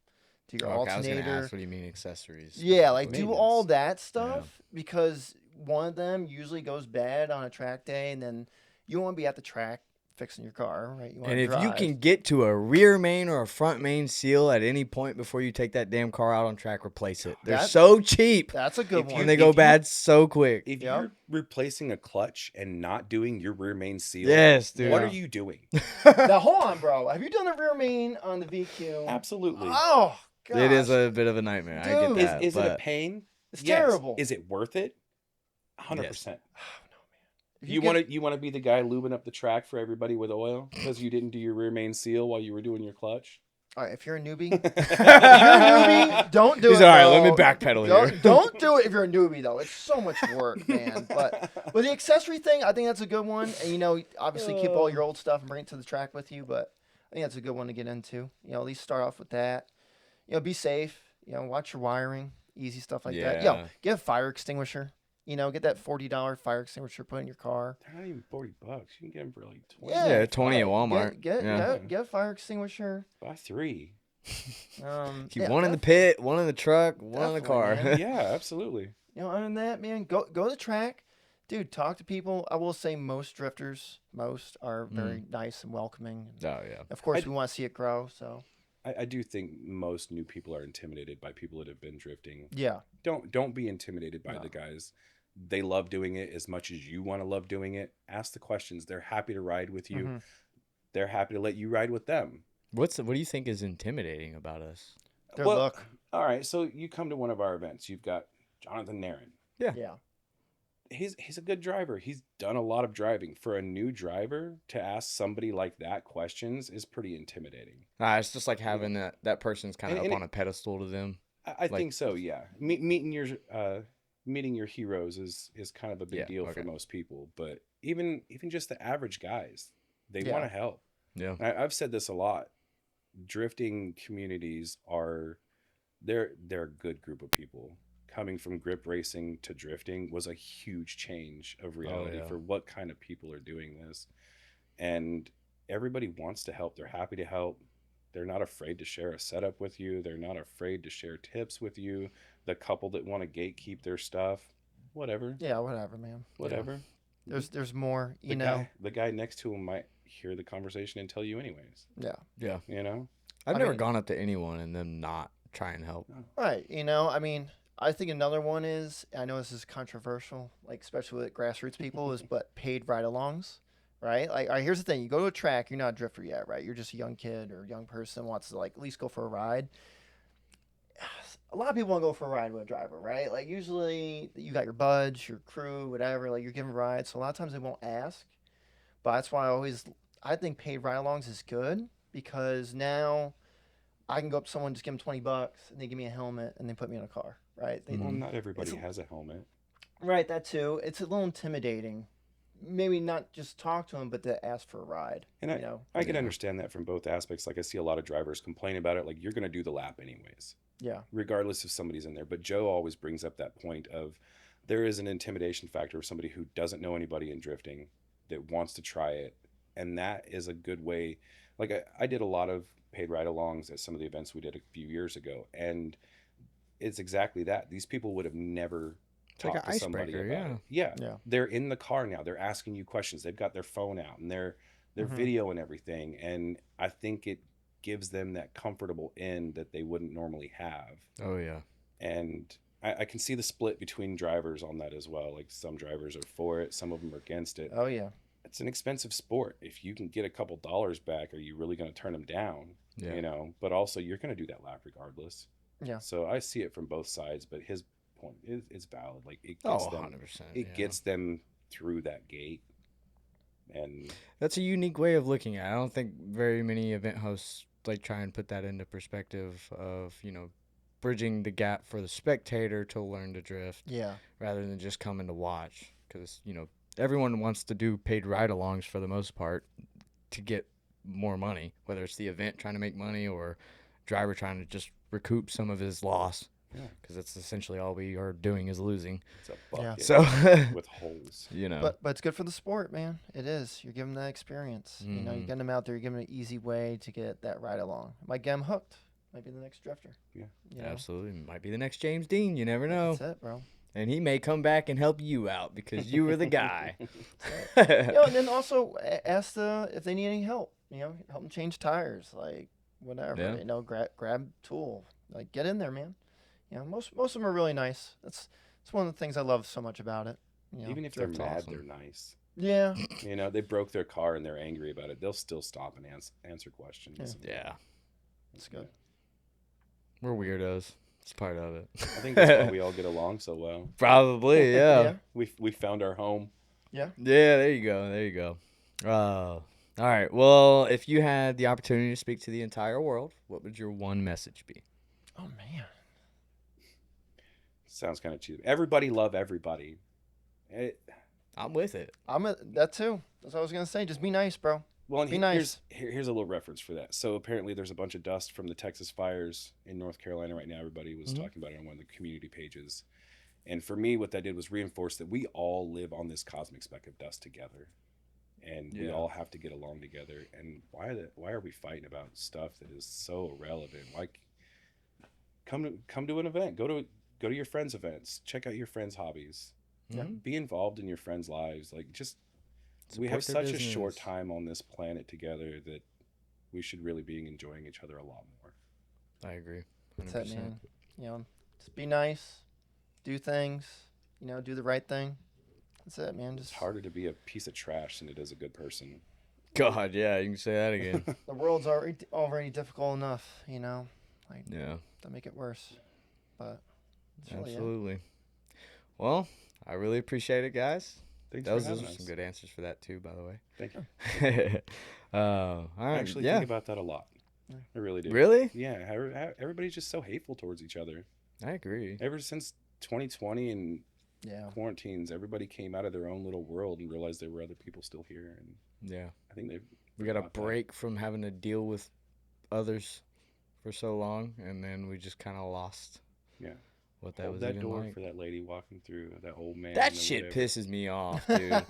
do your Okay, I was gonna alternator. ask, what do you mean accessories? Yeah, like, do all Maintenance. that stuff, because one of them usually goes bad on a track day, and then you don't want to be at the track fixing your car, right? You want And to if drive. you can get to a rear main or a front main seal at any point before you take that damn car out on track, replace it. They're That- so cheap That's a good If one. and they go bad so quick. If Yep. you're replacing a clutch and not doing your rear main seal, Yes, dude. what are you doing? Now, hold on, bro. Have you done the rear main on the VQ? Absolutely. Oh, God. It is a bit of a nightmare. I get Dude. that. Is it a but pain? It's Yes. terrible. Is it worth it? 100%. If You get- want to be the guy lubing up the track for everybody with oil because you didn't do your rear main seal while you were doing your clutch? All right, if you're a newbie, don't do He's it. all right. Though. Let me backpedal here. Don't do it if you're a newbie, though. It's so much work, man. But with the accessory thing, I think that's a good one. And, obviously keep all your old stuff and bring it to the track with you. But I think that's a good one to get into. At least start off with that. Be safe. Watch your wiring. Easy stuff like that. Get a fire extinguisher. Get that $40 fire extinguisher put in your car. They're not even $40. You can get them for like 20. Yeah, 20 at Walmart. Get a fire extinguisher. Buy 3. Keep one in the pit, one in the truck, one in the car. Man. Yeah, absolutely. Other than that, man, go to the track. Dude, talk to people. I will say most drifters, are very nice and welcoming. Oh, yeah. Of course, we want to see it grow, so. I do think most new people are intimidated by people that have been drifting. Yeah. Don't be intimidated by the guys. They love doing it as much as you want to love doing it. Ask the questions. They're happy to ride with you. Mm-hmm. They're happy to let you ride with them. What do you think is intimidating about us? Their look. All right, so you come to one of our events. You've got Jonathan Nairn. Yeah. He's a good driver. He's done a lot of driving. For a new driver to ask somebody like that questions is pretty intimidating. It's just like having that person's kind of up on a pedestal to them. I think so, yeah. Meeting your heroes is kind of a big deal for most people. But even just the average guys, they want to help. Yeah. I've said this a lot. Drifting communities they're a good group of people. Coming from grip racing to drifting was a huge change of reality for what kind of people are doing this. And everybody wants to help. They're happy to help. They're not afraid to share a setup with you. They're not afraid to share tips with you. The couple that want to gatekeep their stuff, whatever. Yeah, whatever, man. Whatever. Yeah. There's more, The guy next to him might hear the conversation and tell you anyways. Yeah. Yeah. I've never gone up to anyone and them not try and help. Right. I think another one is, I know this is controversial, like especially with grassroots people, but paid ride-alongs, right? Like, all right, here's the thing. You go to a track, you're not a drifter yet, right? You're just a young kid or a young person wants to, like, at least go for a ride. A lot of people want to go for a ride with a driver, right? Like, usually you got your buds, your crew, whatever, like, you're giving rides. So a lot of times they won't ask. But that's why I think paid ride-alongs is good, because now I can go up to someone, just give them $20, and they give me a helmet, and they put me in a car, right? Well, not everybody has a helmet. Right, that too. It's a little intimidating. Maybe not just talk to them, but to ask for a ride. And I can understand that from both aspects. Like, I see a lot of drivers complain about it. Like, you're going to do the lap anyways. Yeah. Regardless if somebody's in there. But Joe always brings up that point of there is an intimidation factor of somebody who doesn't know anybody in drifting that wants to try it. And that is a good way. Like, I did a lot of paid ride-alongs at some of the events we did a few years ago. And it's exactly that. These people would have never talked to somebody about it. Yeah. They're in the car now. They're asking you questions. They've got their phone out and they're video and everything. And I think it gives them that comfortable end that they wouldn't normally have. Oh, yeah. And I can see the split between drivers on that as well. Like, some drivers are for it. Some of them are against it. Oh, yeah. It's an expensive sport. If you can get a couple dollars back, are you really going to turn them down? Yeah. But also you're going to do that lap regardless. Yeah. So I see it from both sides, but his point is valid. Like, it gets them, 100%. it gets them through that gate. And that's a unique way of looking at it. I don't think very many event hosts like try and put that into perspective of, bridging the gap for the spectator to learn to drift. Yeah. Rather than just coming to watch. Because, everyone wants to do paid ride-alongs for the most part to get more money, whether it's the event trying to make money or driver trying to just recoup some of his loss. Yeah, because that's essentially all we are doing is losing. It's a bucket with holes. But it's good for the sport, man. It is. You're giving them that experience. Mm-hmm. You're getting them out there. You're giving them an easy way to get that ride along. Might get them hooked. Might be the next drifter. Yeah, absolutely. Might be the next James Dean. You never know. That's it, bro. And he may come back and help you out because you were the guy. And then also ask if they need any help. Help them change tires, like whatever. Yeah. Grab tool. Like, get in there, man. Most of them are really nice. That's one of the things I love so much about it. Even if they're mad, awesome. They're nice. Yeah. They broke their car and they're angry about it. They'll still stop and answer questions. Yeah. That's good. We're weirdos. It's part of it. I think that's why we all get along so well. Probably, yeah. We found our home. Yeah. Yeah, there you go. All right. Well, if you had the opportunity to speak to the entire world, what would your one message be? Oh, man. Sounds kind of cheap. Everybody love everybody. I'm with it. That too. That's what I was going to say. Just be nice, bro. Well, and Be nice. Here's a little reference for that. So apparently there's a bunch of dust from the Texas fires in North Carolina right now. Everybody was talking about it on one of the community pages. And for me, what that did was reinforce that we all live on this cosmic speck of dust together. And we all have to get along together. And why are we fighting about stuff that is so irrelevant? Like, come to an event. Go to your friends' events. Check out your friends' hobbies. Yeah. Be involved in your friends' lives. Like, just we Support have their such a business. short time on this planet together that we should really be enjoying each other a lot more. I agree. 100%. That's it, man. You know, just be nice. Do things. You know, do the right thing. That's it, man. It's harder to be a piece of trash than it is a good person. God, yeah, you can say that again. The world's already difficult enough, you know. Like, Yeah. don't make it worse. But it's really it. Absolutely. Well, I really appreciate it, guys. Thanks Those for are having some us. good answers for that too, by the way. Thank you. All I right. actually yeah. think about that a lot. I really do. Really? Yeah. Everybody's just so hateful towards each other. I agree. Ever since 2020 and Yeah. quarantines, everybody came out of their own little world and realized there were other people still here. And Yeah. I think We got a forgot that. break from having to deal with others for so long, and then we just kind of lost Yeah. what that Hold was that even door like. for that lady walking through, that old man. That or shit whatever. pisses me off, dude.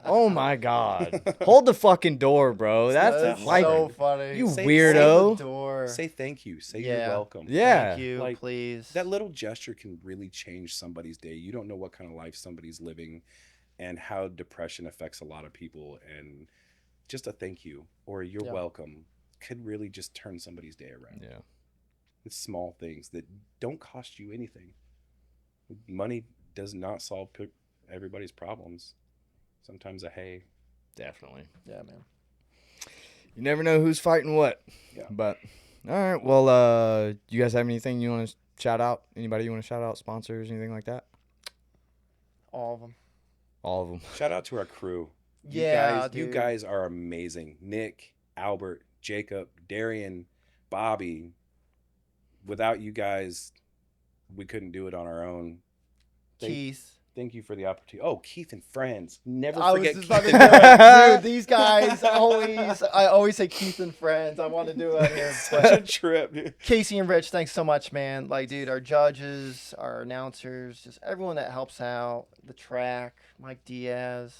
Oh my god. Hold the fucking door, bro. That's That's like so funny. you Say- weirdo. Say the door. Say thank you. Say Yeah. you're welcome. Yeah. Thank you, Like, please. That little gesture can really change somebody's day. You don't know what kind of life somebody's living and how depression affects a lot of people. And just a thank you or you're Yeah. welcome could really just turn somebody's day around. Yeah. It's small things that don't cost you anything. Money does not solve everybody's problems. Sometimes a hey. Definitely. Yeah, man. You never know who's fighting what. Yeah. But all right. Well, you guys have anything you want to shout out? Anybody you want to shout out? Sponsors, anything like that? All of them. All of them. Shout out to our crew. Yeah, you dude. guys are amazing. Nick, Albert, Jacob, Darian, Bobby. Without you guys, we couldn't do it on our own. Keith. Thank you for the opportunity. Oh, Keith and friends. Never I was forget just Keith about to and do friends. it. Dude, these guys I always say Keith and friends. I want to do it here. Such But a trip, dude. Casey and Rich, thanks so much, man. Like, dude, our judges, our announcers, just everyone that helps out, the track, Mike Diaz,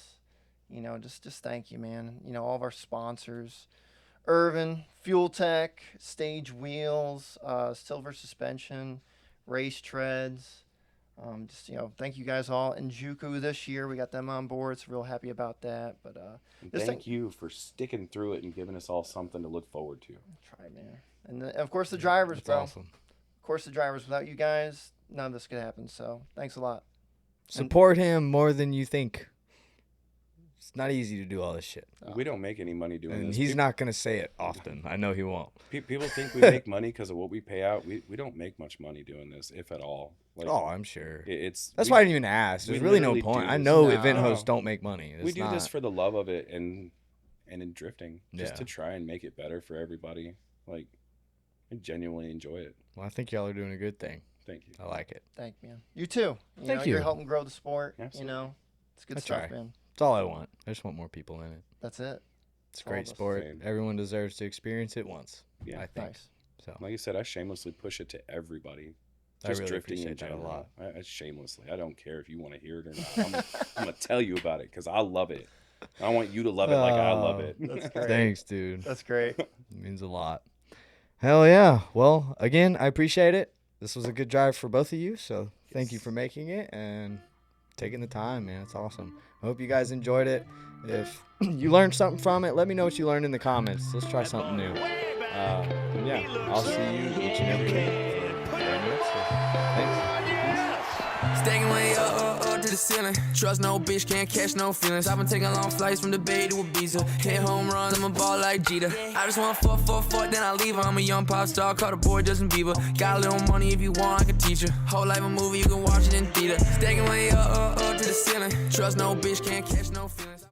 you know, just thank you, man. You know, all of our sponsors, Irvin, Fuel Tech, Stage Wheels, Silver Suspension, Race Treads. Just, you know, thank you guys all. And Juku this year, we got them on board, so real happy about that. But And just thank you for sticking through it and giving us all something to look forward to. try, man. And then, of course, the drivers, That's bro. awesome. Of course, the drivers. Without you guys, none of this could happen. So thanks a lot. Support him more than you think. It's not easy to do all this shit. We don't make any money doing And this. he's not going to say it often. I know he won't. People think we make money because of what we pay out. We don't make much money doing this, if at all. Like, Oh, I'm sure. it's That's we- why I didn't even ask. There's we really no literally do point. I this. know No. event hosts don't make money. we It's do this not. for the love of it and in drifting, just Yeah. to try and make it better for everybody. Like, I genuinely enjoy it. Well, I think y'all are doing a good thing. Thank you. I like it. Thank you, man. You too. Thank know, you. You're helping grow the sport. Absolutely. You know, it's good I stuff, try. man. That's all I want. I just want more people in it. That's it. It's a All great of us. sport. Same. Everyone deserves to experience it once. Yeah. I think. Nice. So Like I said, I shamelessly push it to everybody. I Just really drifting in appreciate that a general. lot. I shamelessly. I don't care if you want to hear it or not. I'm going to tell you about it because I love it. I want you to love it like I love it. That's great. Thanks, dude. That's great. It means a lot. Hell yeah. Well, again, I appreciate it. This was a good drive for both of you. So thank you for making it and taking the time, man. It's awesome. I hope you guys enjoyed it. If you learned something from it, let me know what you learned in the comments. Let's try something new. Yeah, I'll see you each and every week for brand new episodes. Thanks. Stacking way up to the ceiling. Trust no bitch, can't catch no feelings. I've been taking long flights from the Bay to Ibiza. Hit home runs, I'm a ball like Jeter. I just want 4, then I leave her. I'm a young pop star, call the boy Justin Bieber. Got a little money if you want, I can teach you. Whole life a movie, you can watch it in theater. Stacking way up to the ceiling. Trust no bitch, can't catch no feelings.